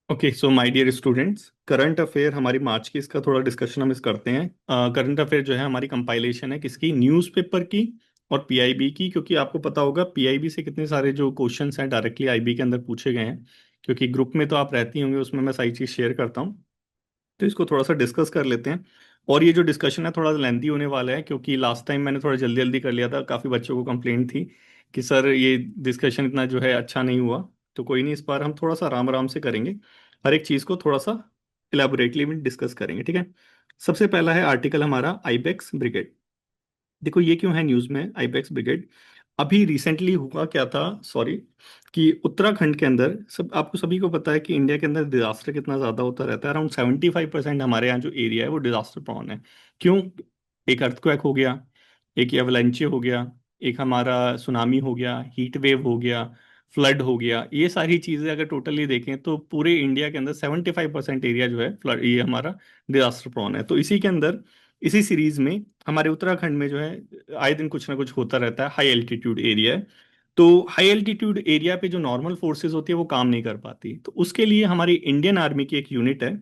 Okay, so my dear students, current affair हमारी मार्च की, इसका थोड़ा डिस्कशन हम इस करते हैं। करंट अफेयर जो है हमारी कंपाइलेशन है किसकी, न्यूज़पेपर की और पीआईबी की। क्योंकि आपको पता होगा पीआईबी से कितने सारे जो क्वेश्चंस हैं डायरेक्टली आईबी के अंदर पूछे गए हैं। क्योंकि ग्रुप में तो आप रहती होंगे, उसमें मैं सारी चीज़ शेयर करता हूँ। तो इसको थोड़ा सा डिस्कस कर लेते हैं। और ये जो डिस्कशन है थोड़ा लेंथी होने वाला है, क्योंकि लास्ट टाइम मैंने थोड़ा जल्दी जल्दी कर लिया था। काफ़ी बच्चों को कंप्लेंट थी कि सर ये डिस्कशन इतना जो है अच्छा नहीं हुआ। तो कोई नहीं, इस बार हम थोड़ा सा आराम आराम से करेंगे। हर एक चीज़ को थोड़ा सा इलेबोरेटली में डिस्कस करेंगे, ठीक है। सबसे पहला है आर्टिकल हमारा आईबेक्स ब्रिगेड। देखो ये क्यों है न्यूज़ में आईबेक्स ब्रिगेड। अभी रिसेंटली हुआ क्या था, सॉरी, कि उत्तराखंड के अंदर, सब आपको सभी को पता है कि इंडिया के अंदर डिजास्टर कितना ज़्यादा होता रहता है। अराउंड 75% हमारे यहाँ जो एरिया है वो डिजास्टर प्रोन है। क्यों? एक अर्थक्वेक हो गया, एक एवलांचे हो गया, एक हमारा सुनामी हो गया, हीट वेव हो गया, फ्लड हो गया। ये सारी चीज़ें अगर टोटली देखें तो पूरे इंडिया के अंदर 75% एरिया जो है फ्लड, ये हमारा डिजास्टर प्रोन है। तो इसी के अंदर, इसी सीरीज में हमारे उत्तराखंड में जो है आए दिन कुछ ना कुछ होता रहता है। हाई एल्टीट्यूड एरिया है। तो हाई एल्टीट्यूड एरिया पे जो नॉर्मल फोर्सेस होती है वो काम नहीं कर पाती। तो उसके लिए हमारी इंडियन आर्मी की एक यूनिट है।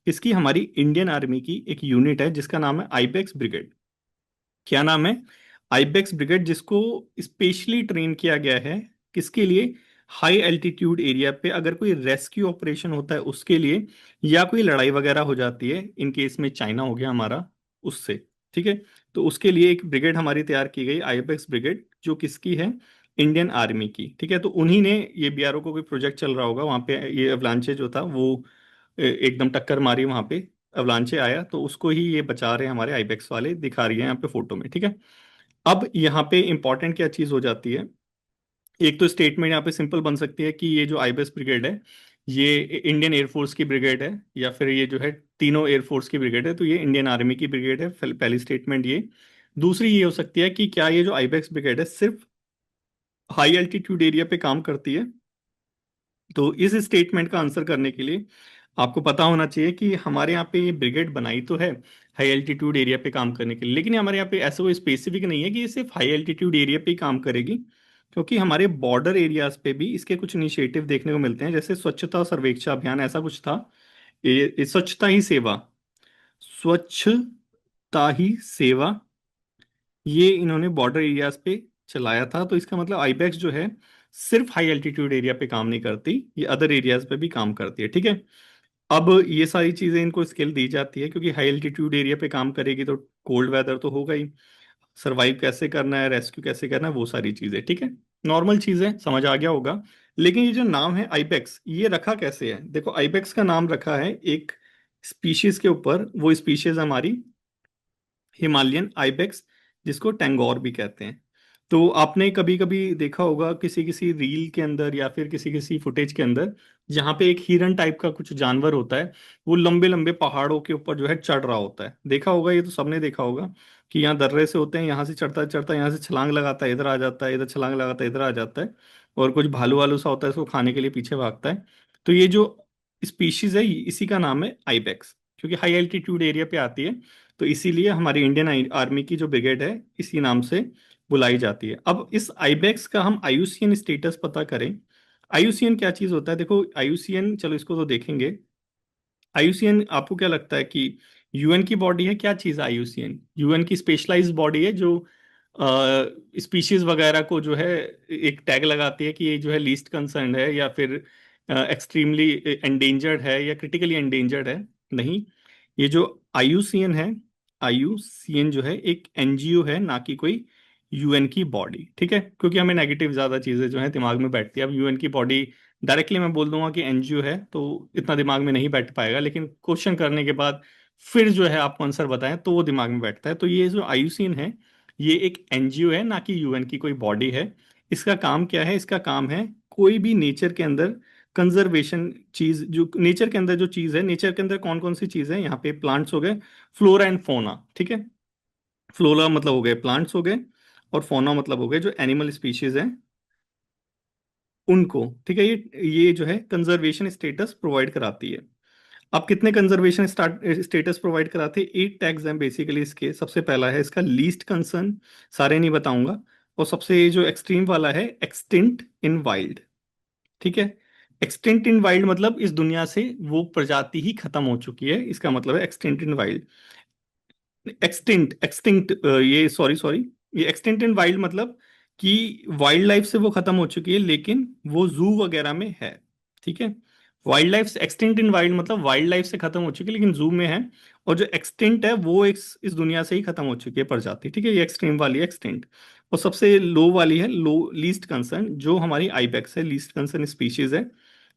इसकी हमारी इंडियन आर्मी की एक यूनिट है जिसका नाम है आईबेक्स ब्रिगेड। क्या नाम है? आईबेक्स ब्रिगेड, जिसको स्पेशली ट्रेन किया गया है। किसके लिए? हाई एल्टीट्यूड एरिया पे अगर कोई रेस्क्यू ऑपरेशन होता है उसके लिए, या कोई लड़ाई वगैरह हो जाती है, इन केस में चाइना हो गया हमारा, उससे। ठीक है। तो उसके लिए एक ब्रिगेड हमारी तैयार की गई, आईबेक्स ब्रिगेड, जो किसकी है? इंडियन आर्मी की। ठीक है। तो उन्हीं ने, ये बीआरओ को कोई प्रोजेक्ट चल रहा होगा वहां पे, ये अवलांचे जो था वो एकदम टक्कर मारी वहां पे, अवलांचे आया, तो उसको ही ये बचा रहे हैं हमारे आईबेक्स वाले, दिखा रही है यहाँ पे फोटो में। ठीक है। अब यहाँ पे इंपॉर्टेंट क्या चीज हो जाती है, एक तो स्टेटमेंट यहाँ पे सिंपल बन सकती है कि ये जो आईबीएस ब्रिगेड है ये इंडियन एयरफोर्स की ब्रिगेड है, या फिर ये जो है तीनों एयरफोर्स की ब्रिगेड है, तो ये इंडियन आर्मी की ब्रिगेड है। पहली स्टेटमेंट ये। दूसरी ये हो सकती है कि क्या ये जो आईबेक्स ब्रिगेड है सिर्फ हाई एल्टीट्यूड एरिया पे काम करती है। तो इस स्टेटमेंट का आंसर करने के लिए आपको पता होना चाहिए कि हमारे यहाँ पे ये ब्रिगेड बनाई तो है हाई एल्टीट्यूड एरिया पे काम करने के लिए, लेकिन हमारे यहाँ पे ऐसा कोई स्पेसिफिक नहीं है कि ये सिर्फ हाई एल्टीट्यूड एरिया पे ही काम करेगी। क्योंकि हमारे बॉर्डर एरियाज पे भी इसके कुछ इनिशिएटिव देखने को मिलते हैं, जैसे स्वच्छता सर्वेक्षण अभियान, ऐसा कुछ था। ये स्वच्छता ही सेवा, स्वच्छता ही सेवा, ये इन्होंने बॉर्डर एरियाज पे चलाया था। तो इसका मतलब आईबैक्स जो है सिर्फ हाई एल्टीट्यूड एरिया पे काम नहीं करती, ये अदर एरियाज पे भी काम करती है। ठीक है। अब ये सारी चीजें इनको स्किल दी जाती है, क्योंकि हाई एल्टीट्यूड एरिया पे काम करेगी तो कोल्ड वेदर तो होगा ही, सरवाइव कैसे करना है, रेस्क्यू कैसे करना है, वो सारी चीजें। ठीक है। नॉर्मल चीजें समझ आ गया होगा। लेकिन ये जो नाम है आइबेक्स, ये रखा कैसे है? देखो आइबेक्स का नाम रखा है एक स्पीशीज के ऊपर। वो स्पीशीज हमारी हिमालयन आइबेक्स, जिसको टेंगोर भी कहते हैं। तो आपने कभी कभी देखा होगा किसी किसी रील के अंदर या फिर किसी किसी फुटेज के अंदर, जहाँ पे एक हिरन टाइप का कुछ जानवर होता है, वो लंबे लंबे पहाड़ों के ऊपर जो है चढ़ रहा होता है। देखा होगा, ये तो सबने देखा होगा कि यहाँ दर्रे से होते हैं, यहाँ से चढ़ता चढ़ता यहाँ से छलांग लगाता है, इधर आ जाता है, इधर छलांग लगाता है, इधर आ जाता है। और कुछ भालू वालू सा होता है, इसको खाने के लिए पीछे भागता है। तो ये जो स्पीशीज है इसी का नाम है आइबेक्स, क्योंकि हाई एल्टीट्यूड एरिया पे आती है। तो इसीलिए हमारी इंडियन आर्मी की जो ब्रिगेड है इसी नाम से बुलाई जाती है। अब इस आईबेक्स का हम आईयूसीएन स्टेटस पता करें। आईयूसीएन क्या चीज होता है? देखो आईयूसीएन, चलो इसको तो देखेंगे। आईयूसीएन आपको क्या लगता है कि यूएन की बॉडी है? क्या चीज है आईयूसीएन? यूएन की स्पेशलाइज्ड बॉडी है जो स्पीशीज वगैरह को जो है एक टैग लगाती है कि ये जो है लीस्ट कंसर्न है, या फिर एक्सट्रीमली एंडेंजर्ड है, या क्रिटिकली एंडेंजर्ड है। नहीं, ये जो आईयूसीएन है, आईयूसीएन जो है एक एनजीओ है, ना कि कोई यूएन की बॉडी। ठीक है। क्योंकि हमें नेगेटिव ज्यादा चीजें जो है दिमाग में बैठती है। अब यूएन की बॉडी डायरेक्टली मैं बोल दूंगा कि एनजीओ है तो इतना दिमाग में नहीं बैठ पाएगा, लेकिन क्वेश्चन करने के बाद फिर जो है आपको आंसर बताएं तो वो दिमाग में बैठता है। तो ये जो आईयूसीएन है ये एक एनजीओ है, ना कि यूएन की कोई बॉडी है। इसका काम क्या है? इसका काम है कोई भी नेचर के अंदर कंजर्वेशन चीज, जो नेचर के अंदर जो चीज है, नेचर के अंदर कौन कौन सी चीज है, यहाँ पे प्लांट्स हो गए, फ्लोरा एंड फोना। ठीक है। फ्लोरा मतलब हो गए प्लांट्स हो गए, और फोना मतलब हो गए जो एनिमल स्पीशीज हैं उनको। ठीक है। ये जो है कंजर्वेशन स्टेटस प्रोवाइड कराती है। अब कितने कंजर्वेशन स्टेटस प्रोवाइड कराते हैं? 8 टैग्स हैं बेसिकली इसके। सबसे पहला है इसका लीस्ट कंसर्न, सारे नहीं बताऊंगा। और सबसे जो एक्सट्रीम वाला है एक्सटिंक्ट इन वाइल्ड। ठीक है। एक्सटिंक्ट इन वाइल्ड मतलब इस दुनिया से वो प्रजाति ही खत्म हो चुकी है, इसका मतलब है एक्सटिंक्ट इन वाइल्ड। एक्सटिंक्ट एक्सटिंक्ट ये सॉरी सॉरी, ये एक्सटिंक्ट इन वाइल्ड मतलब कि वाइल्ड लाइफ से वो खत्म हो चुकी है लेकिन वो जू वगैरह में है। ठीक है, वाइल्ड लाइफ एक्सटिंक्ट इन वाइल्ड मतलब वाइल्ड लाइफ से खत्म हो चुकी है लेकिन जू में है। और जो एक्सटिंक्ट है वो इस दुनिया से ही खत्म हो चुकी है प्रजाति। ठीक है, ये एक्सट्रीम वाली है एक्सटिंक्ट। और सबसे लो वाली है लो, लीस्ट कंसर्न, जो हमारी आईबेक्स है, लीस्ट कंसर्न स्पीशीज है।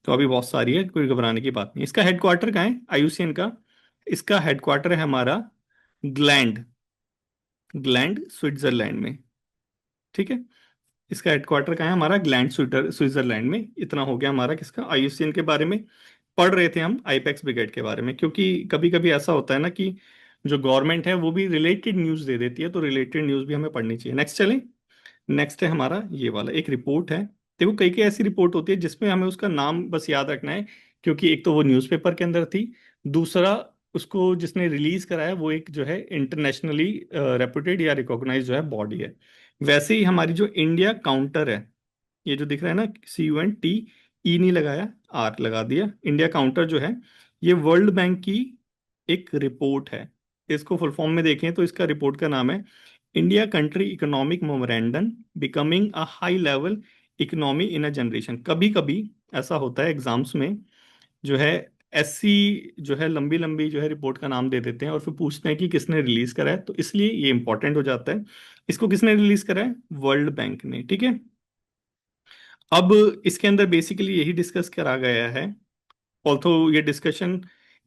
तो अभी बहुत सारी है, कोई घबराने की बात नहीं। इसका हेडक्वार्टर कहाँ है आईयूसीएन का? इसका हेडक्वार्टर है हमारा ग्लैंड, ग्लैंड स्विट्जरलैंड में। ठीक है, इसका हेडक्वार्टर कहाँ है हमारा? ग्लैंड स्विट्जरलैंड में। इतना हो गया हमारा किसका, आईयूसीएन के बारे में। पढ़ रहे थे हम आईपेक्स ब्रिगेड के बारे में, क्योंकि कभी कभी ऐसा होता है ना कि जो गवर्नमेंट है वो भी रिलेटेड न्यूज़ दे देती है, तो रिलेटेड न्यूज़ भी हमें पढ़नी चाहिए। नेक्स्ट चलें। नेक्स्ट है हमारा ये वाला, एक रिपोर्ट है। देखो कई कई ऐसी रिपोर्ट होती है जिसमें हमें उसका नाम बस याद रखना है, क्योंकि एक तो वो न्यूज़पेपर के अंदर थी, दूसरा उसको जिसने रिलीज कराया वो एक जो है इंटरनेशनली रेपुटेड या रिकॉग्नाइज जो है बॉडी है। वैसे ही हमारी जो इंडिया काउंटर है, ये जो दिख रहा है ना, CUNT, ई नहीं लगाया, आर लगा दिया, इंडिया काउंटर जो है, ये वर्ल्ड बैंक की एक रिपोर्ट है। इसको फुल फॉर्म में देखें तो इसका रिपोर्ट का नाम है India country economic memorandum becoming a high level economy in a generation. कभी कभी ऐसा होता है एग्जाम्स में जो है, ऐसी जो है लंबी लंबी जो है रिपोर्ट का नाम दे देते हैं और फिर पूछते हैं कि किसने रिलीज करा है, तो इसलिए ये इंपॉर्टेंट हो जाता है। इसको किसने रिलीज करा है? वर्ल्ड बैंक ने। ठीक है, अब इसके अंदर बेसिकली यही डिस्कस करा गया है। ऑल्थो ये डिस्कशन,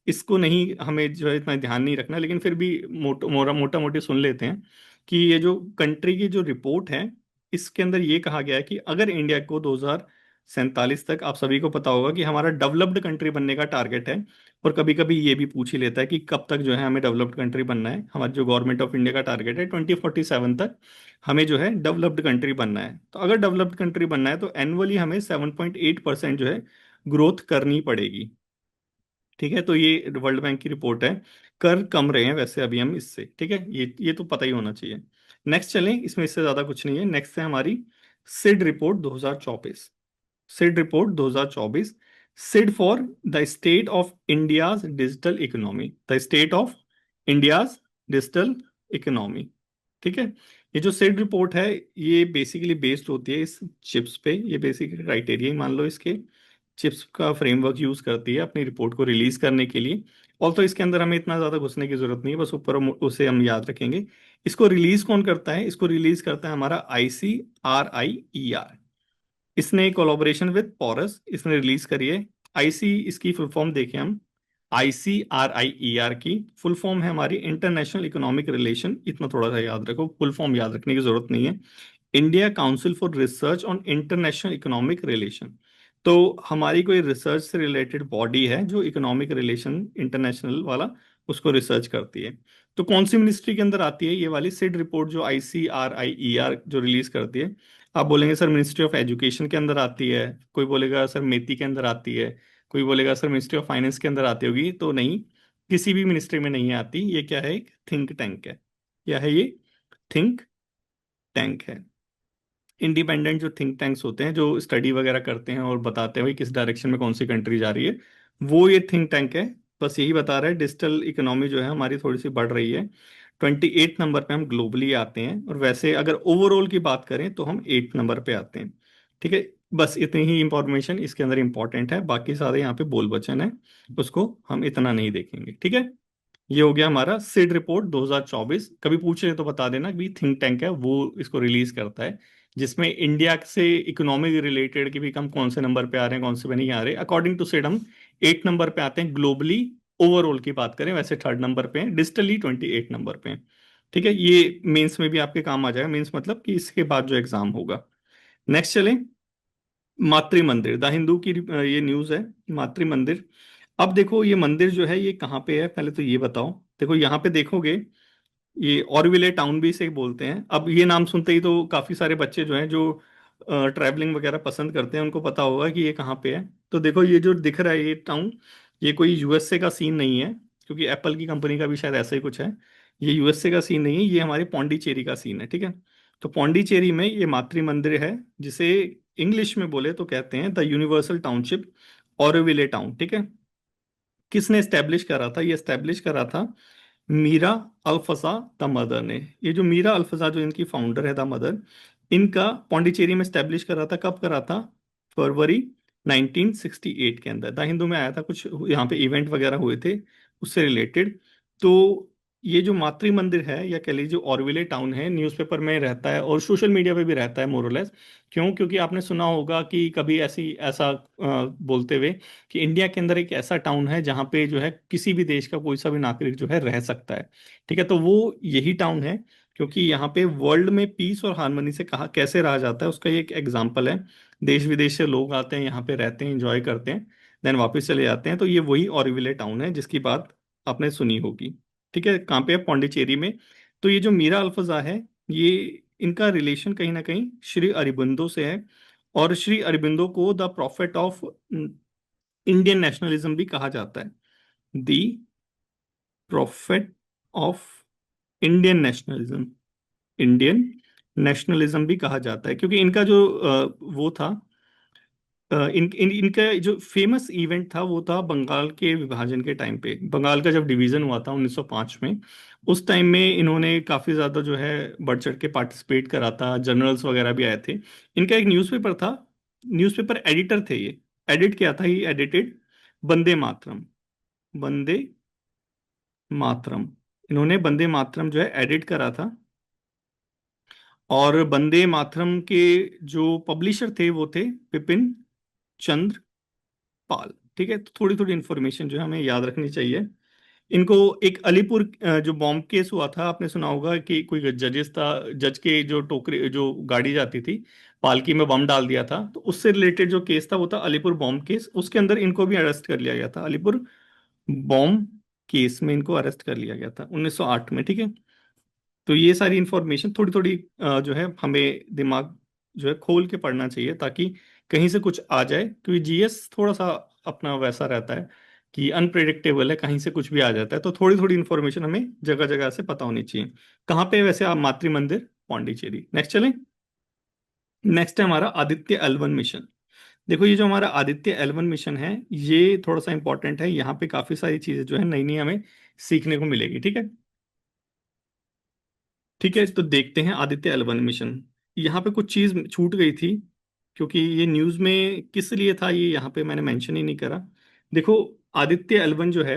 इसको नहीं हमें जो है इतना ध्यान नहीं रखना, लेकिन फिर भी मोटा मोटी सुन लेते हैं कि ये जो कंट्री की जो रिपोर्ट है, इसके अंदर ये कहा गया है कि अगर इंडिया को 2047 तक, आप सभी को पता होगा कि हमारा डेवलप्ड कंट्री बनने का टारगेट है, और कभी कभी ये भी पूछ ही लेता है कि कब तक जो है हमें डेवलप्ड कंट्री बनना है। हमारा जो गवर्नमेंट ऑफ इंडिया का टारगेट है 2047 तक हमें जो है डेवलप्ड कंट्री बनना है। तो अगर डेवलप्ड कंट्री बनना है तो एनुअली हमें 7.8% जो है ग्रोथ करनी पड़ेगी। ठीक है, तो ये वर्ल्ड बैंक की रिपोर्ट है। कर कम रहे हैं वैसे अभी हम इससे। ठीक है, ये तो पता ही होना चाहिए। नेक्स्ट चलें, इसमें इससे ज्यादा कुछ नहीं है। नेक्स्ट है हमारी SID report 2024। SID report 2024, SID for the state of India's digital economy, the state of India's digital economy. ठीक है, ये जो सिड रिपोर्ट है ये बेसिकली बेस्ड होती है इस चिप्स पे। ये बेसिक क्राइटेरिया ही मान लो इसके, चिप्स का फ्रेमवर्क यूज करती है अपनी रिपोर्ट को रिलीज करने के लिए। और तो इसके अंदर हमें इतना ज्यादा घुसने की जरूरत नहीं है, बस ऊपर उसे हम याद रखेंगे। इसको रिलीज कौन करता है? इसको रिलीज करता है हमारा ICRIER। इसने कोलैबोरेशन विद पोरस इसने रिलीज करी है। आईसी, इसकी फुल फॉर्म देखें हम, ICRIER की फुल फॉर्म है हमारी इंटरनेशनल इकोनॉमिक रिलेशन। इतना थोड़ा सा याद रखो, फुल फॉर्म याद रखने की जरूरत नहीं है। India council for research on international economic relation. तो हमारी कोई रिसर्च से रिलेटेड बॉडी है जो इकोनॉमिक रिलेशन इंटरनेशनल वाला उसको रिसर्च करती है। तो कौन सी मिनिस्ट्री के अंदर आती है ये वाली सिड रिपोर्ट जो ICRIER जो रिलीज करती है? आप बोलेंगे सर मिनिस्ट्री ऑफ एजुकेशन के अंदर आती है, कोई बोलेगा सर मेती के अंदर आती है, कोई बोलेगा सर मिनिस्ट्री ऑफ फाइनेंस के अंदर आती होगी। तो नहीं, किसी भी मिनिस्ट्री में नहीं आती। ये क्या है? एक थिंक टैंक है। क्या है ये? थिंक टैंक है। इंडिपेंडेंट जो थिंक टैंक्स होते हैं जो स्टडी वगैरह करते हैं और बताते हैं भाई किस डायरेक्शन में कौन सी कंट्री जा रही है, वो ये थिंक टैंक है। बस यही बता रहा है डिजिटल इकोनॉमी जो है हमारी थोड़ी सी बढ़ रही है। 28 नंबर पे हम ग्लोबली आते हैं, और वैसे अगर ओवरऑल की बात करें तो हम 8 नंबर पे आते हैं। ठीक है, बस इतनी ही इंफॉर्मेशन इसके अंदर इंपॉर्टेंट है, बाकी सारे यहाँ पे बोल बचन है, उसको हम इतना नहीं देखेंगे। ठीक है, ये हो गया हमारा सिड रिपोर्ट 2024। कभी पूछ रहे तो बता देना कि थिंक टैंक है वो इसको रिलीज करता है, जिसमें इंडिया से इकोनॉमिक रिलेटेड कि भी हम कौन से नंबर पे आ रहे हैं कौन से पे नहीं आ रहे। अकॉर्डिंग टू सिड हम 8 नंबर पे आते हैं ग्लोबली। ओवरऑल की बात करें वैसे 3rd नंबर पे हैं, डिजिटली 28 नंबर पे हैं। ठीक है, ये मेंस में भी आपके काम आ जाएगा। मेंस मतलब कि इसके बाद जो एग्जाम होगा। नेक्स्ट चलें। मातृ मंदिर, द हिंदू की ये न्यूज है, मातृ मंदिर। अब देखो ये मंदिर जो है ये कहाँ पे है, पहले तो ये बताओ। देखो यहाँ पे देखोगे, ये ऑरविले टाउन भी इसे बोलते हैं। अब ये नाम सुनते ही तो काफी सारे बच्चे जो हैं जो ट्रैवलिंग वगैरह पसंद करते हैं उनको पता होगा कि ये कहाँ पे है। तो देखो ये जो दिख रहा है ये टाउन, ये कोई यूएसए का सीन नहीं है, क्योंकि एप्पल की कंपनी का भी शायद ऐसा ही कुछ है। ये यूएसए का सीन नहीं है, ये हमारे पौंडीचेरी का सीन है। ठीक है, तो पौंडीचेरी में ये मातृ मंदिर है, जिसे इंग्लिश में बोले तो कहते हैं the universal township, Auroville town. ठीक है। किसने एस्टेब्लिश करा था? ये एस्टेब्लिश करा था मीरा अल्फसा द मदर ने। ये जो मीरा अल्फसा जो इनकी फाउंडर है, द मदर, इनका पौंडीचेरी में एस्टेब्लिश करा था। कब करा था? फरवरी 1968 के अंदर। द हिंदू में आया था, कुछ यहाँ पे इवेंट वगैरह हुए थे उससे रिलेटेड। तो ये जो मातृ मंदिर है, या कह लीजिए ऑरोविले टाउन है, न्यूज़पेपर में रहता है और सोशल मीडिया पे भी रहता है मोरलेस। क्यों? क्योंकि आपने सुना होगा कि कभी ऐसा बोलते हुए कि इंडिया के अंदर एक ऐसा टाउन है जहाँ पे जो है किसी भी देश का कोई सा भी नागरिक जो है रह सकता है। ठीक है। तो वो यही टाउन है, क्योंकि यहाँ पे वर्ल्ड में पीस और हार्मनी से कहा कैसे रहा जाता है उसका ये एक एग्जाम्पल है। देश विदेश से लोग आते हैं यहाँ पे, रहते हैं, एंजॉय करते हैं, देन वापस चले जाते हैं। तो ये वही ऑरोविले टाउन है जिसकी बात आपने सुनी होगी। ठीक है। कहाँ पे है? पौंडीचेरी में। तो ये जो मीरा अल्फजा है, ये इनका रिलेशन कहीं ना कहीं श्री अरबिंदो से है। और श्री अरबिंदो को the prophet of Indian nationalism भी कहा जाता है। The prophet of Indian nationalism, Indian nationalism भी कहा जाता है, क्योंकि इनका जो वो था, इनका जो फेमस इवेंट था वो था बंगाल के विभाजन के टाइम पे। बंगाल का जब डिवीजन हुआ था 1905 में, उस टाइम में इन्होंने काफी ज्यादा जो है बढ़ चढ़ के पार्टिसिपेट करा था। जर्नल्स वगैरह भी आए थे। इनका एक न्यूज़पेपर था, न्यूज़पेपर एडिटर थे ये। एडिट किया था, ये एडिटेड वंदे मातरम, वंदे मातरम। इन्होंने वंदे मातरम जो है एडिट करा था। और वंदे मातरम के जो पब्लिशर थे वो थे विपिन चंद्र पाल। ठीक है। तो थोड़ी थोड़ी इंफॉर्मेशन जो है हमें याद रखनी चाहिए। इनको एक अलीपुर जो बॉम्ब केस हुआ था, आपने सुना होगा कि कोई जजेस था, जज के जो टोकरे जो गाड़ी जाती थी, पालकी में बम डाल दिया था। तो उससे रिलेटेड जो केस था वो था अलीपुर बॉम्ब केस। उसके अंदर इनको भी अरेस्ट कर लिया गया था। अलीपुर बॉम्ब केस में इनको अरेस्ट कर लिया गया था 1908 में। ठीक है। तो ये सारी इंफॉर्मेशन थोड़ी थोड़ी जो है हमें दिमाग जो है खोल के पढ़ना चाहिए, ताकि कहीं से कुछ आ जाए। क्योंकि जीएस थोड़ा सा अपना वैसा रहता है कि अनप्रिडिक्टेबल है, कहीं से कुछ भी आ जाता है। तो थोड़ी थोड़ी इंफॉर्मेशन हमें जगह जगह से पता होनी चाहिए। कहाँ पे है वैसे आप मातृ मंदिर? पौंडीचेरी। नेक्स्ट चलें। नेक्स्ट है हमारा आदित्य एल 1 मिशन। देखो ये जो हमारा आदित्य एल 1 मिशन है, ये थोड़ा सा इंपॉर्टेंट है। यहाँ पे काफी सारी चीजें जो है नई नई हमें सीखने को मिलेगी। ठीक है। ठीक है। तो देखते हैं आदित्य एल 1 मिशन। यहाँ पे कुछ चीज छूट गई थी, क्योंकि ये न्यूज में किस लिए था ये यहाँ पे मैंने मेंशन ही नहीं करा। देखो, आदित्य एल 1 जो है,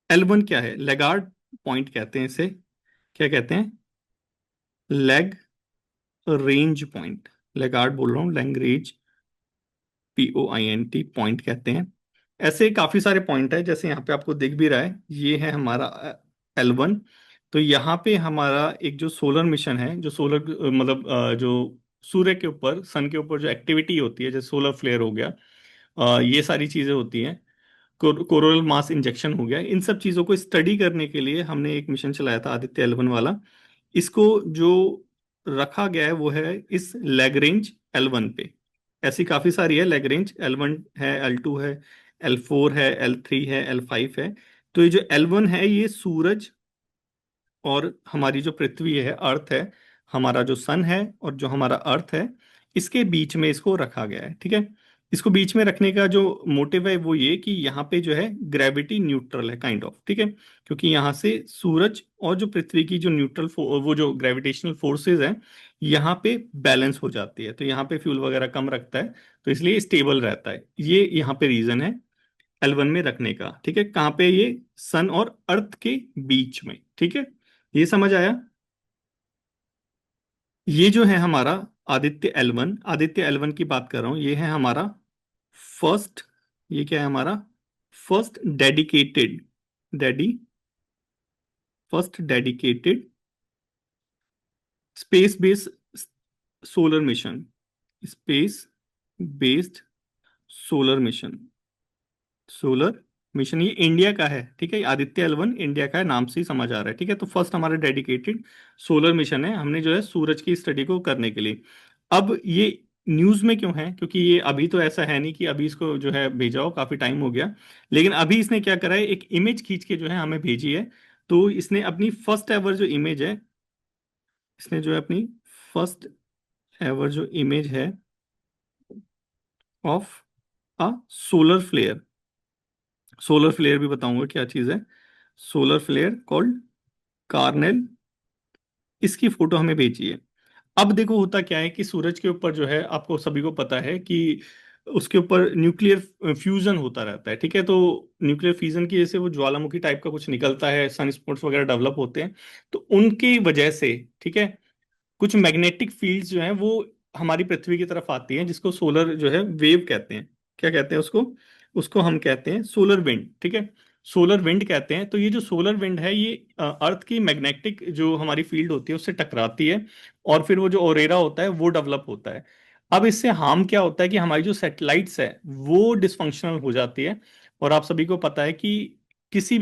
एल 1 क्या है? लेगार्ड पॉइंट कहते हैं इसे। क्या कहते हैं? Leg range point. लेगार्ड बोल रहा हूँ, लैंग्रेज, POINT पॉइंट कहते हैं। ऐसे काफी सारे पॉइंट है, जैसे यहाँ पे आपको दिख भी रहा है, ये है हमारा एल 1। तो यहाँ पे हमारा एक जो सोलर मिशन है, जो सोलर मतलब जो सूर्य के ऊपर, सन के ऊपर जो एक्टिविटी होती है, जैसे सोलर फ्लेयर हो गया, ये सारी चीजें होती हैं, कोरोनल मास इंजेक्शन हो गया, इन सब चीजों को स्टडी करने के लिए हमने एक मिशन चलाया था, आदित्य एल 1 वाला। इसको जो रखा गया है वो है इस लैग्रेंज एल 1 पे। ऐसी काफी सारी है, लैग्रेंज एल 1 है, L 2 है, L 4 है, L 3 है, L 5 है। तो ये जो एल 1 है, ये सूरज और हमारी जो पृथ्वी है, अर्थ है, हमारा जो सन है और जो हमारा अर्थ है, इसके बीच में इसको रखा गया है। ठीक है। इसको बीच में रखने का जो मोटिव है वो ये कि यहाँ पे जो है ग्रेविटी न्यूट्रल है, काइंड ऑफ। ठीक है। क्योंकि यहाँ से सूरज और जो पृथ्वी की जो वो जो ग्रेविटेशनल फोर्सेस हैं, यहाँ पे बैलेंस हो जाती है। तो यहाँ पे फ्यूल वगैरह कम रखता है, तो इसलिए स्टेबल रहता है। ये यहाँ पे रीजन है एल 1 में रखने का। ठीक है। कहाँ पे? ये सन और अर्थ के बीच में। ठीक है। ये समझ आया? ये जो है हमारा आदित्य एल 1, आदित्य एल 1 की बात कर रहा हूं, ये है हमारा फर्स्ट, ये क्या है हमारा? First dedicated, daddy first dedicated space based solar mission, space based solar mission, solar mission. ये इंडिया का है। ठीक है। आदित्य एल 1 इंडिया का है, नाम से ही समझ आ रहा है। ठीक है। तो फर्स्ट हमारा डेडिकेटेड सोलर मिशन है, हमने जो है सूरज की स्टडी को करने के लिए। अब ये न्यूज में क्यों है? क्योंकि ये अभी तो ऐसा है नहीं कि अभी इसको जो है भेजा हो, काफी टाइम हो गया। लेकिन अभी इसने क्या करा है, एक इमेज खींच के जो है हमें भेजी है। तो इसने अपनी फर्स्ट एवर जो इमेज है, इसने जो है अपनी फर्स्ट एवर जो इमेज है of a solar flare, solar flare भी बताऊंगा क्या चीज है, सोलर फ्लेयर कॉल्ड कार्नेल, इसकी फोटो हमें भेजी है। अब देखो होता क्या है कि सूरज के ऊपर जो है, आपको सभी को पता है कि उसके ऊपर न्यूक्लियर फ्यूजन होता रहता है, ठीक है। तो न्यूक्लियर फ्यूजन की वजह से वो ज्वालामुखी टाइप का कुछ निकलता है, सन स्पॉट्स वगैरह डेवलप होते हैं। तो उनकी वजह से, ठीक है, कुछ मैग्नेटिक फील्ड्स जो हैं वो हमारी पृथ्वी की तरफ आती हैं, जिसको सोलर जो है वेव कहते हैं। क्या कहते हैं उसको? उसको हम कहते हैं सोलर विंड, ठीक है। सोलर विंड कहते हैं। तो ये जो सोलर विंड है ये अर्थ की मैग्नेटिक जो हमारी फील्ड होती है उससे टकराती है, और फिर वो जो ओरेरा होता है वो डेवलप होता है। अब इससे हार्म क्या होता है कि हमारी जो सैटेलाइट्स है वो डिसफंक्शनल हो जाती है। और आप सभी को पता है कि किसी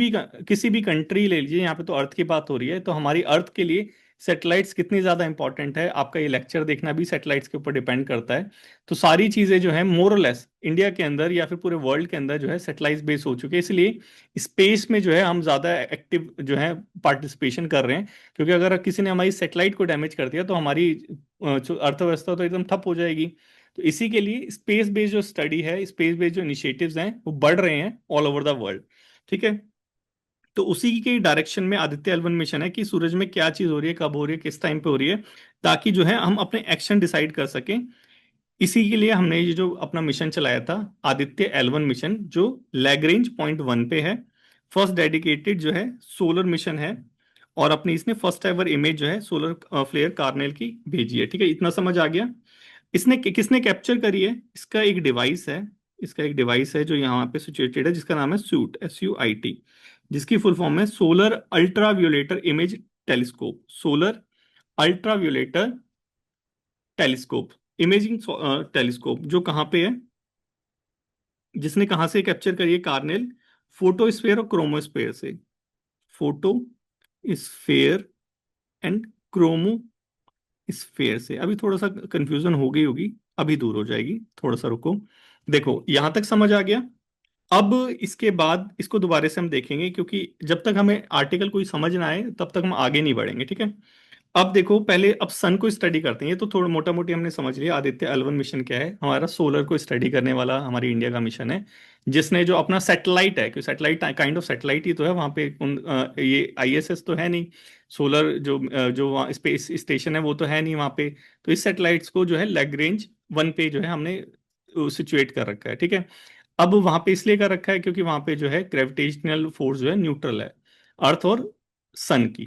भी कंट्री ले लीजिए, यहाँ पे तो अर्थ की बात हो रही है, तो हमारी अर्थ के लिए सैटेलाइट्स कितनी ज्यादा इंपॉर्टेंट है, आपका ये लेक्चर देखना भी सैटेलाइट्स के ऊपर डिपेंड करता है। तो सारी चीजें जो है मोर और लेस इंडिया के अंदर या फिर पूरे वर्ल्ड के अंदर जो है सैटेलाइट बेस हो चुके हैं, इसलिए स्पेस में जो है हम ज्यादा एक्टिव जो है पार्टिसिपेशन कर रहे हैं। क्योंकि अगर किसी ने हमारी सैटेलाइट को डैमेज कर दिया तो हमारी जो अर्थव्यवस्था तो एकदम ठप हो जाएगी। तो इसी के लिए स्पेस बेस्ड जो स्टडी है, स्पेस बेस्ड जो इनिशिएटिव्स हैं वो बढ़ रहे हैं ऑल ओवर द वर्ल्ड, ठीक है। तो उसी के डायरेक्शन में आदित्य एल 1 मिशन है कि सूरज में क्या चीज हो रही है, कब हो रही है, किस टाइम पे हो रही है, ताकि जो है हम अपने एक्शन डिसाइड कर सकें। इसी के लिए हमने ये जो अपना मिशन चलाया था, आदित्य L1 मिशन, जो लैग्रेंज पॉइंट वन पे है, फर्स्ट डेडिकेटेड जो है सोलर मिशन है। और अपनी इसने फर्स्ट एवर इमेज जो है सोलर फ्लेयर कार्नेल की भेजी है, ठीक है। इतना समझ आ गया? इसने किसने कैप्चर करी है? इसका एक डिवाइस है, इसका एक डिवाइस है जो यहाँ पे सिचुएटेड है, जिसका नाम है सूट, SUIT, जिसकी फुल फॉर्म है solar ultraviolet image telescope, solar ultraviolet telescope, imaging telescope, जो कहाँ पे है, जिसने कहाँ से कैप्चर करी है? कार्नेल फोटोस्फेयर और क्रोमोस्फेयर से, photosphere and chromosphere से। अभी थोड़ा सा कंफ्यूजन हो गई होगी, अभी दूर हो जाएगी, थोड़ा सा रुको। देखो यहां तक समझ आ गया। अब इसके बाद इसको दोबारा से हम देखेंगे, क्योंकि जब तक हमें आर्टिकल कोई समझ ना आए तब तक हम आगे नहीं बढ़ेंगे, ठीक है। अब देखो पहले अब सन को स्टडी करते हैं। ये तो थोड़ा मोटा मोटी हमने समझ लिया आदित्य L1 मिशन क्या है, हमारा सोलर को स्टडी करने वाला हमारी इंडिया का मिशन है, जिसने जो अपना सैटेलाइट है, क्योंकि सैटेलाइट काइंड ऑफ सैटेलाइट ही तो है वहां पे ये ISS तो है नहीं, सोलर जो वहाँ स्पेस स्टेशन है वो तो है नहीं वहां पे। तो इस सैटेलाइट्स को जो है लैग्रेंज वन पे जो है हमने सिचुएट कर रखा है, ठीक है। अब वहां पे इसलिए कर रखा है क्योंकि वहां पे जो है ग्रेविटेशनल फोर्स जो है न्यूट्रल है अर्थ और सन की,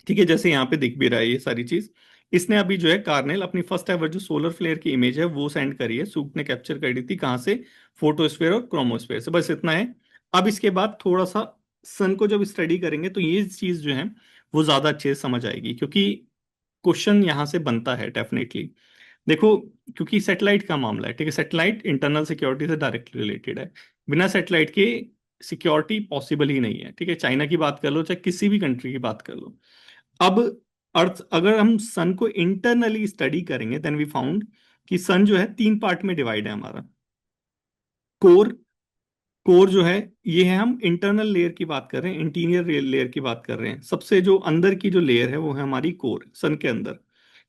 ठीक है, जैसे यहाँ पे दिख भी रहा है ये सारी चीज। इसने अभी जो है कार्नेल अपनी फर्स्ट एवर जो सोलर फ्लेयर की इमेज है वो सेंड करी है, सूट ने कैप्चर करी थी कहाँ से? फोटोस्फेयर और क्रोमोस्फेयर से, बस इतना है। अब इसके बाद थोड़ा सा सन को जब स्टडी करेंगे तो ये चीज जो है वो ज्यादा अच्छे से समझ आएगी, क्योंकि क्वेश्चन यहाँ से बनता है डेफिनेटली। देखो, क्योंकि सैटेलाइट का मामला है, ठीक है, सैटेलाइट इंटरनल सिक्योरिटी से डायरेक्टली रिलेटेड है। बिना सैटेलाइट के सिक्योरिटी पॉसिबल ही नहीं है, ठीक है। चाइना की बात कर लो चाहे किसी भी कंट्री की बात कर लो। अब अर्थ, अगर हम सन को इंटरनली स्टडी करेंगे देन वी फाउंड कि सन जो है तीन पार्ट में डिवाइड है हमारा। कोर, कोर जो है ये है, हम इंटरनल लेयर की बात कर रहे हैं, इंटीरियर लेयर की बात कर रहे हैं। सबसे जो अंदर की जो लेयर है वो है हमारी कोर, सन के अंदर,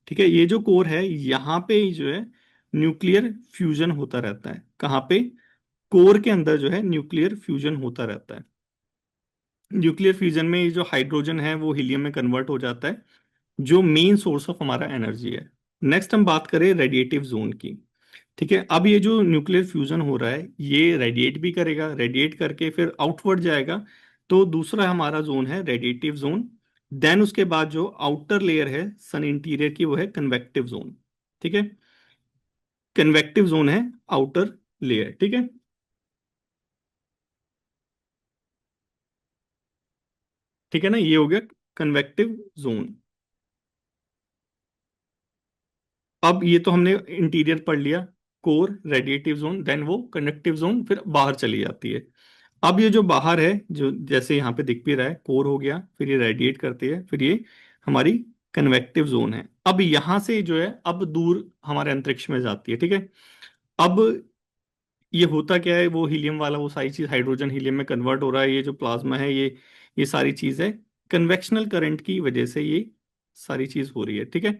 ठीक है। ये जो कोर है यहाँ पे ही जो है न्यूक्लियर फ्यूजन होता रहता है। कहाँ पे? कोर के अंदर जो है न्यूक्लियर फ्यूजन होता रहता है। न्यूक्लियर फ्यूजन में ये जो हाइड्रोजन है वो हीलियम में कन्वर्ट हो जाता है, जो मेन सोर्स ऑफ हमारा एनर्जी है। नेक्स्ट हम बात करें रेडिएटिव जोन की, ठीक है। अब ये जो न्यूक्लियर फ्यूजन हो रहा है ये रेडिएट भी करेगा, रेडिएट करके फिर आउटवर्ड जाएगा। तो दूसरा हमारा जोन है रेडिएटिव जोन। देन उसके बाद जो आउटर लेयर है सन इंटीरियर की वो है कन्वेक्टिव जोन, ठीक है। कन्वेक्टिव जोन है आउटर लेयर, ठीक है। ठीक है ना, ये हो गया कन्वेक्टिव जोन। अब ये तो हमने इंटीरियर पढ़ लिया, कोर, रेडिएटिव जोन, देन वो कंडक्टिव जोन फिर बाहर चली जाती है। अब ये जो बाहर है, जो जैसे यहाँ पे दिख भी रहा है, कोर हो गया, फिर ये रेडिएट करती है, फिर ये हमारी कन्वेक्टिव जोन है। अब यहाँ से जो है अब दूर हमारे अंतरिक्ष में जाती है, ठीक है। अब ये होता क्या है, वो हीलियम वाला वो सारी चीज हाइड्रोजन हीलियम में कन्वर्ट हो रहा है, ये जो प्लाज्मा है ये सारी चीज है कन्वेक्शनल करंट की वजह से ये सारी चीज हो रही है, ठीक है।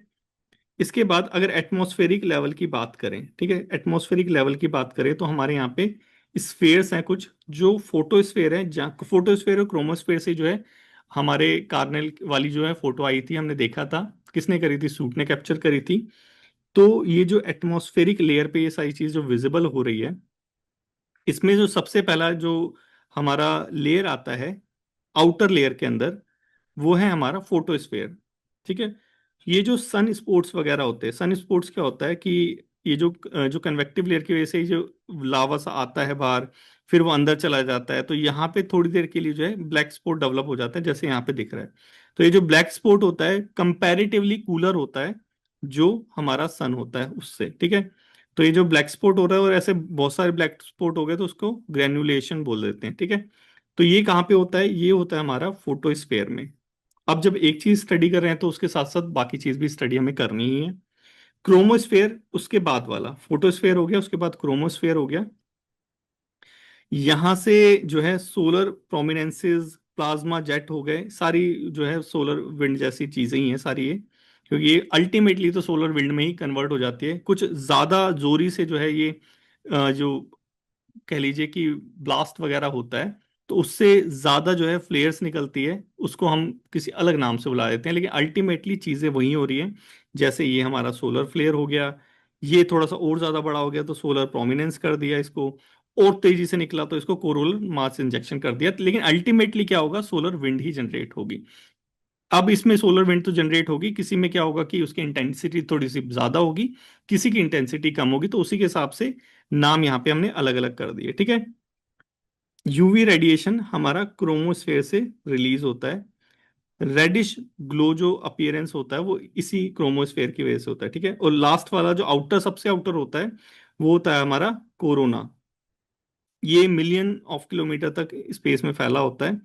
इसके बाद अगर एटमॉस्फेरिक लेवल की बात करें, ठीक है, एटमॉस्फेरिक लेवल की बात करें तो हमारे यहाँ पे स्फेयर्स हैं कुछ, जो फोटोस्फेयर है, जहाँ फोटोस्फेयर और क्रोमोस्फेयर से जो है हमारे कार्नेल वाली जो है फोटो आई थी, हमने देखा था। किसने करी थी? सूट ने कैप्चर करी थी। तो ये जो एटमॉस्फेरिक लेयर पे ये सारी चीज जो विजिबल हो रही है, इसमें जो सबसे पहला जो हमारा लेयर आता है आउटर लेयर के अंदर, वो है हमारा फोटोस्फेयर। ठीक है। ये जो सन स्पोर्ट्स वगैरह होते हैं, सन स्पोर्ट्स क्या होता है कि ये जो कन्वेक्टिव लेयर की वजह से ये जो लावा सा आता है बाहर, फिर वो अंदर चला जाता है, तो यहाँ पे थोड़ी देर के लिए जो है ब्लैक स्पॉट डेवलप हो जाता है, जैसे यहाँ पे दिख रहा है। तो ये जो ब्लैक स्पॉट होता है कंपैरेटिवली कूलर होता है जो हमारा सन होता है उससे। ठीक है। तो ये जो ब्लैक स्पॉट हो रहा है, और ऐसे बहुत सारे ब्लैक स्पॉट हो गए तो उसको ग्रेन्युलेशन बोल देते हैं। ठीक है। तो ये कहाँ पे होता है? ये होता है हमारा फोटोस्फेयर में। अब जब एक चीज स्टडी कर रहे हैं तो उसके साथ साथ बाकी चीज भी स्टडी हमें करनी ही है। क्रोमोस्फेयर उसके बाद वाला, फोटोस्फेयर हो गया, उसके बाद क्रोमोस्फेयर हो गया। यहां से जो है सोलर प्रोमिनेंसेस, प्लाज्मा जेट हो गए, सारी जो है सोलर विंड जैसी चीजें ही हैं सारी ये, क्योंकि ये अल्टीमेटली तो सोलर विंड में ही कन्वर्ट हो जाती है। कुछ ज्यादा जोरी से जो है ये जो कह लीजिए कि ब्लास्ट वगैरह होता है, तो उससे ज्यादा जो है फ्लेयर्स निकलती है, उसको हम किसी अलग नाम से बुला देते हैं, लेकिन अल्टीमेटली चीजें वही हो रही हैं। जैसे ये हमारा सोलर फ्लेयर हो गया, ये थोड़ा सा और ज्यादा बड़ा हो गया तो सोलर प्रोमिनेंस कर दिया इसको, और तेजी से निकला तो इसको कोरोनल मास इंजेक्शन कर दिया, लेकिन अल्टीमेटली क्या होगा? सोलर विंड ही जनरेट होगी। अब इसमें सोलर विंड तो जनरेट होगी, किसी में क्या होगा कि उसकी इंटेंसिटी थोड़ी सी ज्यादा होगी, किसी की इंटेंसिटी कम होगी, तो उसी के हिसाब से नाम यहाँ पे हमने अलग अलग कर दिए। ठीक है। यूवी रेडिएशन हमारा क्रोमोस्फेयर से रिलीज होता है। रेडिश ग्लो जो अपीयरेंस होता है वो इसी क्रोमोस्फेयर की वजह से होता है। ठीक है। और लास्ट वाला जो आउटर, सबसे आउटर होता है, वो होता है हमारा कोरोना। ये मिलियन ऑफ किलोमीटर तक स्पेस में फैला होता है।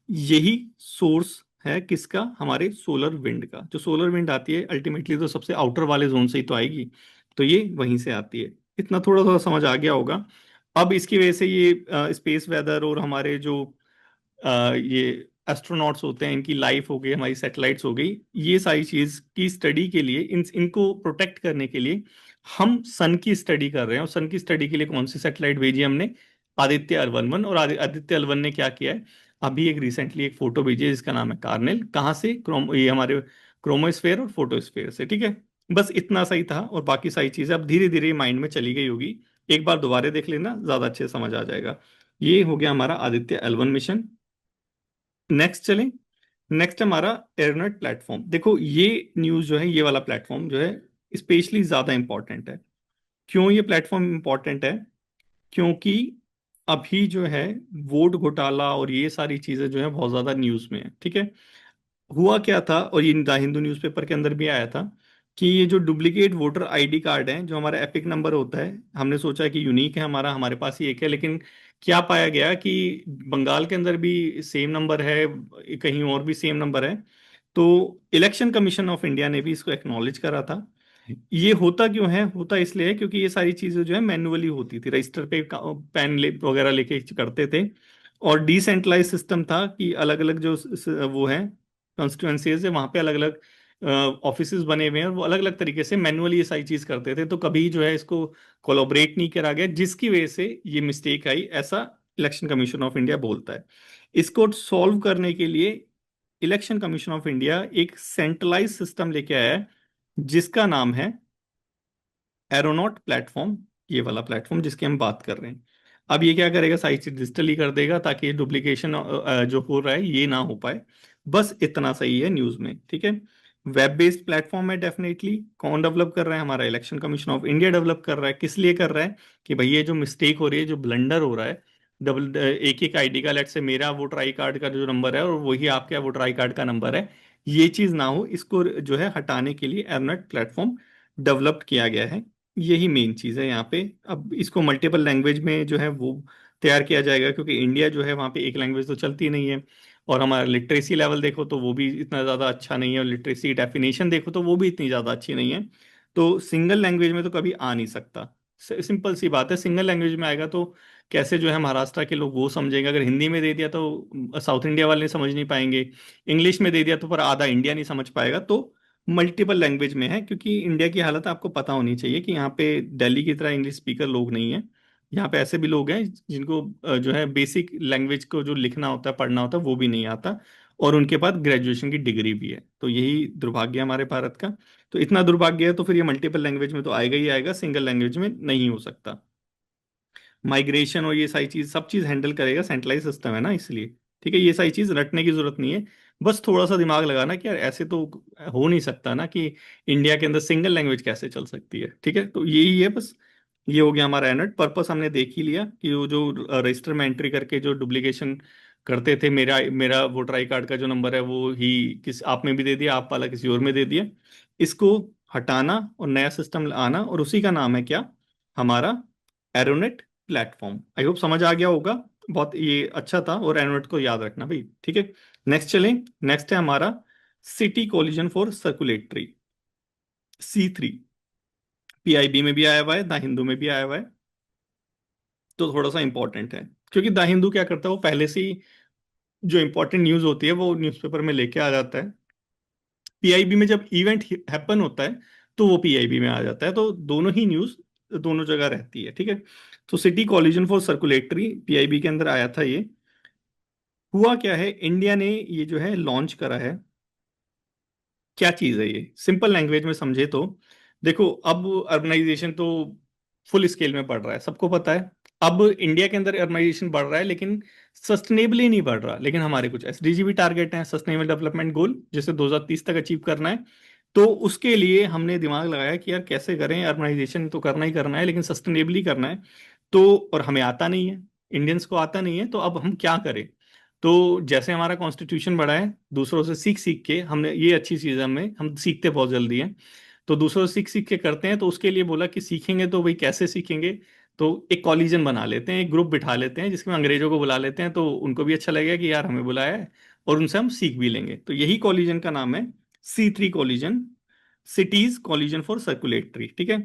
यही सोर्स है किसका? हमारे सोलर विंड का। जो सोलर विंड आती है अल्टीमेटली तो सबसे आउटर वाले जोन से ही तो आएगी, तो ये वहीं से आती है। इतना थोड़ा थोड़ा समझ आ गया होगा। अब इसकी वजह से ये स्पेस वेदर और हमारे जो ये एस्ट्रोनॉट्स होते हैं, इनकी लाइफ हो गई, हमारी सैटेलाइट्स हो गई, ये सारी चीज की स्टडी के लिए, इनको प्रोटेक्ट करने के लिए हम सन की स्टडी कर रहे हैं। और सन की स्टडी के लिए कौन सी सैटेलाइट भेजी हमने? आदित्य L11। और आदित्य L1 ने क्या किया है? अभी एक रिसेंटली एक फोटो भेजी है जिसका नाम है कार्नेल। कहाँ से? ये हमारे क्रोमोस्फेयर और फोटोस्फेयर से। ठीक है। बस इतना सही था, और बाकी सारी चीजें अब धीरे धीरे माइंड में चली गई होगी। एक बार दोबारा देख लेना, ज्यादा अच्छे से समझ आ जाएगा। ये हो गया हमारा आदित्य L1 मिशन। नेक्स्ट चलें। नेक्स्ट हमारा एयरनेट प्लेटफॉर्म। देखो ये न्यूज़ जो है, ये वाला प्लेटफॉर्म जो है स्पेशली ज़्यादा इंपॉर्टेंट है। क्यों ये प्लेटफॉर्म इंपॉर्टेंट है? क्योंकि अभी जो है वोट घोटाला और ये सारी चीज़ें जो है बहुत ज़्यादा न्यूज़ में है। ठीक है। हुआ क्या था, और ये द हिंदू न्यूज़पेपर के अंदर भी आया था, कि ये जो डुप्लीकेट वोटर आईडी कार्ड है, जो हमारा एपिक नंबर होता है, हमने सोचा कि यूनिक है हमारा, हमारे पास ही एक है, लेकिन क्या पाया गया कि बंगाल के अंदर भी सेम नंबर है, कहीं और भी सेम नंबर है। तो इलेक्शन कमीशन ऑफ इंडिया ने भी इसको एक्नॉलेज करा था। ये होता क्यों है? होता इसलिए है क्योंकि ये सारी चीजें जो है मैन्युअली होती थी, रजिस्टर पे वगैरह लेके करते थे। और डिसेंट्रलाइज सिस्टम था कि अलग अलग जो वो है कॉन्स्टिट्यूएंसीज है, वहां पे अलग अलग ऑफिसेज बने हुए हैं, और वो अलग अलग तरीके से मैन्युअली ये सारी चीज करते थे, तो कभी जो है इसको कोलैबोरेट नहीं करा गया, जिसकी वजह से ये मिस्टेक आई, ऐसा इलेक्शन कमीशन ऑफ इंडिया बोलता है। इसको सॉल्व करने के लिए इलेक्शन कमीशन ऑफ इंडिया एक सेंट्रलाइज सिस्टम लेके आया है, जिसका नाम है एरोनॉट प्लेटफॉर्म। ये वाला प्लेटफॉर्म जिसकी हम बात कर रहे हैं, अब ये क्या करेगा? सारी चीज डिजिटली कर देगा, ताकि ये डुप्लीकेशन जो हो रहा है ये ना हो पाए। बस इतना सही है न्यूज में। ठीक है। वेब बेस्ड प्लेटफॉर्म है डेफिनेटली। कौन डेवलप कर रहा है? हमारा election commission of India develop कर रहा है। किस लिए कर रहा है? कि भाई ये जो मिस्टेक हो रही है, जो ब्लंडर हो रहा है, डबल एक एक आईडी का, लेट से मेरा वोटर आई कार्ड का जो नंबर है और वही आपके वोटर आई कार्ड का नंबर है, ये चीज ना हो, इसको जो है हटाने के लिए एरोनेट प्लेटफॉर्म डेवलप किया गया है। यही मेन चीज़ है यहाँ पे। अब इसको मल्टीपल लैंग्वेज में जो है वो तैयार किया जाएगा, क्योंकि इंडिया जो है वहाँ पे एक लैंग्वेज तो चलती नहीं है, और हमारा लिटरेसी लेवल देखो तो वो भी इतना ज़्यादा अच्छा नहीं है, और लिटरेसी डेफिनेशन देखो तो वो भी इतनी ज़्यादा अच्छी नहीं है। तो सिंगल लैंग्वेज में तो कभी आ नहीं सकता। सिंपल सी बात है, सिंगल लैंग्वेज में आएगा तो कैसे जो है महाराष्ट्र के लोग वो समझेंगे? अगर हिंदी में दे दिया तो साउथ इंडिया वाले समझ नहीं पाएंगे, इंग्लिश में दे दिया तो पर आधा इंडिया नहीं समझ पाएगा। तो मल्टीपल लैंग्वेज में है, क्योंकि इंडिया की हालत आपको पता होनी चाहिए कि यहाँ पे दिल्ली की तरह इंग्लिश स्पीकर लोग नहीं है। यहाँ पे ऐसे भी लोग हैं जिनको जो है बेसिक लैंग्वेज को जो लिखना होता है पढ़ना होता है वो भी नहीं आता, और उनके पास ग्रेजुएशन की डिग्री भी है। तो यही दुर्भाग्य है हमारे भारत का। तो इतना दुर्भाग्य है तो फिर ये मल्टीपल लैंग्वेज में तो आएगा ही आएगा, सिंगल लैंग्वेज में नहीं हो सकता। माइग्रेशन और ये सारी चीज सब चीज हैंडल करेगा, सेंट्रलाइज सिस्टम है ना, इसलिए। ठीक है, ये सारी चीज रटने की जरूरत नहीं है। बस थोड़ा सा दिमाग लगाना कि यार ऐसे तो हो नहीं सकता ना कि इंडिया के अंदर सिंगल लैंग्वेज कैसे चल सकती है। ठीक है, तो यही है बस। ये हो गया हमारा एनर्ट पर्पस, हमने देख ही लिया कि वो जो रजिस्टर में एंट्री करके जो डुप्लीकेशन करते थे, मेरा मेरा वोटर आई कार्ड का जो नंबर है वो ही किस आप में भी दे दिया, आप वाला किसी और में दे दिया। इसको हटाना और नया सिस्टम लाना, और उसी का नाम है क्या, हमारा एरोनेट प्लेटफॉर्म। आई होप समझ आ गया होगा। बहुत ये अच्छा था, और एनोट को याद रखना भाई। ठीक है, नेक्स्ट चलें। नेक्स्ट है हमारा city collision for circulatory, C3। PIB में भी आया हुआ है, द हिंदू में भी आया हुआ है। तो थोड़ा सा इंपॉर्टेंट है, क्योंकि द हिंदू क्या करता है, वो पहले से ही जो इंपॉर्टेंट न्यूज होती है वो न्यूज़पेपर में लेके आ जाता है। PIB में जब इवेंट हैपन होता है तो वो PIB में आ जाता है, तो दोनों ही न्यूज दोनों जगह रहती है। ठीक है, तो city collision for circulatory PIB के अंदर आया था ये। हुआ क्या है, इंडिया ने ये जो है लॉन्च करा है। क्या चीज है ये, सिंपल लैंग्वेज में समझे तो देखो, अब अर्बनाइजेशन तो फुल स्केल में बढ़ रहा है, सबको पता है। अब इंडिया के अंदर अर्बनाइजेशन बढ़ रहा है, लेकिन सस्टेनेबली नहीं बढ़ रहा। लेकिन हमारे कुछ SDG भी टारगेट हैं, सस्टेनेबल डेवलपमेंट गोल, जिसे 2030 तक अचीव करना है। तो उसके लिए हमने दिमाग लगाया कि यार कैसे करें, अर्बनाइजेशन तो करना ही करना है, लेकिन सस्टेनेबली करना है। तो और हमें आता नहीं है, इंडियंस को आता नहीं है, तो अब हम क्या करें। तो जैसे हमारा कॉन्स्टिट्यूशन बड़ा है, दूसरों से सीख सीख के हमने, ये अच्छी चीज़ है, हमें हम सीखते बहुत जल्दी हैं। तो दूसरों से सीख सीख के करते हैं, तो उसके लिए बोला कि सीखेंगे तो भाई कैसे सीखेंगे। तो एक कॉलिजन बना लेते हैं, एक ग्रुप बिठा लेते हैं जिसमें अंग्रेजों को बुला लेते हैं, तो उनको भी अच्छा लगेगा कि यार हमें बुलाया है, और उनसे हम सीख भी लेंगे। तो यही कॉलिजन का नाम है C3 collision, cities collision for circulatory. ठीक है,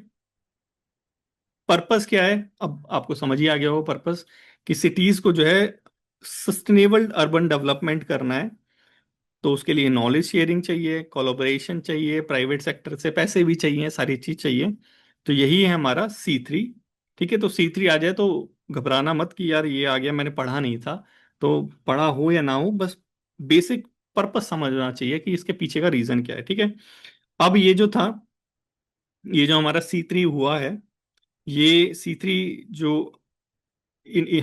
पर्पस क्या है, अब आपको समझ ही आ गया होगा पर्पस, कि सिटीज को जो है सस्टेनेबल अर्बन डेवलपमेंट करना है। तो उसके लिए नॉलेज शेयरिंग चाहिए, कोलैबोरेशन चाहिए, प्राइवेट सेक्टर से पैसे भी चाहिए, सारी चीज चाहिए। तो यही है हमारा C3। ठीक है, तो C3 आ जाए तो घबराना मत कि यार ये आ गया, मैंने पढ़ा नहीं था। तो पढ़ा हो या ना हो, बस बेसिक पर्पस समझना चाहिए कि इसके पीछे का रीजन क्या है। ठीक है, अब ये जो था, ये जो हमारा C3 हुआ है, ये C3 जो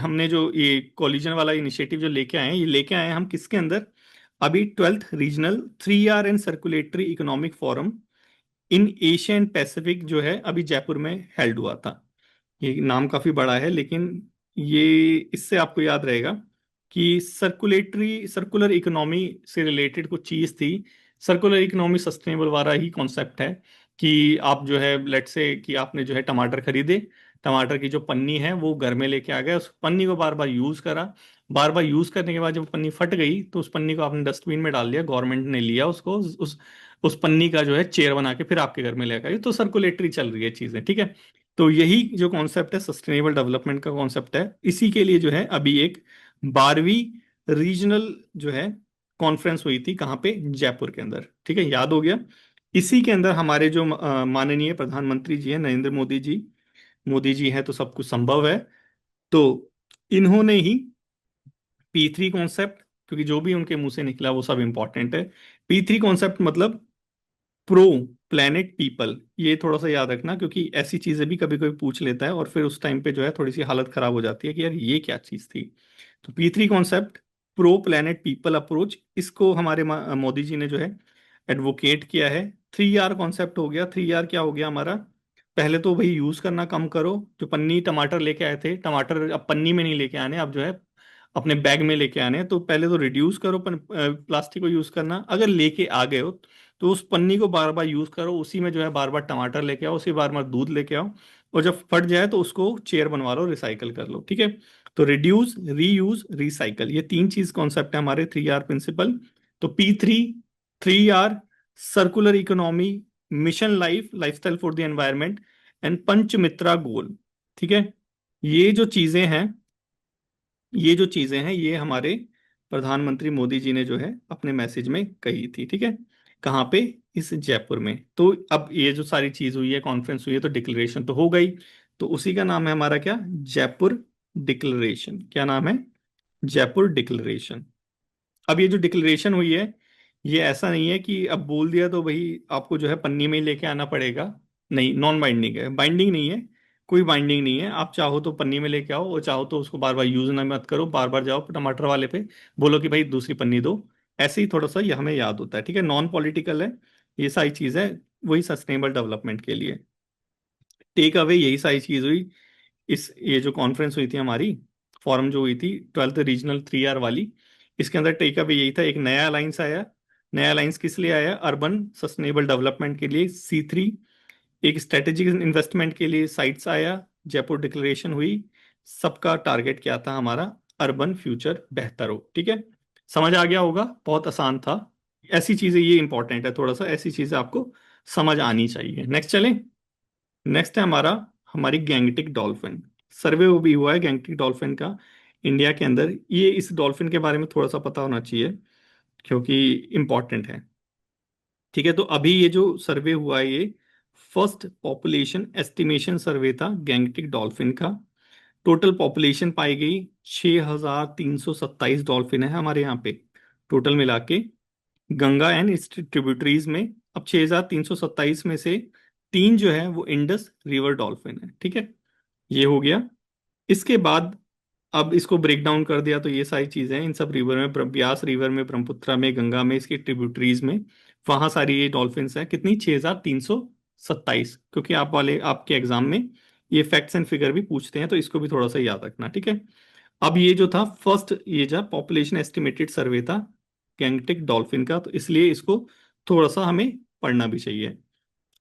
हमने जो ये कॉलिजन वाला इनिशिएटिव जो लेके आए हैं, ये लेके आए हैं हम किसके अंदर, अभी 12th regional 3R and circulatory economic forum in Asia and Pacific जो है अभी जयपुर में हेल्ड हुआ था। ये नाम काफी बड़ा है, लेकिन ये इससे आपको याद रहेगा कि सर्कुलर इकोनॉमी से रिलेटेड कुछ चीज थी। सर्कुलर इकोनॉमी सस्टेनेबल वाला ही कॉन्सेप्ट है कि आप जो है लेट से कि आपने जो है टमाटर खरीदे, टमाटर की जो पन्नी है वो घर में लेके आ गए, उस पन्नी को बार बार यूज करा। बार बार यूज करने के बाद जब पन्नी फट गई तो उस पन्नी को आपने डस्टबिन में डाल दिया, गवर्नमेंट ने लिया उसको, उस पन्नी का जो है चेयर बना के फिर आपके घर में लेकर आई। तो सर्कुलेटरी चल रही है चीजें। ठीक है, तो यही जो कॉन्सेप्ट है सस्टेनेबल डेवलपमेंट का कॉन्सेप्ट है। इसी के लिए जो है अभी एक 12वीं रीजनल जो है कॉन्फ्रेंस हुई थी, कहाँ पे, जयपुर के अंदर। ठीक है, याद हो गया। इसी के अंदर हमारे जो माननीय प्रधानमंत्री जी हैं, नरेंद्र मोदी जी, मोदी जी हैं तो सब कुछ संभव है। तो इन्होंने ही P3 कॉन्सेप्ट, क्योंकि जो भी उनके मुंह से निकला वो सब इंपॉर्टेंट है। P3 कॉन्सेप्ट मतलब प्रो प्लेनेट पीपल, ये थोड़ा सा याद रखना, क्योंकि ऐसी चीजें भी कभी कभी पूछ लेता है और फिर उस टाइम पे जो है थोड़ी सी हालत खराब हो जाती है कि यार ये क्या चीज थी। तो P3 concept, pro planet people approach, इसको हमारे मोदी जी ने जो है एडवोकेट किया है। 3R कॉन्सेप्ट हो गया। 3R क्या हो गया हमारा, पहले तो भाई यूज करना कम करो। जो पन्नी टमाटर लेके आए थे, टमाटर अब पन्नी में नहीं लेके आने, अब जो है अपने बैग में लेके आने हैं। तो पहले तो रिड्यूस करो प्लास्टिक को यूज करना। अगर लेके आ गए हो तो उस पन्नी को बार बार यूज करो, उसी में जो है बार बार टमाटर लेके आओ, उसी बार बार दूध लेके आओ, और जब फट जाए तो उसको चेयर बनवा लो, रिसाइकल कर लो। ठीक है, तो रिड्यूस, रीयूज, रिसाइकल, ये तीन चीज कॉन्सेप्ट है हमारे 3R प्रिंसिपल। तो P3 circular economy, mission life, lifestyle for the environment, and Panchamitra goal. ठीक है, ये जो चीजें हैं, ये जो चीजें हैं ये हमारे प्रधानमंत्री मोदी जी ने जो है अपने मैसेज में कही थी। ठीक है, कहाँ पे, इस जयपुर में। तो अब ये जो सारी चीज हुई है, कॉन्फ्रेंस हुई है, तो डिक्लेरेशन तो हो गई। तो उसी का नाम है हमारा क्या, जयपुर डिक्लेरेशन। क्या नाम है, जयपुर डिक्लेरेशन। अब ये जो डिक्लेरेशन हुई है, ये ऐसा नहीं है कि अब बोल दिया तो भाई आपको जो है पन्नी में ही लेके आना पड़ेगा। नहीं, नॉन बाइंडिंग है, बाइंडिंग नहीं है। कोई बाइंडिंग नहीं है, आप चाहो तो पन्नी में लेके आओ, और चाहो तो उसको बार बार यूज ना मत करो, बार बार जाओ टमाटर वाले पे, बोलो कि भाई दूसरी पन्नी दो। ऐसे ही थोड़ा सा ये हमें याद होता है, ठीक है, नॉन पॉलिटिकल है। ये सारी चीज है वही सस्टेनेबल डेवलपमेंट के लिए। टेक अवे यही सारी चीज हुई। इस ये जो कॉन्फ्रेंस हुई थी हमारी, फॉरम जो हुई थी 12th रीजनल 3R वाली, इसके अंदर टेक अवे यही था, एक नया अलायंस आया। नया अलायंस किस लिए आया, अर्बन सस्टेनेबल डेवलपमेंट के लिए, C3। एक स्ट्रेटेजिक इन्वेस्टमेंट के लिए साइट्स आया। जयपुर डिक्लेरेशन हुई। सबका टारगेट क्या था हमारा, अर्बन फ्यूचर बेहतर हो, ठीक है। समझ आ गया होगा, बहुत आसान था। ऐसी चीजें, ये इंपॉर्टेंट है थोड़ा सा, ऐसी चीजें आपको समझ आनी चाहिए। नेक्स्ट चलें। नेक्स्ट है हमारा, हमारी गैंगटिक डॉल्फिन। सर्वे वो भी हुआ है गैंगटिक डॉल्फिन का इंडिया के अंदर। ये इस डॉल्फिन के बारे में थोड़ा सा पता होना चाहिए, क्योंकि इंपॉर्टेंट है। ठीक है, तो अभी ये जो सर्वे हुआ है, ये फर्स्ट पॉपुलेशन एस्टिमेशन सर्वे था गैंगटिक डॉल्फिन का। टोटल पॉपुलेशन पाई गई 6,327 डॉल्फिन है हमारे यहाँ पे, टोटल मिला के, गंगा एंड its ट्रिब्यूटरीज में। अब 6,327 में से तीन जो है वो इंडस रिवर डॉल्फिन है, ठीक है। ये हो गया। इसके बाद अब इसको ब्रेक डाउन कर दिया, तो ये सारी चीजें इन सब रिवर में, ब्यास रिवर में, ब्रह्मपुत्रा में, गंगा में, इसकी ट्रिब्यूटरीज में, वहां सारी ये डॉल्फिन्स हैं। कितनी, 6,327, क्योंकि आप वाले आपके एग्जाम में ये फैक्ट्स एंड फिगर भी पूछते हैं, तो इसको भी थोड़ा सा याद रखना, ठीक है। अब ये जो था फर्स्ट, ये जो पॉपुलेशन एस्टिमेटेड सर्वे था गैंगटिक डॉल्फिन का, तो इसलिए इसको थोड़ा सा हमें पढ़ना भी चाहिए।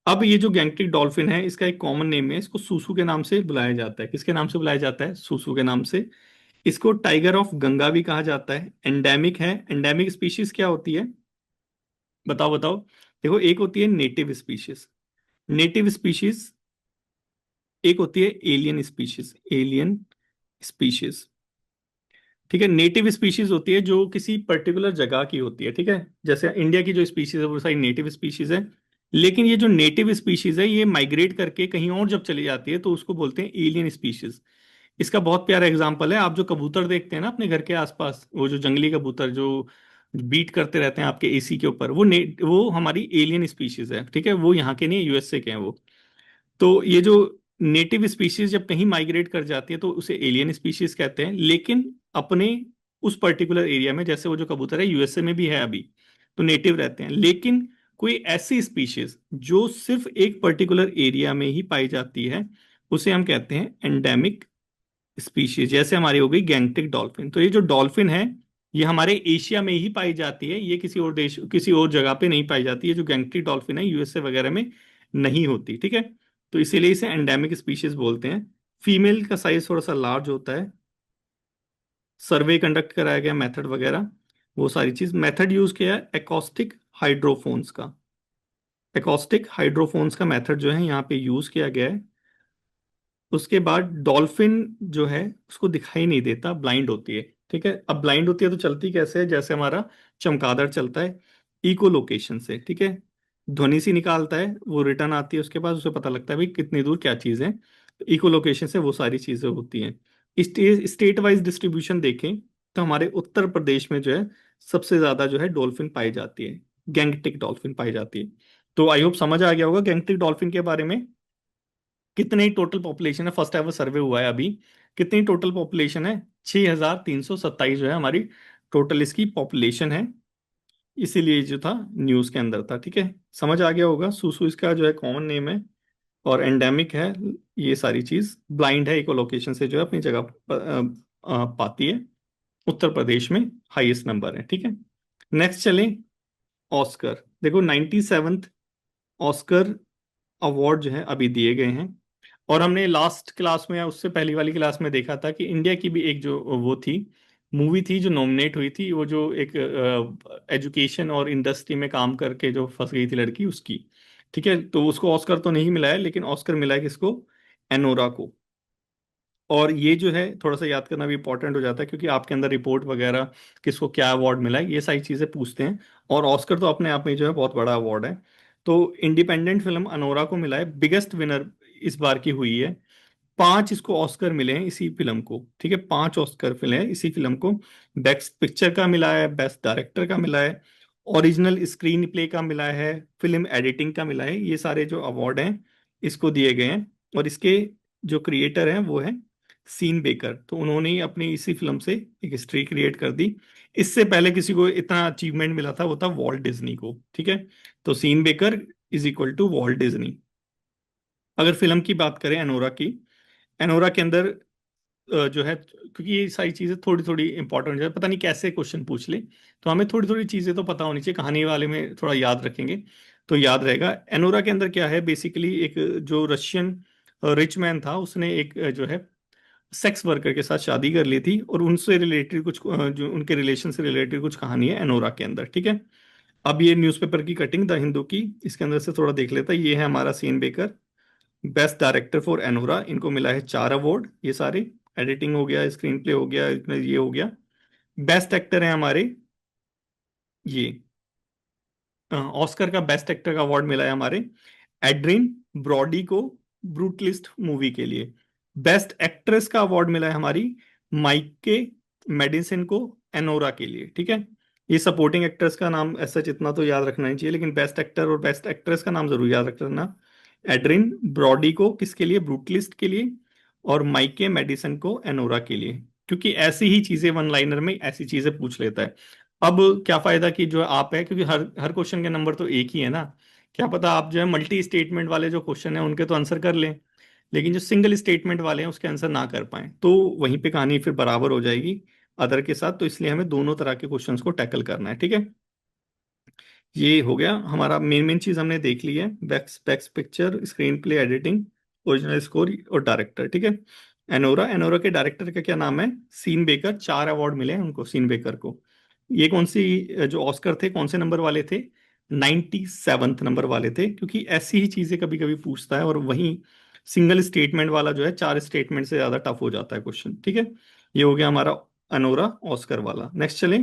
अब ये जो गैंगटिक डॉल्फिन है, इसका एक कॉमन नेम है, इसको सूसू के नाम से बुलाया जाता है। किसके नाम से बुलाया जाता है, सूसू के नाम से। इसको टाइगर ऑफ गंगा भी कहा जाता है। एंडेमिक है। एंडेमिक स्पीशीज क्या होती है, बताओ बताओ। देखो, एक होती है नेटिव स्पीशीज। नेटिव स्पीशीज, एक होती है एलियन स्पीशीज। एलियन स्पीशीज, ठीक है। नेटिव स्पीशीज होती है जो किसी पर्टिकुलर जगह की होती है, ठीक है। जैसे इंडिया की जो स्पीशीज है वो सारी नेटिव स्पीशीज है। लेकिन ये जो नेटिव स्पीशीज है, ये माइग्रेट करके कहीं और जब चली जाती है तो उसको बोलते हैं एलियन स्पीशीज। इसका बहुत प्यारा एग्जांपल है, आप जो कबूतर देखते हैं ना अपने घर के आसपास, वो जो जंगली कबूतर जो बीट करते रहते हैं आपके एसी के ऊपर, वो हमारी एलियन स्पीशीज है, ठीक है। वो यहाँ के नहीं, यूएसए के हैं वो। तो ये जो नेटिव स्पीशीज जब कहीं माइग्रेट कर जाती है तो उसे एलियन स्पीशीज कहते हैं। लेकिन अपने उस पर्टिकुलर एरिया में, जैसे वो जो कबूतर है यूएसए में भी है अभी, तो नेटिव रहते हैं। लेकिन कोई ऐसी स्पीशीज जो सिर्फ एक पर्टिकुलर एरिया में ही पाई जाती है, उसे हम कहते हैं एंडेमिक स्पीशीज। जैसे हमारी हो गई गैंगटिक डॉल्फिन। तो ये जो डॉल्फिन है, ये हमारे एशिया में ही पाई जाती है, ये किसी और देश, किसी और जगह पे नहीं पाई जाती है। जो गैंगटिक डॉल्फिन है यूएसए वगैरह में नहीं होती, ठीक है। तो इसीलिए इसे एंडेमिक स्पीशीज बोलते हैं। फीमेल का साइज थोड़ा सा लार्ज होता है। सर्वे कंडक्ट कराया गया, मेथड वगैरह वो सारी चीज। मेथड यूज किया है एकॉस्टिक हाइड्रोफोन्स का। एकॉस्टिक हाइड्रोफोन्स का मेथड जो है यहाँ पे यूज किया गया है। उसके बाद डॉल्फिन जो है उसको दिखाई नहीं देता, ब्लाइंड होती है, ठीक है। अब ब्लाइंड होती है तो चलती कैसे है, जैसे हमारा चमगादड़ चलता है, इको लोकेशन से, ठीक है। ध्वनि सी निकालता है, वो रिटर्न आती है उसके पास, उसे पता लगता है भाई कितनी दूर क्या चीज़ है। तो इको लोकेशन से वो सारी चीज़ें होती हैं। स्टेट वाइज डिस्ट्रीब्यूशन देखें तो हमारे उत्तर प्रदेश में जो है सबसे ज़्यादा जो है डॉल्फिन पाई जाती है, गैंगटिक डॉल्फिन पाई जाती है। तो आई होप समझ आ गया होगा गैंगटिक डॉल्फिन के बारे में। कितनी टोटल पॉपुलेशन है, फर्स्ट एवर सर्वे हुआ है अभी, कितनी टोटल पॉपुलेशन है, 6,327 जो है हमारी टोटल इसकी पॉपुलेशन है। इसीलिए जो था न्यूज के अंदर था, ठीक है। समझ आ गया होगा, सूसू इसका जो है कॉमन नेम है, और एंडेमिक है। ये सारी चीज ब्लाइंड है, इको लोकेशन से जो है अपनी जगह पाती है। उत्तर प्रदेश में हाईएस्ट नंबर है, ठीक है। नेक्स्ट चलें। ऑस्कर, देखो 97th ऑस्कर अवार्ड जो है अभी दिए गए हैं। और हमने लास्ट क्लास में या उससे पहली वाली क्लास में देखा था कि इंडिया की भी एक जो वो थी, मूवी थी जो नॉमिनेट हुई थी, वो जो एक एजुकेशन और इंडस्ट्री में काम करके जो फंस गई थी लड़की, उसकी, ठीक है। तो उसको ऑस्कर तो नहीं मिला है, लेकिन ऑस्कर मिला है किसको, एनोरा को। और ये जो है थोड़ा सा याद करना भी इंपॉर्टेंट हो जाता है, क्योंकि आपके अंदर रिपोर्ट वगैरह, किसको क्या अवार्ड मिला है, ये सारी चीजें पूछते हैं। और ऑस्कर तो अपने आप में जो है बहुत बड़ा अवार्ड है। तो इंडिपेंडेंट फिल्म अनोरा को मिला है, बिगेस्ट विनर इस बार की हुई है। 5 इसको ऑस्कर मिले हैं इसी फिल्म को, ठीक है, 5 ऑस्कर मिले हैं इसी फिल्म को। बेस्ट पिक्चर का मिला है, बेस्ट डायरेक्टर का मिला है, ओरिजिनल स्क्रीन प्ले का मिला है, फिल्म एडिटिंग का मिला है। ये सारे जो अवार्ड हैं इसको दिए गए हैं। और इसके जो क्रिएटर हैं वो है सीन बेकर, तो उन्होंने ही अपनी इसी फिल्म से एक हिस्ट्री क्रिएट कर दी। इससे पहले किसी को इतना अचीवमेंट मिला था, वो था वॉल्ट डिज्नी को, ठीक है। तो Sean Baker is equal to Walt Disney. अगर फिल्म की बात करें एनोरा की, एनोरा के अंदर जो है, क्योंकि ये सारी चीजें थोड़ी थोड़ी इंपॉर्टेंट है, पता नहीं कैसे क्वेश्चन पूछ ले, तो हमें थोड़ी थोड़ी चीजें तो पता होनी चाहिए, कहानी वाले में थोड़ा याद रखेंगे तो याद रहेगा। एनोरा के अंदर क्या है, बेसिकली एक जो रशियन रिच मैन था, उसने एक जो है सेक्स वर्कर के साथ शादी कर ली थी, और उनसे रिलेटेड कुछ जो उनके रिलेशन से रिलेटेड कुछ कहानी है एनोरा के अंदर, ठीक है। अब ये न्यूज़पेपर की कटिंग द हिंदू की, इसके अंदर से थोड़ा देख लेता है। ये है हमारा Sean Baker, best director for Anora, इनको मिला है 4 अवार्ड, ये सारे, एडिटिंग हो गया, स्क्रीन प्ले हो गया, इसमें ये हो गया। बेस्ट एक्टर है हमारे ये, ऑस्कर का बेस्ट एक्टर का अवार्ड मिला है हमारे एड्रिन ब्रॉडी को, ब्रूटलिस्ट मूवी के लिए। बेस्ट एक्ट्रेस का अवार्ड मिला है हमारी माइके मेडिसन को, एनोरा के लिए, ठीक है। ये सपोर्टिंग एक्टर्स का नाम ऐसा जितना तो याद रखना ही चाहिए, लेकिन बेस्ट एक्टर और बेस्ट एक्ट्रेस का नाम जरूर याद रखना। एड्रिन ब्रॉडी को किसके लिए, ब्रूटलिस्ट के लिए, और माइके मेडिसन को एनोरा के लिए। क्योंकि ऐसी ही चीजें वन लाइनर में ऐसी चीजें पूछ लेता है। अब क्या फायदा कि जो आप है, क्योंकि हर हर क्वेश्चन के नंबर तो एक ही है ना, क्या पता आप जो है मल्टी स्टेटमेंट वाले जो क्वेश्चन है उनके तो आंसर कर लें, लेकिन जो सिंगल स्टेटमेंट वाले हैं उसके आंसर ना कर पाए, तो वहीं पे कहानी फिर बराबर हो जाएगी अदर के साथ। तो इसलिए हमें दोनों तरह के क्वेश्चंस को टैकल करना है, ठीक है। ये हो गया हमारा, मेन मेन चीज हमने देख ली है, best best picture, screen play, editing, original score और डायरेक्टर, ठीक है। एनोरा, एनोरा के डायरेक्टर का क्या नाम है, सीन बेकर, 4 अवार्ड मिले हैं उनको, सीन बेकर को। ये कौन सी जो ऑस्कर थे कौन से नंबर वाले थे, 97th नंबर वाले थे, क्योंकि ऐसी ही चीजें कभी कभी पूछता है, और वहीं सिंगल स्टेटमेंट वाला जो है 4 स्टेटमेंट से ज्यादा टफ हो जाता है क्वेश्चन, ठीक है। ये हो गया हमारा अनोरा ऑस्कर वाला। नेक्स्ट चलें।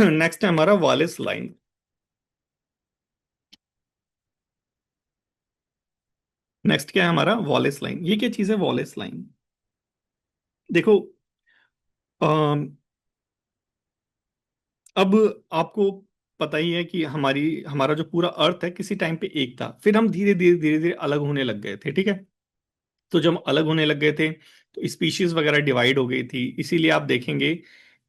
नेक्स्ट है हमारा वालिस लाइन। नेक्स्ट क्या है हमारा, वॉलेस लाइन। ये क्या चीज है वॉलेस लाइन, देखो, अम, अब आपको पता ही है कि हमारी हमारा जो पूरा अर्थ है किसी टाइम पे एक था, फिर हम धीरे धीरे धीरे धीरे अलग होने लग गए थे, ठीक है। तो जब हम अलग होने लग गए थे तो स्पीशीज वगैरह डिवाइड हो गई थी, इसीलिए आप देखेंगे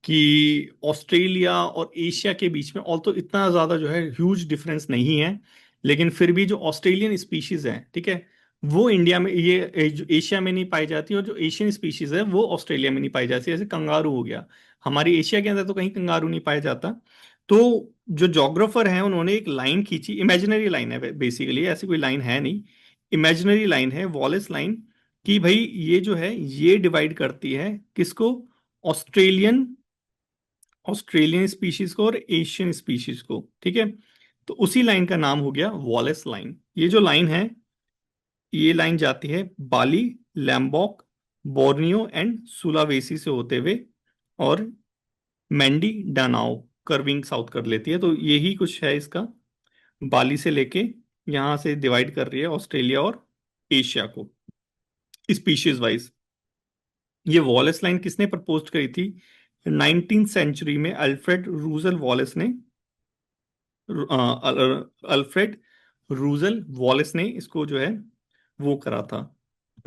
कि ऑस्ट्रेलिया और एशिया के बीच में ऑल तो इतना ज्यादा जो है ह्यूज डिफरेंस नहीं है, लेकिन फिर भी जो ऑस्ट्रेलियन स्पीशीज है, ठीक है, वो इंडिया में, ये जो एशिया में नहीं पाई जाती, और जो एशियन स्पीशीज है वो ऑस्ट्रेलिया में नहीं पाई जाती। जैसे कंगारू हो गया, हमारी एशिया के अंदर तो कहीं कंगारू नहीं पाया जाता। तो जो जोग्राफर हैं उन्होंने एक लाइन खींची, इमेजिनरी लाइन है बेसिकली, ऐसी कोई लाइन है नहीं, इमेजिनरी लाइन है वॉलेस लाइन, कि भाई ये जो है ये डिवाइड करती है किसको, ऑस्ट्रेलियन ऑस्ट्रेलियन स्पीशीज को और एशियन स्पीशीज को, ठीक है। तो उसी लाइन का नाम हो गया वॉलेस लाइन। ये जो लाइन है, ये लाइन जाती है बाली, लैम्बॉक, बोर्नियो एंड सुलावेसी से होते हुए, और मैंडी डानाओ कर्विंग साउथ कर लेती है। तो यही कुछ है इसका, बाली से लेके यहाँ से डिवाइड कर रही है ऑस्ट्रेलिया और एशिया को स्पीशीज वाइज। ये वॉलेस लाइन किसने प्रपोज करी थी, 19th सेंचुरी में अल्फ्रेड रूजल वॉलेस ने, अल्फ्रेड रूजल वॉलेस ने इसको जो है वो करा था,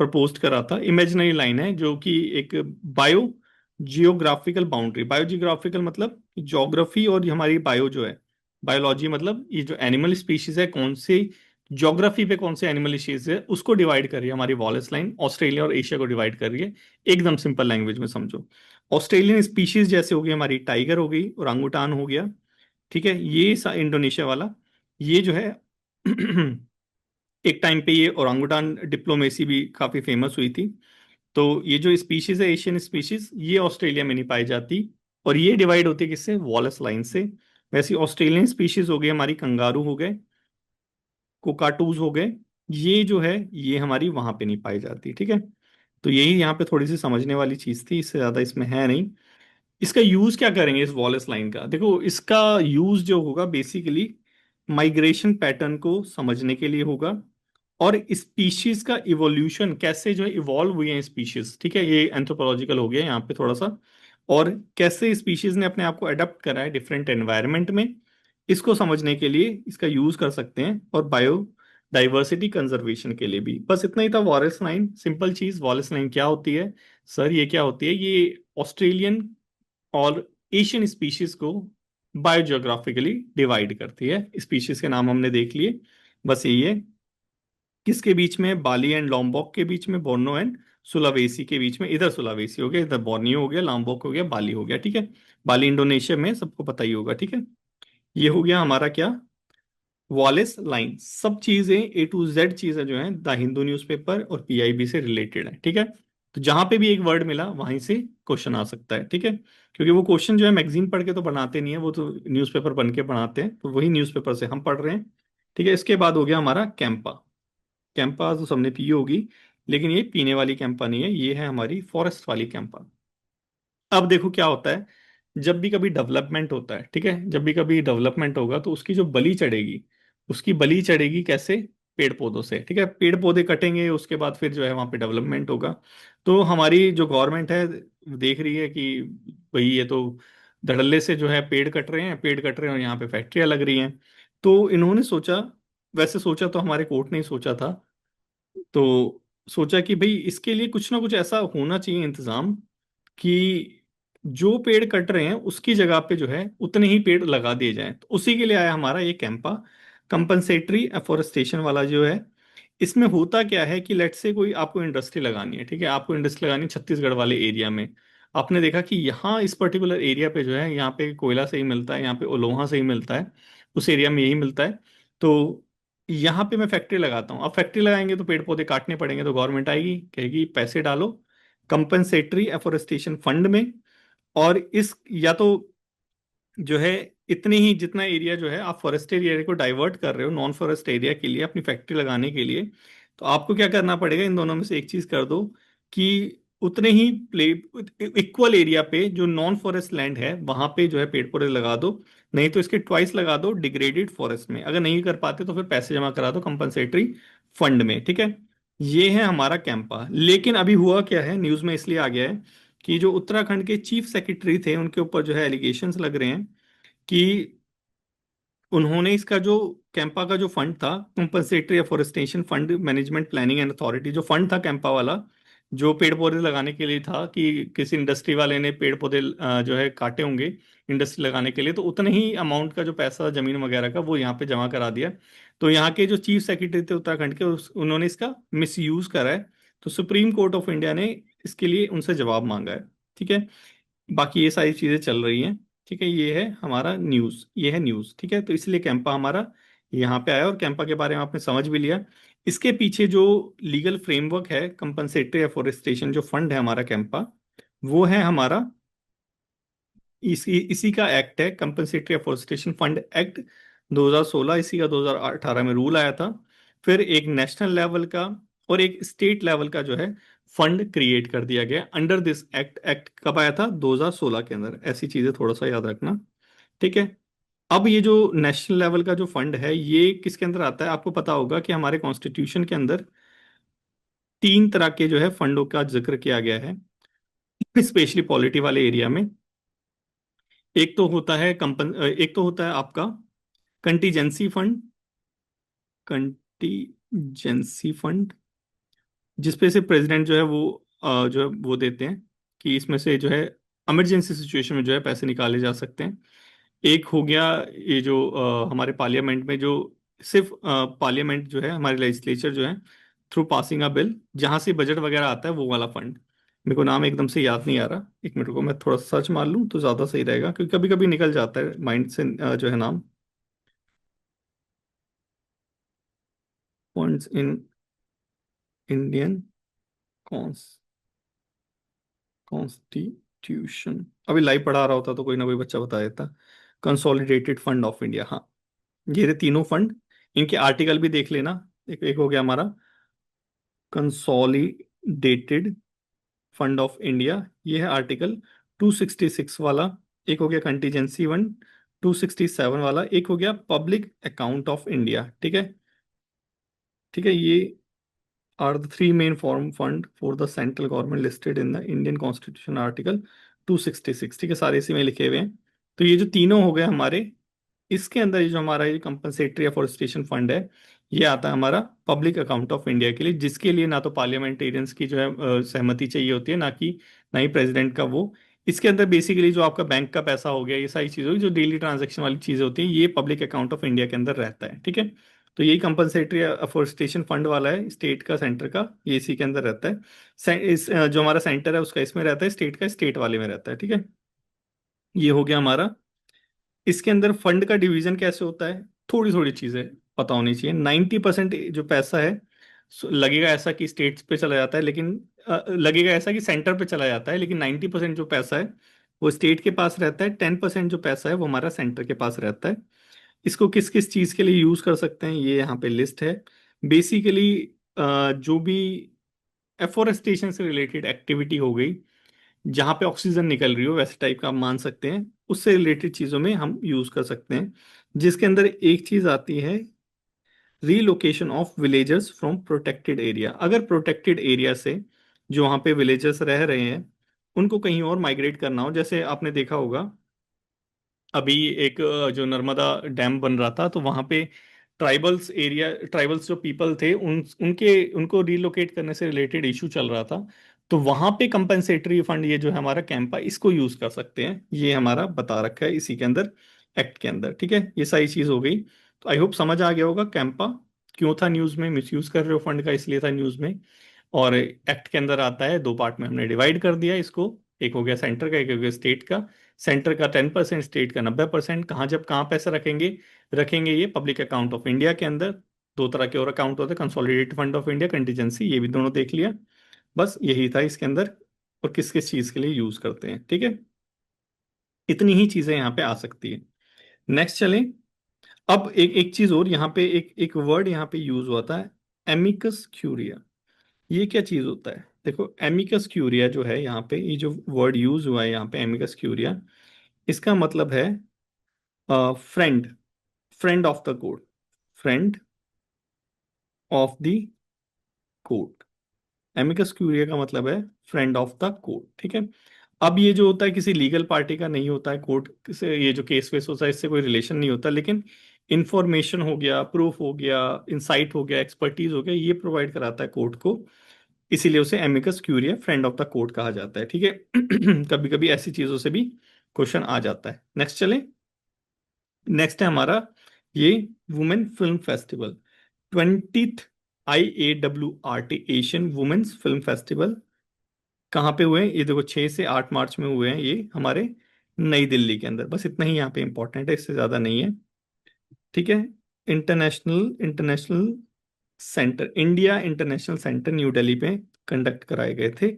प्रपोज करा था। इमेजिनरी लाइन है जो कि एक bio geographical boundary, bio geographical मतलब ज्योग्राफी, और ये हमारी बायो जो है बायोलॉजी, मतलब ये जो एनिमल स्पीशीज है कौन से ज्योग्राफी पे कौन से एनिमल स्पीशीज है उसको डिवाइड कर रही है हमारी वॉलेस लाइन, ऑस्ट्रेलिया और एशिया को डिवाइड कर रही है। एकदम सिंपल लैंग्वेज में समझो, ऑस्ट्रेलियन स्पीशीज जैसे हो गई हमारी, टाइगर हो गई, ओरांगुटान हो गया, ठीक है, ये इंडोनेशिया वाला, ये जो है एक टाइम पे ये ओरांगुटान डिप्लोमेसी भी काफी फेमस हुई थी। तो ये जो स्पीशीज है एशियन स्पीशीज, ये ऑस्ट्रेलिया में नहीं पाई जाती, और ये डिवाइड होती है किससे, वॉलेस लाइन से। वैसे ऑस्ट्रेलियन स्पीशीज हो गई हमारी, कंगारू हो गए, कोकाटूज हो गए, ये जो है ये हमारी वहां पे नहीं पाई जाती, ठीक है। तो यही यहाँ पे थोड़ी सी समझने वाली चीज थी, इससे ज्यादा इसमें है नहीं। इसका यूज क्या करेंगे इस वॉलेस लाइन का, देखो इसका यूज जो होगा बेसिकली माइग्रेशन पैटर्न को समझने के लिए होगा, और स्पीशीज का इवोल्यूशन कैसे जो है इवॉल्व हुई है स्पीशीज, ठीक है, ये एंथ्रोपोलॉजिकल हो गया यहाँ पे थोड़ा सा, और कैसे स्पीशीज ने अपने आप को अडेप्ट करा है डिफरेंट एनवायरनमेंट में, इसको समझने के लिए इसका यूज कर सकते हैं, और बायो डाइवर्सिटी कंजर्वेशन के लिए भी। बस इतना ही था वॉलेस लाइन, सिंपल चीज। वॉलेस लाइन क्या होती है सर, ये क्या होती है? ये ऑस्ट्रेलियन और एशियन स्पीशीज को बायोजियोग्राफिकली डिवाइड करती है। स्पीशीज के नाम हमने देख लिए, बस यही है। किसके बीच में? बाली एंड लॉम्बॉक के बीच में, बोर्नो एंड सुलावेसी के बीच में। इधर सुलावेसी हो गया, इधर बोर्नियो हो गया, लॉम्बॉक हो गया, बाली हो गया, ठीक है। बाली इंडोनेशिया में, सबको पता ही होगा, ठीक है। ये हो गया हमारा क्या, वॉलेस लाइन। सब चीजें A to Z चीजें जो हैं द हिंदू न्यूज़पेपर और पीआईबी से रिलेटेड है, ठीक है। तो जहां पे भी एक वर्ड मिला वहीं से क्वेश्चन आ सकता है, ठीक है। क्योंकि वो क्वेश्चन जो है मैगजीन पढ़ के तो बनाते नहीं है, वो तो न्यूज़पेपर बन के बनाते हैं, तो वही न्यूज़पेपर से हम पढ़ रहे हैं, ठीक है। इसके बाद हो गया हमारा कैंपा। कैंपा तो सबने पी होगी, लेकिन ये पीने वाली कैंपा नहीं है, ये है हमारी फॉरेस्ट वाली कैंपा। अब देखो क्या होता है, जब भी कभी डेवलपमेंट होता है, ठीक है, जब भी कभी डेवलपमेंट होगा तो उसकी जो बलि चढ़ेगी, उसकी बलि चढ़ेगी कैसे? पेड़ पौधों से, ठीक है। पेड़ पौधे कटेंगे, उसके बाद फिर जो है वहां पे डेवलपमेंट होगा। तो हमारी जो गवर्नमेंट है देख रही है कि भाई ये तो धड़ल्ले से जो है पेड़ कट रहे हैं, पेड़ कट रहे हैं, और यहाँ पे फैक्ट्रियां लग रही हैं। तो इन्होंने सोचा, वैसे सोचा तो हमारे कोर्ट ने ही सोचा था, तो सोचा कि भाई इसके लिए कुछ ना कुछ ऐसा होना चाहिए इंतजाम, कि जो पेड़ कट रहे हैं उसकी जगह पे जो है उतने ही पेड़ लगा दिए जाएं। तो उसी के लिए आया हमारा ये कैंपा, कंपनसेटरी एफोरेस्टेशन वाला जो है। इसमें होता क्या है कि लेट से कोई आपको इंडस्ट्री लगानी है, ठीक है, आपको इंडस्ट्री लगानी है छत्तीसगढ़ वाले एरिया में। आपने देखा कि यहाँ इस पर्टिकुलर एरिया पे जो है, यहाँ पे कोयला सही मिलता है, यहाँ पे लोहा सही मिलता है, उस एरिया में यही मिलता है। तो यहाँ पे मैं फैक्ट्री लगाता हूँ। अब फैक्ट्री लगाएंगे तो पेड़ पौधे काटने पड़ेंगे, तो गवर्नमेंट आएगी कहेगी पैसे डालो कंपनसेटरी एफोरेस्टेशन फंड में, और इस या तो जो है इतने ही जितना एरिया जो है आप फॉरेस्टेड एरिया को डाइवर्ट कर रहे हो नॉन फॉरेस्ट एरिया के लिए, अपनी फैक्ट्री लगाने के लिए, तो आपको क्या करना पड़ेगा, इन दोनों में से एक चीज कर दो, कि उतने ही प्ले इक्वल एरिया पे जो नॉन फॉरेस्ट लैंड है वहां पे जो है पेड़ पौधे लगा दो। नहीं तो इसके ट्वाइस लगा दो डिग्रेडेड फॉरेस्ट में। अगर नहीं कर पाते तो फिर पैसे जमा करा दो कंपनसेटरी फंड में, ठीक है। ये है हमारा कैंपा। लेकिन अभी हुआ क्या है, न्यूज में इसलिए आ गया है कि जो उत्तराखंड के चीफ सेक्रेटरी थे उनके ऊपर जो है एलिगेशंस लग रहे हैं कि उन्होंने इसका जो कैंपा का जो फंड था, compensatory afforestation fund management planning and authority, जो फंड था कैंपा वाला, जो पेड़ पौधे लगाने के लिए था, कि किसी इंडस्ट्री वाले ने पेड़ पौधे जो है काटे होंगे इंडस्ट्री लगाने के लिए, तो उतने ही अमाउंट का जो पैसा जमीन वगैरह का वो यहाँ पे जमा करा दिया। तो यहाँ के जो चीफ सेक्रेटरी थे उत्तराखंड के, उन्होंने इसका मिस यूज करा है। तो सुप्रीम कोर्ट ऑफ इंडिया ने इसके लिए उनसे जवाब मांगा है, ठीक है। बाकी ये सारी चीजें चल रही हैं, ठीक है। ये है हमारा न्यूज़, ये है न्यूज़, ठीक है। तो इसलिए कैंपा हमारा यहाँ पे आया, और कैंपा के बारे में आपने समझ भी लिया। इसके पीछे जो लीगल फ्रेमवर्क है, कंपनसेटरी एफोरेस्टेशन जो फंड है हमारा कैंपा, वो है हमारा इसी इसी का एक्ट है, कंपनसेटरी एफोरेस्टेशन फंड एक्ट 2016। इसी का 2018 में रूल आया था। फिर एक नेशनल लेवल का और एक स्टेट लेवल का जो है फंड क्रिएट कर दिया गया अंडर दिस एक्ट। एक्ट कब आया था? 2016 के अंदर। ऐसी चीजें थोड़ा सा याद रखना, ठीक है। अब ये जो नेशनल लेवल का जो फंड है ये किसके अंदर आता है? आपको पता होगा कि हमारे कॉन्स्टिट्यूशन के अंदर तीन तरह के जो है फंडों का जिक्र किया गया है, स्पेशली पॉलिटी वाले एरिया में। एक तो होता है आपका कंटीजेंसी फंड। कंटीजेंसी फंड जिसपे से प्रेसिडेंट जो है वो जो है वो देते हैं कि इसमें से जो है इमरजेंसी सिचुएशन में जो है पैसे निकाले जा सकते हैं। एक हो गया ये जो हमारे पार्लियामेंट में जो सिर्फ पार्लियामेंट जो है हमारे लेजिस्लेचर जो है थ्रू पासिंग अ बिल, जहां से बजट वगैरह आता है, वो वाला फंड। मेरे को नाम एकदम से याद नहीं आ रहा, एक मिनट को मैं थोड़ा सर्च मार लूँ तो ज़्यादा सही रहेगा, क्योंकि कभी कभी निकल जाता है माइंड से जो है नाम। फंड्स इन इंडियन कॉन्स्टिट्यूशन, अभी लाइव पढ़ा रहा होता तो कोई ना कोई बच्चा बता देता। कंसोलिडेटेड फंड ऑफ इंडिया, हाँ। ये रहे तीनों फंड, इनके आर्टिकल भी देख लेना। एक हो गया हमारा कंसोलिडेटेड फंड ऑफ इंडिया, ये है आर्टिकल 266 वाला। एक हो गया कंटीजेंसी फंड 267 वाला एक हो गया पब्लिक अकाउंट ऑफ इंडिया, ठीक है। ठीक है, ये are the three main form fund for the central government listed in the Indian constitution article 266, ठीक है, सारे इसी में लिखे हुए हैं। तो ये जो तीनों हो गए हमारे, इसके अंदर ये जो हमारा ये कंपनसेटरी अफॉरेस्टेशन फंड है, ये आता है हमारा पब्लिक अकाउंट ऑफ इंडिया के लिए, जिसके लिए ना तो पार्लियामेंटेरियंस की जो है सहमति चाहिए होती है, ना ही प्रेसिडेंट का वो। इसके अंदर बेसिकली जो आपका बैंक का पैसा हो गया, ये सारी चीजें होगी, जो डेली ट्रांजेक्शन वाली चीजें होती हैं, ये पब्लिक अकाउंट ऑफ इंडिया के अंदर रहता है, ठीक है। तो यही कंपनसेटरी अफॉरेस्टेशन फंड वाला है, स्टेट का सेंटर का, ये इसी के अंदर रहता है। जो हमारा सेंटर है उसका इसमें रहता है, स्टेट का स्टेट वाले में रहता है, ठीक है। ये हो गया हमारा। इसके अंदर फंड का डिवीजन कैसे होता है, थोड़ी थोड़ी चीजें पता होनी चाहिए। 90% जो पैसा है लगेगा ऐसा कि स्टेट्स पे चला जाता है, लेकिन लगेगा ऐसा कि सेंटर पे चला जाता है, लेकिन 90% जो पैसा है वो स्टेट के पास रहता है, 10% जो पैसा है वो हमारा सेंटर के पास रहता है। इसको किस किस चीज के लिए यूज कर सकते हैं, ये यहाँ पे लिस्ट है। बेसिकली जो भी एफोरेस्टेशन से रिलेटेड एक्टिविटी हो गई, जहां पे ऑक्सीजन निकल रही हो, वैसे टाइप का आप मान सकते हैं, उससे रिलेटेड चीजों में हम यूज कर सकते हैं। जिसके अंदर एक चीज आती है, relocation of villagers from protected area. अगर प्रोटेक्टेड एरिया से जो वहां पे विलेजर्स रह रहे हैं, उनको कहीं और माइग्रेट करना हो, जैसे आपने देखा होगा अभी एक जो नर्मदा डैम बन रहा था, तो वहां पे ट्राइबल्स जो पीपल थे, उनको रिलोकेट करने से रिलेटेड इशू चल रहा था। तो वहां पे कंपनसेटरी फंड, ये जो है हमारा कैंपा, इसको यूज कर सकते हैं, ये हमारा बता रखा है इसी के अंदर, एक्ट के अंदर, ठीक है। ये सारी चीज हो गई। तो आई होप समझ आ गया होगा कैंपा क्यों था न्यूज में, मिसयूज कर रहे हो फंड का इसलिए था न्यूज में। और एक्ट के अंदर आता है, दो पार्ट में हमने डिवाइड कर दिया इसको, एक हो गया सेंटर का, एक हो गया स्टेट का। सेंटर का 10%, स्टेट का 90%। कहाँ जब कहाँ पैसे रखेंगे, रखेंगे ये पब्लिक अकाउंट ऑफ इंडिया के अंदर। दो तरह के और अकाउंट होते हैं, consolidated fund of India, contingency, ये भी दोनों देख लिया। बस यही था इसके अंदर, और किस किस चीज के लिए यूज करते हैं, ठीक है। इतनी ही चीजें यहाँ पे आ सकती है। नेक्स्ट चलें। अब एक एक चीज और यहाँ पे, एक एक वर्ड यहाँ पे यूज होता है, एमिकस क्यूरिया। ये क्या चीज होता है, देखो एमिकस क्यूरिया जो है यहाँ पे, ये जो वर्ड यूज हुआ है यहाँ पे एमिकस क्यूरिया, इसका मतलब है friend, friend of the court, friend of the court. Amicus curiae का मतलब है फ्रेंड ऑफ द कोर्ट, ठीक है। अब ये जो होता है किसी लीगल पार्टी का नहीं होता है, कोर्ट से ये जो केस वेस होता है इससे कोई रिलेशन नहीं होता, लेकिन इंफॉर्मेशन हो गया, प्रूफ हो गया, इंसाइट हो गया, एक्सपर्टीज हो गया, ये प्रोवाइड कराता है कोर्ट को। इसीलिए उसे amicus curiae, friend of the court कहा जाता है, ठीक है। कभी कभी ऐसी चीजों से भी क्वेश्चन आ जाता है। नेक्स्ट चले। नेक्स्ट है हमारा ये women film festival, 20th IAWRT Asian women's film festival. कहाँ पे हुए हैं ये देखो, 6 से 8 मार्च में हुए हैं ये हमारे नई दिल्ली के अंदर। बस इतना ही यहाँ पे इंपॉर्टेंट है, इससे ज्यादा नहीं है, ठीक है। International centre, India international centre new Delhi पे कंडक्ट कराए गए थे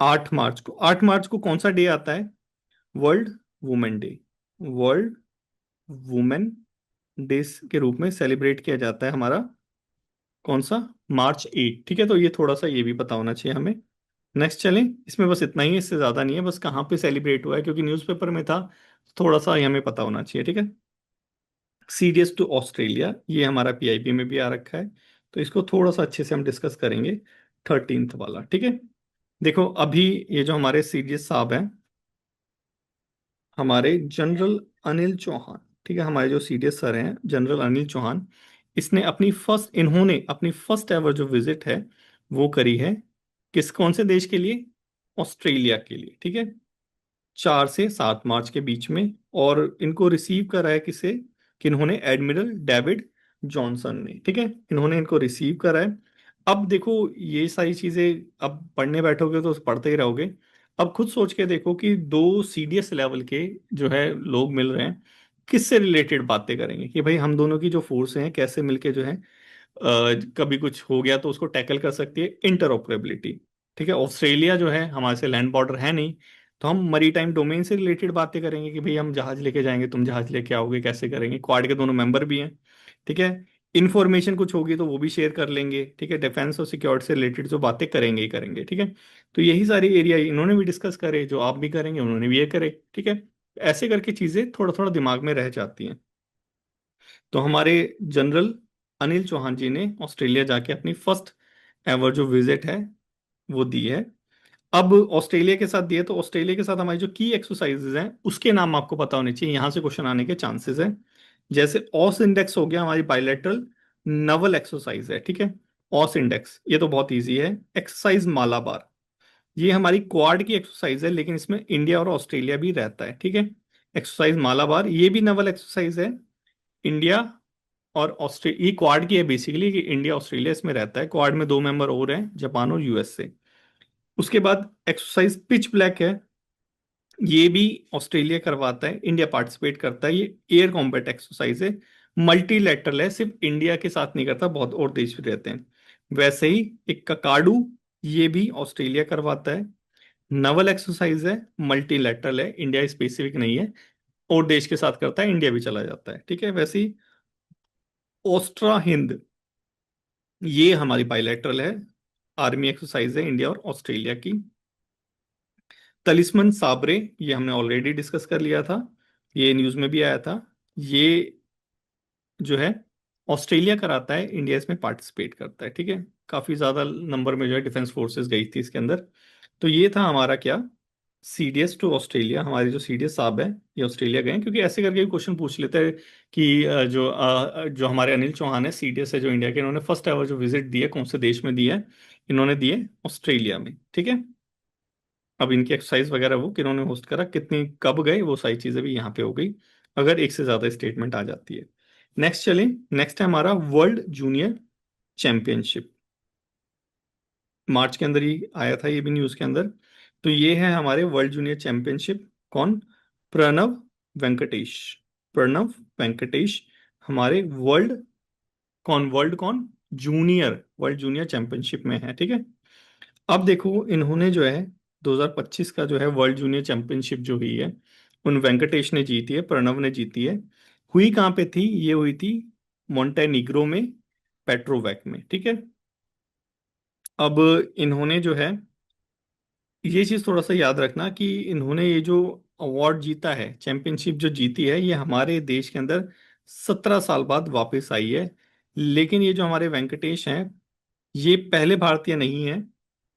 8 मार्च को। 8 मार्च को कौन सा डे आता है, world women day. World women day के रूप में सेलिब्रेट किया जाता है हमारा, कौन सा, March 8, ठीक है। तो ये थोड़ा सा ये भी पता होना चाहिए हमें। नेक्स्ट चलें। इसमें बस इतना ही है, इससे ज्यादा नहीं है, बस कहाँ पे सेलिब्रेट हुआ है, क्योंकि न्यूज़पेपर में था, थोड़ा सा ये हमें पता होना चाहिए, ठीक है। सीडीएस टू ऑस्ट्रेलिया, ये हमारा पीआईबी में भी आ रखा है, तो इसको थोड़ा सा अच्छे से हम डिस्कस करेंगे, 13th वाला, ठीक है। देखो अभी ये जो हमारे सीडीएस साहब हैं, हमारे जनरल अनिल चौहान, ठीक है, हमारे जो सीडीएस सर हैं जनरल अनिल चौहान, इन्होंने अपनी फर्स्ट एवर जो विजिट है वो करी है, कौन से देश के लिए, ऑस्ट्रेलिया के लिए, ठीक है, 4 से 7 मार्च के बीच में। और इनको रिसीव करा है किसे, किन्होंने, एडमिरल डेविड जॉनसन ने, ठीक है, इन्होंने इनको रिसीव करा है। अब देखो ये सारी चीजें, अब पढ़ने बैठोगे तो पढ़ते ही रहोगे। अब खुद सोच के देखो कि दो सीडीएस लेवल के जो है लोग मिल रहे हैं, किससे रिलेटेड बातें करेंगे, कि भाई हम दोनों की जो फोर्स हैं कैसे मिलके जो है कभी कुछ हो गया तो उसको टैकल कर सकती है, इंटरऑपरेबिलिटी, ठीक है। ऑस्ट्रेलिया जो है हमारे से लैंड बॉर्डर है नहीं, तो हम मरी टाइम डोमेन से रिलेटेड बातें करेंगे कि भाई हम जहाज लेके जाएंगे, तुम जहाज लेके आओगे, कैसे करेंगे, क्वाड के दोनों मेंबर भी हैं, ठीक है। इन्फॉर्मेशन कुछ होगी तो वो भी शेयर कर लेंगे, ठीक है। डिफेंस और सिक्योरिटी से रिलेटेड जो बातें करेंगे ही करेंगे, ठीक है। तो यही सारी एरिया इन्होंने भी डिस्कस करे, जो आप भी करेंगे उन्होंने भी ये करे, ठीक है। ऐसे करके चीजें थोड़ा थोड़ा दिमाग में रह जाती हैं। तो हमारे जनरल अनिल चौहान जी ने ऑस्ट्रेलिया जाके अपनी फर्स्ट एवर जो विजिट है वो दी है। अब ऑस्ट्रेलिया के साथ दिए, तो ऑस्ट्रेलिया के साथ हमारी जो की एक्सरसाइजेज हैं उसके नाम आपको पता होने चाहिए, यहां से क्वेश्चन आने के चांसेस है। जैसे ऑस इंडेक्स हो गया हमारी बायलैटरल नवल एक्सरसाइज है, ठीक है। ऑस इंडेक्स ये तो बहुत इजी है। एक्सरसाइज मालाबार ये हमारी क्वाड की एक्सरसाइज है, लेकिन इसमें इंडिया और ऑस्ट्रेलिया भी रहता है, ठीक है। एक्सरसाइज मालाबार ये भी नवल एक्सरसाइज है। इंडिया और ऑस्ट्रेलिया, ये क्वाड की है बेसिकली, कि इंडिया ऑस्ट्रेलिया इसमें रहता है। क्वाड में दो मेंबर और हैं, जापान और यूएस से। उसके बाद एक्सरसाइज पिच ब्लैक है, ये भी ऑस्ट्रेलिया करवाता है, इंडिया पार्टिसिपेट करता है। ये एयर कॉम्बैट एक्सरसाइज है, मल्टीलैटरल है, सिर्फ इंडिया के साथ नहीं करता, बहुत और देश भी रहते हैं। वैसे ही एक ककाडू, ये भी ऑस्ट्रेलिया करवाता है। नवल एक्सरसाइज है, मल्टीलैटरल है, इंडिया स्पेसिफिक नहीं है, और देश के साथ करता है, इंडिया भी चला जाता है, ठीक है। वैसे ही ओस्ट्रा हिंद, ये हमारी बायलैटरल है, आर्मी एक्सरसाइज है इंडिया और ऑस्ट्रेलिया की। तलिस्मन साबरे, ये हमने ऑलरेडी डिस्कस कर लिया था, ये न्यूज में भी आया था। ये जो है ऑस्ट्रेलिया कराता है, इंडिया इसमें पार्टिसिपेट करता है, ठीक है। काफी ज्यादा नंबर में जो है डिफेंस फोर्सेस गई थी इसके अंदर। तो ये था हमारा क्या, सीडीएस टू ऑस्ट्रेलिया। हमारे जो सीडीएस साहब हैं ये ऑस्ट्रेलिया गए हैं, क्योंकि ऐसे करके क्वेश्चन पूछ लेते हैं कि जो हमारे अनिल चौहान है सीडीएस है जो इंडिया के, इन्होंने फर्स्ट एवर जो विजिट दी है कौन से देश में दी है, इन्होंने दी है ऑस्ट्रेलिया में, ठीक है। अब इनकी एक्सरसाइज वगैरह वो किन्होंने होस्ट करा, कितनी कब गए, वो सारी चीजें भी यहाँ पे हो गई, अगर एक से ज्यादा स्टेटमेंट आ जाती है। नेक्स्ट चलें। नेक्स्ट है हमारा वर्ल्ड जूनियर चैंपियनशिप। मार्च के अंदर ही आया था ये भी न्यूज के अंदर। तो ये है हमारे वर्ल्ड जूनियर चैंपियनशिप। कौन? प्रणव वेंकटेश। प्रणव वेंकटेश हमारे वर्ल्ड कौन, जूनियर, वर्ल्ड जूनियर चैंपियनशिप में है, ठीक है। अब देखो इन्होंने जो है 2025 का जो है वर्ल्ड जूनियर चैंपियनशिप जो हुई है, उन वेंकटेश ने जीती है, प्रणव ने जीती है। हुई कहाँ पे थी? ये हुई थी मोंटेनिग्रो में, पेट्रोवैक में, ठीक है। अब इन्होंने जो है, ये चीज थोड़ा सा याद रखना कि इन्होंने ये जो अवार्ड जीता है, चैंपियनशिप जो जीती है, ये हमारे देश के अंदर 17 साल बाद वापस आई है। लेकिन ये जो हमारे वेंकटेश हैं, ये पहले भारतीय नहीं है,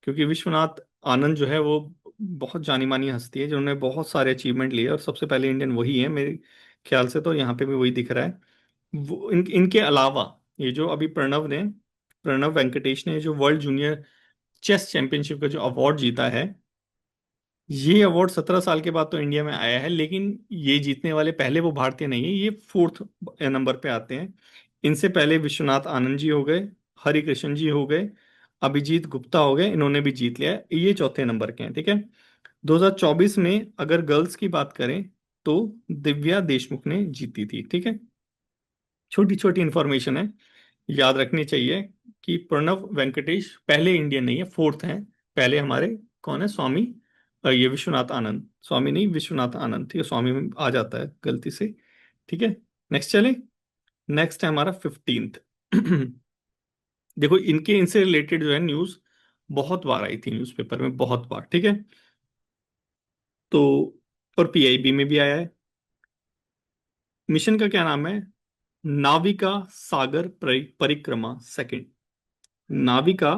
क्योंकि विश्वनाथ आनंद जो है वो बहुत जानी मानी हस्ती है जिन्होंने बहुत सारे अचीवमेंट लिए, और सबसे पहले इंडियन वही है मेरे ख्याल से, तो यहाँ पे भी वही दिख रहा है। वो इनके अलावा ये जो अभी प्रणव वेंकटेश ने जो वर्ल्ड जूनियर चेस चैंपियनशिप का जो अवार्ड जीता है, ये अवार्ड 17 साल के बाद तो इंडिया में आया है, लेकिन ये जीतने वाले पहले वो भारतीय नहीं है, ये फोर्थ नंबर पे आते हैं। इनसे पहले विश्वनाथ आनंद जी हो गए, हरिकृष्ण जी हो गए, अभिजीत गुप्ता हो गए, इन्होंने भी जीत लिया है, ये चौथे नंबर के हैं, ठीक है। 2024 में अगर गर्ल्स की बात करें तो दिव्या देशमुख ने जीती थी, ठीक है। छोटी छोटी इंफॉर्मेशन है, याद रखनी चाहिए कि प्रणव वेंकटेश पहले इंडियन नहीं है, फोर्थ हैं। पहले हमारे कौन है, स्वामी, ये विश्वनाथ आनंद, स्वामी नहीं विश्वनाथ आनंद, ठीक है, स्वामी में आ जाता है गलती से, ठीक है। नेक्स्ट चले। नेक्स्ट है हमारा 15th। देखो इनके, इनसे रिलेटेड जो है न्यूज बहुत बार आई थी न्यूज़पेपर में, बहुत बार, ठीक है। तो और पीआईबी में भी आया है। मिशन का क्या नाम है? नाविका सागर परिक्रमा सेकंड। नाविका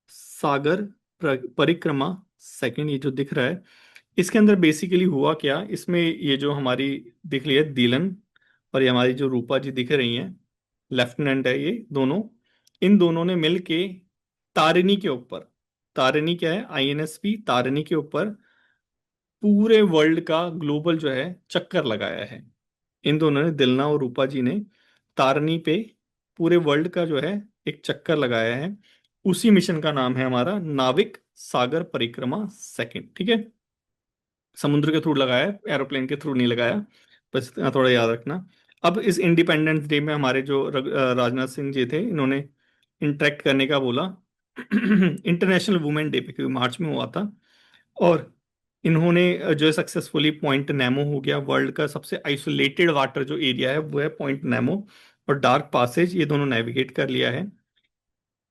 सागर परिक्रमा सेकंड, ये जो दिख रहा है, इसके अंदर बेसिकली हुआ क्या, इसमें ये जो हमारी दिख रही है दिलन, और ये हमारी जो रूपा जी दिख रही हैं, लेफ्टिनेंट है ये दोनों, इन दोनों ने मिलके तारिणी के ऊपर, तारिणी क्या है, आईएनएसपी तारिणी के ऊपर पूरे वर्ल्ड का ग्लोबल जो है चक्कर लगाया है। इन दोनों ने, दिलना और रूपा जी ने, तारनी पे पूरे वर्ल्ड का जो है एक चक्कर लगाया है। उसी मिशन का नाम है हमारा नाविक सागर परिक्रमा सेकंड, ठीक है। समुद्र के थ्रू लगाया है, एरोप्लेन के थ्रू नहीं लगाया, बस इतना थोड़ा याद रखना। अब इस इंडिपेंडेंस डे में हमारे जो राजनाथ सिंह जी थे, इन्होंने इंटरेक्ट करने का बोला इंटरनेशनल वुमेन डे पे, क्योंकि मार्च में हुआ था। और इन्होंने जो है सक्सेसफुली पॉइंट नेमो हो गया, वर्ल्ड का सबसे आइसोलेटेड वाटर जो एरिया है वो है पॉइंट नेमो, और डार्क पासेज, ये दोनों नेविगेट कर लिया है।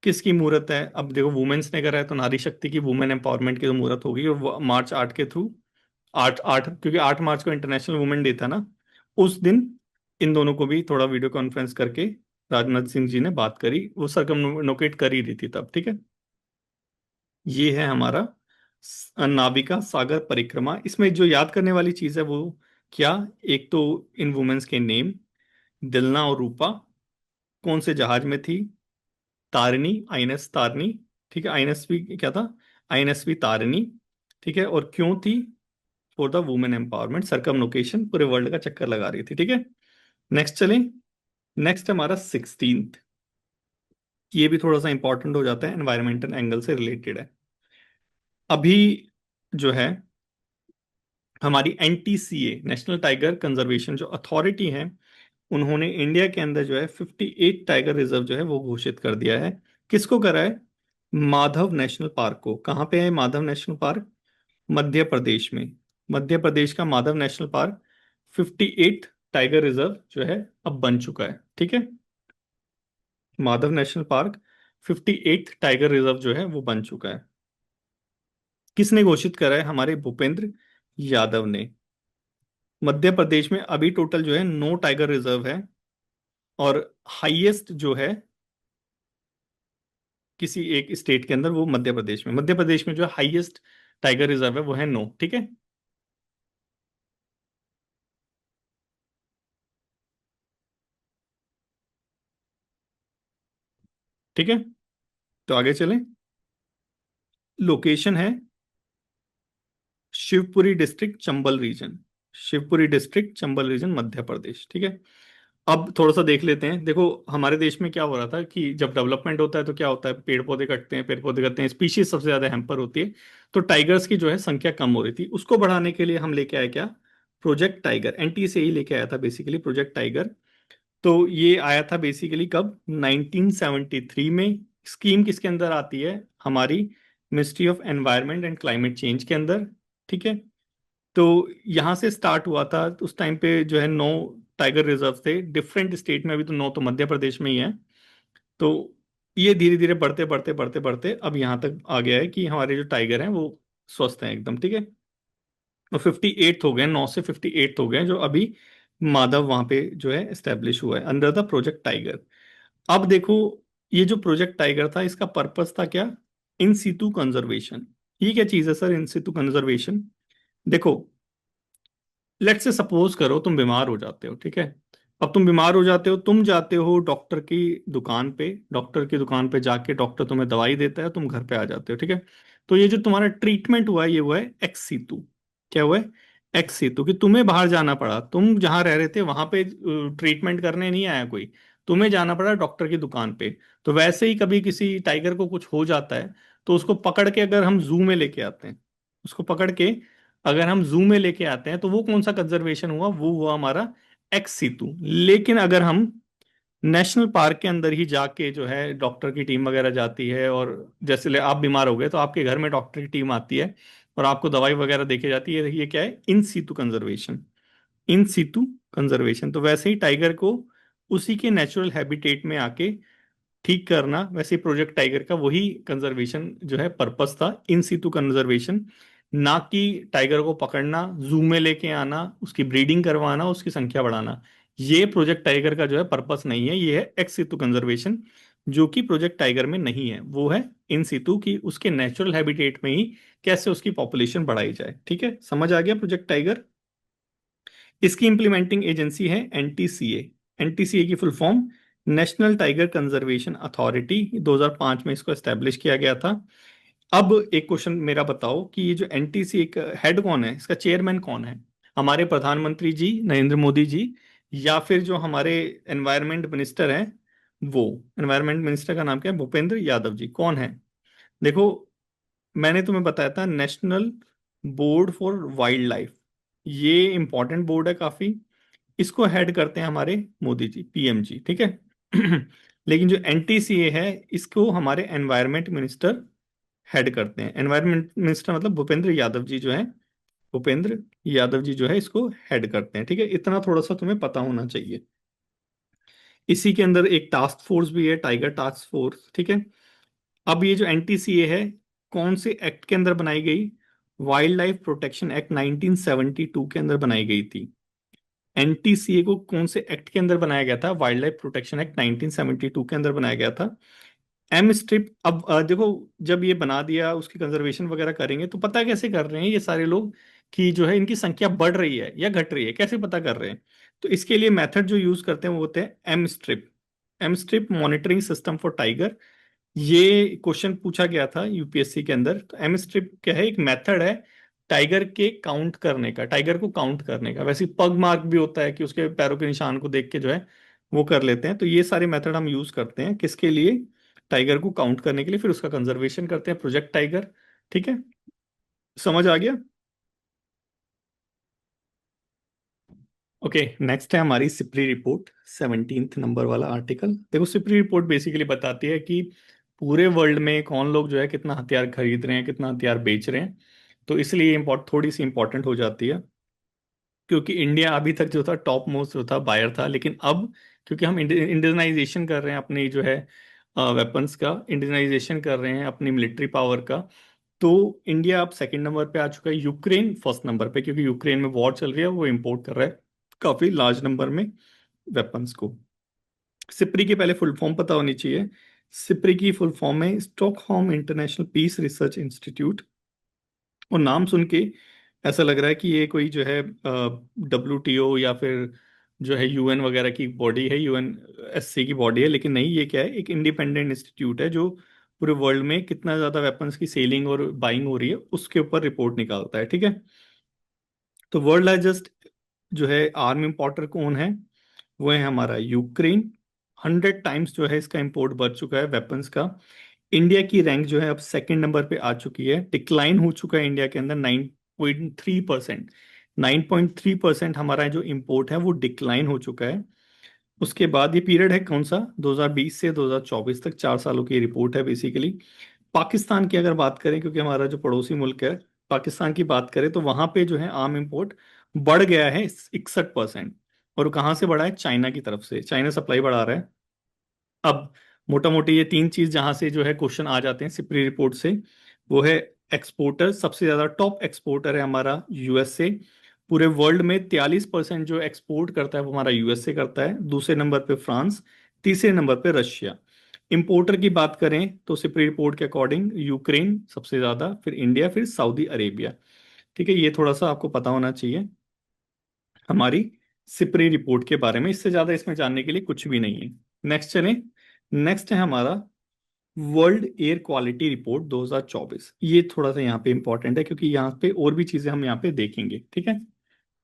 किसकी मूर्त है? अब देखो वुमेन्स ने करा है, तो नारी शक्ति की, वुमेन एम्पावरमेंट की तो मूर्त होगी, और मार्च 8 के थ्रू आठ आठ, क्योंकि 8 मार्च को इंटरनेशनल वुमेन डे था ना, उस दिन इन दोनों को भी थोड़ा वीडियो कॉन्फ्रेंस करके राजनाथ सिंह जी ने बात करी, वो सरकमलोकेट कर ही रही थी तब, ठीक है। ये है हमारा नाविका सागर परिक्रमा। इसमें जो याद करने वाली चीज है वो क्या, एक तो इन वुमेन्स के नेम, दिलना और रूपा कौन से जहाज में थी, तारिणी, आईएनएस तारिणी, ठीक है, आईएनएसवी क्या था, आईएनएसवी तारिणी, ठीक है, और क्यों थी, फॉर द वुमेन एम्पावरमेंट, सरकमलोकेशन, पूरे वर्ल्ड का चक्कर लगा रही थी, ठीक है। नेक्स्ट चलें। नेक्स्ट हमारा 16th, ये भी थोड़ा सा इंपॉर्टेंट हो जाता है, एनवायरमेंटल एंगल से रिलेटेड है। अभी जो है हमारी एनटीसीए, नेशनल टाइगर कंजर्वेशन जो अथॉरिटी है, उन्होंने इंडिया के अंदर जो है 58 टाइगर रिजर्व जो है वो घोषित कर दिया है। किसको करा है, माधव नेशनल पार्क को। कहाँ पे है माधव नेशनल पार्क, मध्य प्रदेश में। मध्य प्रदेश का Madhav national park 58 tiger reserve जो है अब बन चुका है, ठीक है। Madhav national park 58 tiger reserve जो है वो बन चुका है। किसने घोषित करा है, हमारे भूपेंद्र यादव ने। मध्य प्रदेश में अभी टोटल जो है 9 टाइगर रिजर्व है, और हाईएस्ट जो है किसी एक स्टेट के अंदर, वो मध्य प्रदेश में। मध्य प्रदेश में जो हाईएस्ट टाइगर रिजर्व है वो है 9, ठीक है। ठीक है, तो आगे चलें। लोकेशन है Shivpuri district, Chambal region. Shivpuri district, Chambal region, Madhya Pradesh, ठीक है। अब थोड़ा सा देख लेते हैं। देखो हमारे देश में क्या हो रहा था कि जब डेवलपमेंट होता है तो क्या होता है, पेड़ पौधे कटते हैं, पेड़ पौधे कटते हैं, स्पीशीज सबसे ज्यादा हैम्पर होती है। तो टाइगर्स की जो है संख्या कम हो रही थी, उसको बढ़ाने के लिए हम लेके आए क्या, प्रोजेक्ट टाइगर। एनटी से ही लेके आया था बेसिकली प्रोजेक्ट टाइगर। तो ये आया था बेसिकली कब, 1973 में। स्कीम किसके अंदर आती है, हमारी ministry of environment and climate change के अंदर, ठीक है। तो यहाँ से स्टार्ट हुआ था। उस टाइम पे जो है 9 टाइगर रिजर्व थे डिफरेंट स्टेट में। अभी तो 9 तो मध्य प्रदेश में ही है। तो ये धीरे धीरे बढ़ते बढ़ते बढ़ते बढ़ते अब यहाँ तक आ गया है कि हमारे जो टाइगर हैं वो स्वस्थ हैं एकदम, ठीक है। और 58 हो गए, 9 से 58 हो गए जो अभी माधव वहां पे जो है एस्टेब्लिश हुआ है अंडर द प्रोजेक्ट टाइगर। अब देखो, ये जो प्रोजेक्ट टाइगर था इसका पर्पस था क्या, इन सीटू कंजर्वेशन। ये क्या चीज है सर, इन सीटू कंजर्वेशन। देखो, लेट से सपोज करो तुम बीमार हो जाते हो, ठीक है। अब तुम बीमार हो जाते हो, तुम जाते हो डॉक्टर की दुकान पे, डॉक्टर की दुकान पे जाके डॉक्टर तुम्हें दवाई देता है, तुम घर पे आ जाते हो, ठीक है। तो ये जो तुम्हारा ट्रीटमेंट हुआ है ये हुआ है एक्स सीतु। क्या हुआ है, एक्स सीतु, कि तुम्हें बाहर जाना पड़ा, तुम जहां रह रहे थे वहां पे ट्रीटमेंट करने नहीं आया कोई, तुम्हें जाना पड़ा डॉक्टर की दुकान पे। तो वैसे ही कभी किसी टाइगर को कुछ हो जाता है, तो उसको पकड़ के अगर हम जू में लेके आते हैं, उसको पकड़ के अगर हम जू में लेके आते हैं, तो वो कौन सा कंजर्वेशन हुआ, वो हुआ हमारा एक्स सीतु। लेकिन अगर हम नेशनल पार्क के अंदर ही जाके जो है डॉक्टर की टीम वगैरह जाती है, और जैसे आप बीमार हो गए तो आपके घर में डॉक्टर की टीम आती है और आपको दवाई वगैरह देके जाती है, ये क्या है, इन सीतु कंजर्वेशन। इन सीतु कंजर्वेशन। तो वैसे ही टाइगर को उसी के नेचुरल हैबिटेट में आके ठीक करना, वैसे प्रोजेक्ट टाइगर का वही कंजर्वेशन जो है पर्पस था, इन सीटू कंजर्वेशन। ना कि टाइगर को पकड़ना, जू में लेके आना, उसकी ब्रीडिंग करवाना, उसकी संख्या बढ़ाना। ये प्रोजेक्ट टाइगर का जो है पर्पस नहीं है, ये है एक्स सीटू कंजर्वेशन, जो कि प्रोजेक्ट टाइगर में नहीं है। वो है इन सीटू की, उसके नेचुरल हैबिटेट में ही कैसे उसकी पॉपुलेशन बढ़ाई जाए, ठीक है। समझ आ गया प्रोजेक्ट टाइगर। इसकी इंप्लीमेंटिंग एजेंसी है एनटीसीए। एनटीसीए की full form national tiger conservation authority, 2005 में इसको एस्टेब्लिश किया गया था। अब एक क्वेश्चन मेरा बताओ कि ये जो एनटीसीए का हेड कौन है, इसका चेयरमैन कौन है, हमारे प्रधानमंत्री जी नरेंद्र मोदी जी, या फिर जो हमारे एनवायरनमेंट मिनिस्टर हैं वो। एनवायरनमेंट मिनिस्टर का नाम क्या है, भूपेंद्र यादव जी। कौन है, देखो, मैंने तुम्हें बताया था national board for wild life, ये इंपॉर्टेंट बोर्ड है काफी। इसको हेड करते हैं हमारे मोदी जी, पीएम जी, ठीक है। लेकिन जो एनटीसीए है इसको हमारे एनवायरनमेंट मिनिस्टर हेड करते हैं। एनवायरनमेंट मिनिस्टर मतलब भूपेंद्र यादव जी जो है, भूपेंद्र यादव जी जो है इसको हेड करते हैं, ठीक है। इतना थोड़ा सा तुम्हें पता होना चाहिए। इसी के अंदर एक टास्क फोर्स भी है, टाइगर टास्क फोर्स, ठीक है। अब ये जो एनटीसीए है कौन से एक्ट के अंदर बनाई गई, वाइल्ड लाइफ प्रोटेक्शन एक्ट 1972 के अंदर बनाई गई थी। एनटीसीए को कौन से एक्ट के अंदर बनाया गया था? वाइल्ड लाइफ प्रोटेक्शन एक्ट 1972 के अंदर बनाया गया था। एम स्ट्रिप, अब देखो, जब ये बना दिया, उसकी कंजर्वेशन वगैरह करेंगे तो पता कैसे कर रहे हैं ये सारे लोग कि जो है इनकी संख्या बढ़ रही है या घट रही है, कैसे पता कर रहे हैं? तो इसके लिए मेथड जो यूज करते हैं वो होते हैं M strip. M strip monitoring system for tiger. ये क्वेश्चन पूछा गया था यूपीएससी के अंदर। तो एम स्ट्रिप क्या है? एक मेथड है टाइगर के काउंट करने का, टाइगर को काउंट करने का। वैसे पग मार्क भी होता है कि उसके पैरों के निशान को देख के जो है वो कर लेते हैं। तो ये सारे मेथड हम यूज करते हैं किसके लिए? टाइगर को काउंट करने के लिए, फिर उसका कंजर्वेशन करते हैं, प्रोजेक्ट टाइगर। ठीक है, समझ आ गया? ओके, नेक्स्ट है हमारी सिप्री रिपोर्ट, 17th नंबर वाला आर्टिकल। देखो, सिप्री रिपोर्ट बेसिकली बताती है कि पूरे वर्ल्ड में कौन लोग जो है कितना हथियार खरीद रहे हैं, कितना हथियार बेच रहे हैं। तो इसलिए इम्पोर्ट थोड़ी सी इंपॉर्टेंट हो जाती है, क्योंकि इंडिया अभी तक जो था टॉप मोस्ट जो था बायर था, लेकिन अब क्योंकि हम इंडियनाइजेशन कर रहे हैं अपनी जो है वेपन्स का, इंडियनाइजेशन कर रहे हैं अपनी मिलिट्री पावर का, तो इंडिया अब सेकंड नंबर पे आ चुका है, यूक्रेन फर्स्ट नंबर पे, क्योंकि यूक्रेन में वॉर चल रही है, वो इंपोर्ट कर रहा है काफी लार्ज नंबर में वेपन्स को। सिप्री की पहले फुल फॉर्म पता होनी चाहिए। सिप्री की फुल फॉर्म है Stockholm International Peace Research Institute. और नाम सुन के ऐसा लग रहा है कि ये कोई जो है WTO या फिर जो है यूएन वगैरह की बॉडी है, UNSC की बॉडी है, लेकिन नहीं, ये क्या है? एक इंडिपेंडेंट इंस्टीट्यूट है जो पूरे वर्ल्ड में कितना ज्यादा वेपन्स की सेलिंग और बाइंग हो रही है उसके ऊपर रिपोर्ट निकालता है। ठीक है, तो वर्ल्ड लार्जेस्ट जो है आर्म इंपोर्टर कौन है? वो है हमारा यूक्रेन। 100 टाइम्स जो है इसका इंपोर्ट बढ़ चुका है वेपन्स का। इंडिया की रैंक जो है अब सेकंड नंबर पे आ चुकी है, डिक्लाइन हो चुका है इंडिया के अंदर 9.3%। 9.3% हमारा जो इंपोर्ट है वो डिक्लाइन हो चुका है। उसके बाद ये पीरियड है कौन सा? 2020 से 2024 तक, 4 सालों की रिपोर्ट है बेसिकली। पाकिस्तान की अगर बात करें, क्योंकि हमारा जो पड़ोसी मुल्क है, पाकिस्तान की बात करें तो वहां पे जो है आर्म इंपोर्ट बढ़ गया है 61%। और कहाँ से बढ़ा है? चाइना की तरफ से, चाइना सप्लाई बढ़ा रहा है। अब मोटा मोटी ये तीन चीज जहां से जो है क्वेश्चन आ जाते हैं सिप्री रिपोर्ट से, वो है एक्सपोर्टर, सबसे ज्यादा टॉप एक्सपोर्टर है हमारा यूएसए। पूरे वर्ल्ड में 43% जो एक्सपोर्ट करता है वो हमारा यूएसए करता है। दूसरे नंबर पे फ्रांस, तीसरे नंबर पे रशिया। इंपोर्टर की बात करें तो सिप्री रिपोर्ट के अकॉर्डिंग यूक्रेन सबसे ज्यादा, फिर इंडिया, फिर सऊदी अरेबिया। ठीक है, ये थोड़ा सा आपको पता होना चाहिए हमारी सिप्री रिपोर्ट के बारे में। इससे ज्यादा इसमें जानने के लिए कुछ भी नहीं है। नेक्स्ट चलें। नेक्स्ट है हमारा वर्ल्ड एयर क्वालिटी रिपोर्ट 2024। ये थोड़ा सा यहाँ पे इंपॉर्टेंट है, क्योंकि यहाँ पे और भी चीजें हम यहाँ पे देखेंगे। ठीक है,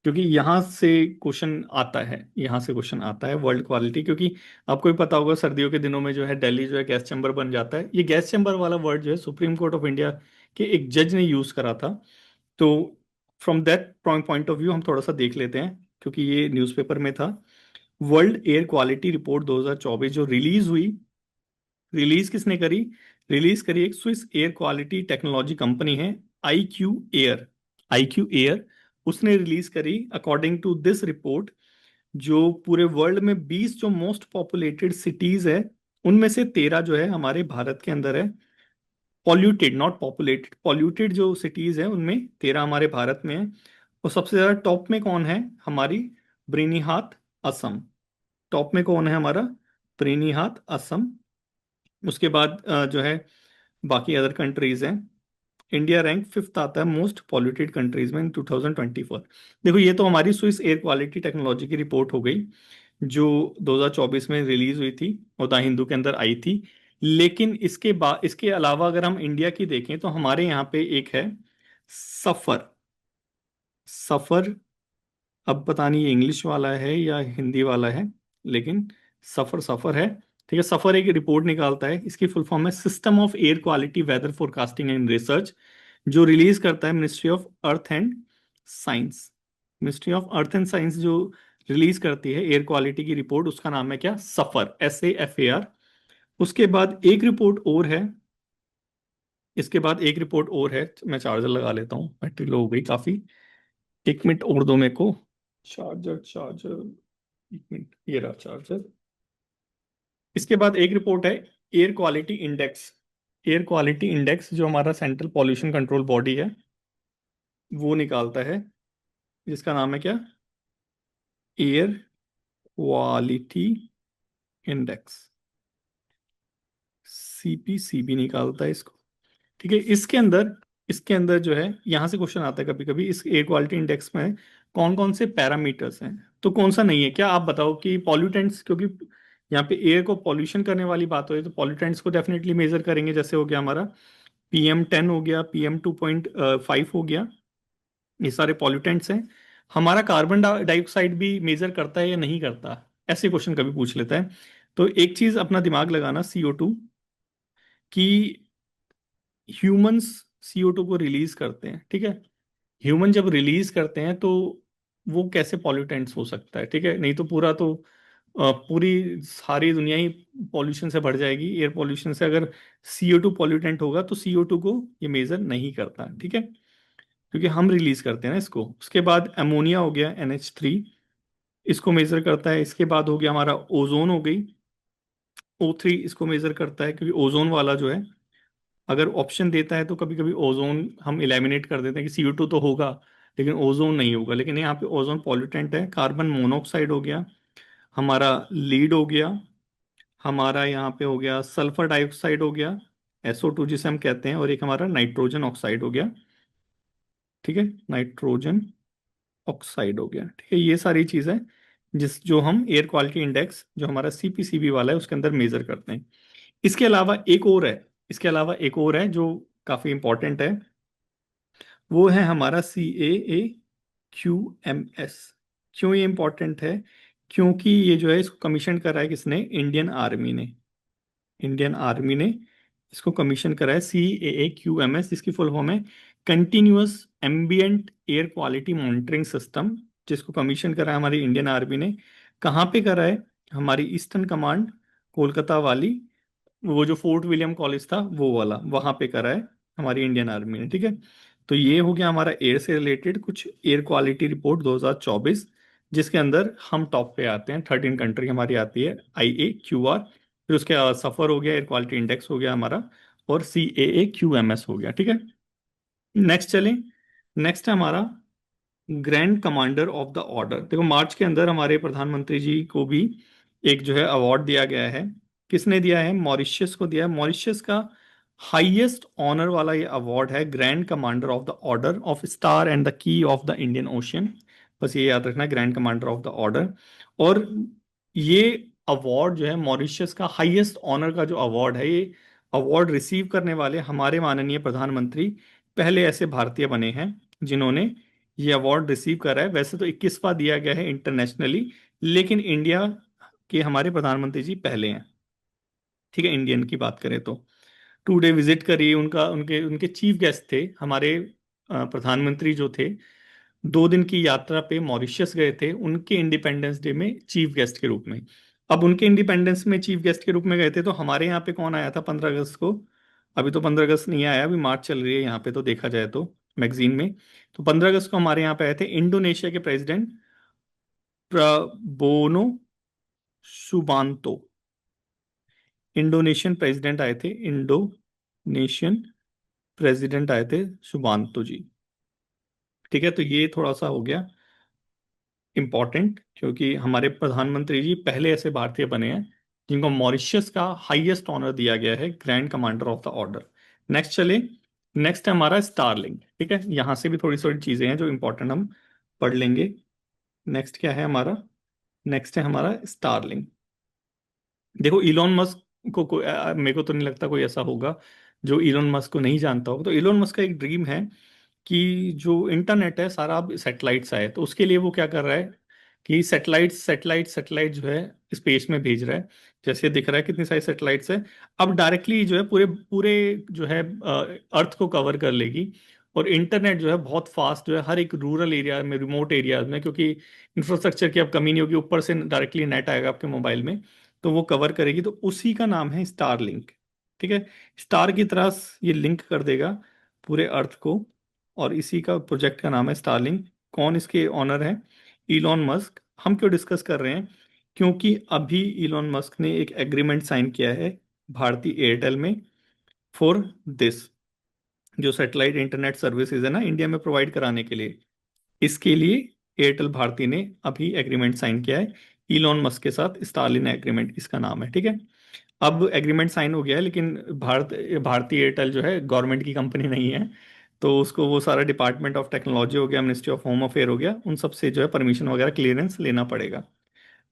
क्योंकि यहाँ से क्वेश्चन आता है, यहाँ से क्वेश्चन आता है वर्ल्ड क्वालिटी। क्योंकि आपको भी पता होगा सर्दियों के दिनों में जो है दिल्ली जो है गैस चैम्बर बन जाता है। ये गैस चैम्बर वाला वर्ड जो है सुप्रीम कोर्ट ऑफ इंडिया के एक जज ने यूज करा था। तो from that point of view हम थोड़ा सा देख लेते हैं, क्योंकि ये न्यूज़पेपर में था। वर्ल्ड एयर क्वालिटी रिपोर्ट 2024 जो रिलीज हुई, रिलीज किसने करी? रिलीज करी एक Swiss air quality technology company है, IQ एयर। IQ एयर उसने रिलीज करी। अकॉर्डिंग टू दिस रिपोर्ट, जो पूरे वर्ल्ड में 20 जो मोस्ट पॉपुलेटेड सिटीज है, उनमें से 13 जो है हमारे भारत के अंदर है। पॉल्यूटेड, नॉट पॉपुलेटेड, पॉल्यूटेड जो सिटीज है उनमें 13 हमारे भारत में है। और सबसे ज्यादा टॉप में कौन है? हमारी ब्रिनिहात, असम। टॉप में कौन है हमारा? ब्रिनिहात, असम। उसके बाद जो है बाकी अदर कंट्रीज हैं। इंडिया रैंक फिफ्थ आता है मोस्ट पॉल्यूटेड कंट्रीज में इन 2024। देखो, ये तो हमारी स्विस एयर क्वालिटी टेक्नोलॉजी की रिपोर्ट हो गई, जो 2024 में रिलीज हुई थी और द हिंदू के अंदर आई थी। लेकिन इसके बाद, इसके अलावा अगर हम इंडिया की देखें तो हमारे यहाँ पे एक है सफर। सफर, अब पता नहीं ये इंग्लिश वाला है या हिंदी वाला है, लेकिन सफर सफर है। ठीक है, सफर एक रिपोर्ट निकालता है, इसकी फुल फॉर्म है system of air quality weather forecasting and research, जो रिलीज करता है ministry of earth and science. Ministry of earth and science जो रिलीज करती है एयर क्वालिटी की रिपोर्ट, उसका नाम है क्या? सफर, SAFAR। उसके बाद एक रिपोर्ट और है, इसके बाद एक रिपोर्ट और है। मैं चार्जर लगा लेता हूँ, बैटरी लो हो गई काफी। 1 मिनट और दो मेरे को। चार्जर चार्जर, 1 मिनट, ये रहा चार्जर। इसके बाद एक रिपोर्ट है air quality index. Air quality index जो हमारा सेंट्रल पॉल्यूशन कंट्रोल बॉडी है, वो निकालता है, जिसका नाम है क्या, एयर क्वालिटी इंडेक्स। सीपीसीबी निकालता है इसको। ठीक है, इसके अंदर जो है, यहां से क्वेश्चन आता है कभी कभी, इस एयर क्वालिटी इंडेक्स में कौन कौन से पैरामीटर्स हैं, तो कौन सा नहीं है, क्या आप बताओ कि पॉल्यूटेंट्स, क्योंकि यहाँ पे एयर को पॉल्यूशन करने वाली बात हो रही है, तो पॉल्यूटेंट्स को डेफिनेटली मेजर करेंगे। जैसे हो गया हमारा PM10 हो गया, PM2.5 हो गया, ये सारे पॉल्यूटेंट्स हैं। हमारा कार्बन डाइऑक्साइड भी मेजर करता है या नहीं करता, ऐसे क्वेश्चन कभी पूछ लेता है। तो एक चीज अपना दिमाग लगाना, CO2 कि ह्यूमंस CO2 को रिलीज करते हैं, ठीक है। ह्यूमन जब रिलीज करते हैं तो वो कैसे पॉल्यूटेंट्स हो सकता है, ठीक है, नहीं तो पूरी सारी दुनिया ही पॉल्यूशन से भर जाएगी, एयर पॉल्यूशन से। अगर CO2 पॉल्यूटेंट होगा तो CO2 को ये मेजर नहीं करता, ठीक है, क्योंकि हम रिलीज करते हैं ना इसको। उसके बाद अमोनिया हो गया, NH3, इसको मेजर करता है। इसके बाद हो गया हमारा ओजोन हो गई, O3, इसको मेजर करता है, क्योंकि ओजोन वाला जो है, अगर ऑप्शन देता है तो कभी कभी ओजोन हम इलेमिनेट कर देते हैं कि CO2 तो होगा लेकिन ओजोन नहीं होगा, लेकिन यहाँ पे ओजोन पॉल्यूटेंट है। कार्बन मोनोऑक्साइड हो गया, हमारा लीड हो गया, हमारा यहाँ पे हो गया सल्फर डाइऑक्साइड हो गया, SO2 जिसे हम कहते हैं, और एक हमारा नाइट्रोजन ऑक्साइड हो गया, ठीक है, नाइट्रोजन ऑक्साइड हो गया, ठीक है। ये सारी चीजें जो हम एयर क्वालिटी इंडेक्स जो हमारा CPCB वाला है उसके अंदर मेजर करते हैं। इसके अलावा एक और है, जो काफी इंपॉर्टेंट है, वो है हमारा CAAQMS। क्यों ये इंपॉर्टेंट है, क्योंकि ये जो है इसको कमीशन करा है किसने, इंडियन आर्मी ने इसको कमीशन करा है, CAAQMS, जिसकी फुल फॉर्म है continuous ambient air quality monitoring system, जिसको कमीशन करा है हमारी इंडियन आर्मी ने। कहाँ पे करा है, हमारी ईस्टर्न कमांड, कोलकाता वाली, वो जो फोर्ट विलियम कॉलेज था वो वाला, वहां पे करा है हमारी इंडियन आर्मी ने, ठीक है। तो ये हो गया हमारा एयर से रिलेटेड कुछ एयर क्वालिटी रिपोर्ट 2024, जिसके अंदर हम टॉप पे आते हैं, 13 कंट्री हमारी आती है, IAQR। फिर उसके सफर हो गया, एयर क्वालिटी इंडेक्स हो गया हमारा, और CAAQMS हो गया, ठीक है। नेक्स्ट चलें, नेक्स्ट है हमारा grand commander of the order. देखो, मार्च के अंदर हमारे प्रधानमंत्री जी को भी एक जो है अवार्ड दिया गया है। किसने दिया है, मॉरिशस को दिया है। मॉरिशस का हाईएस्ट ऑनर वाला ये अवार्ड है, grand commander of the order of star and the key of the Indian ocean. बस ये याद रखना, grand commander of the order. और ये अवार्ड जो है मॉरिशस का हाईएस्ट ऑनर का जो अवार्ड है, ये अवार्ड रिसीव करने वाले हमारे माननीय प्रधानमंत्री पहले ऐसे भारतीय बने हैं जिन्होंने ये अवार्ड रिसीव करा है। वैसे तो 21वां दिया गया है इंटरनेशनली, लेकिन इंडिया के हमारे प्रधानमंत्री जी पहले हैं, ठीक है, इंडियन की बात करें तो। 2 डे विजिट करी, उनका उनके उनके चीफ गेस्ट थे हमारे प्रधानमंत्री जो थे, 2 दिन की यात्रा पे मॉरिशस गए थे, उनके इंडिपेंडेंस डे में चीफ गेस्ट के रूप में। अब उनके इंडिपेंडेंस में चीफ गेस्ट के रूप में गए थे, तो हमारे यहाँ पे कौन आया था 15 अगस्त को, अभी तो 15 अगस्त नहीं आया, अभी मार्च चल रही है यहाँ पे तो देखा जाए तो मैगजीन में। तो 15 अगस्त को हमारे यहाँ पे आए थे इंडोनेशिया के प्रेसिडेंट प्रबोनो सुबांतो। इंडोनेशियन प्रेसिडेंट आए थे, इंडोनेशियन प्रेसिडेंट आए थे सुबांतो जी, ठीक है। तो ये थोड़ा सा हो गया इम्पॉर्टेंट, क्योंकि हमारे प्रधानमंत्री जी पहले ऐसे भारतीय बने हैं जिनको मॉरिशस का हाईएस्ट ऑनर दिया गया है, grand commander of the order. Next चले, नेक्स्ट है हमारा स्टारलिंक, ठीक है। यहां से भी थोड़ी थोड़ी चीजें हैं जो इंपॉर्टेंट हम पढ़ लेंगे। नेक्स्ट क्या है हमारा, नेक्स्ट है हमारा स्टारलिंक। देखो, इलोन मस्क मेरे को तो नहीं लगता कोई ऐसा होगा जो इलोन मस्क को नहीं जानता होगा। तो इलोन मस्क का एक ड्रीम है कि जो इंटरनेट है सारा अब सैटेलाइट से आए, तो उसके लिए वो क्या कर रहा है कि सैटेलाइट जो है स्पेस में भेज रहा है। जैसे दिख रहा है कितनी सारी सैटेलाइट्स है, अब डायरेक्टली जो है पूरे पूरे जो है अर्थ को कवर कर लेगी। और इंटरनेट जो है बहुत फास्ट जो है हर एक रूरल एरिया में, रिमोट एरियाज में, क्योंकि इंफ्रास्ट्रक्चर की अब कमी नहीं होगी, ऊपर से डायरेक्टली नेट आएगा आपके मोबाइल में, तो वो कवर करेगी। तो उसी का नाम है स्टार लिंक, ठीक है। स्टार की तरह ये लिंक कर देगा पूरे अर्थ को, और इसी का प्रोजेक्ट का नाम है स्टारलिंक। कौन इसके ऑनर है, इलॉन मस्क। हम क्यों डिस्कस कर रहे हैं, क्योंकि अभी इलॉन मस्क ने एक एग्रीमेंट साइन किया है भारती एयरटेल में फॉर दिस। जो सैटेलाइट इंटरनेट सर्विसेज है ना इंडिया में प्रोवाइड कराने के लिए, इसके लिए एयरटेल भारती ने अभी एग्रीमेंट साइन किया है इलॉन मस्क के साथ। स्टारलिन एग्रीमेंट इसका नाम है, ठीक है। अब एग्रीमेंट साइन हो गया है, लेकिन भारतीय एयरटेल जो है गवर्नमेंट की कंपनी नहीं है। तो उसको वो सारा डिपार्टमेंट ऑफ टेक्नोलॉजी हो गया, मिनिस्ट्री ऑफ होम अफेयर हो गया, उन सब से जो है परमिशन वगैरह क्लियरेंस लेना पड़ेगा।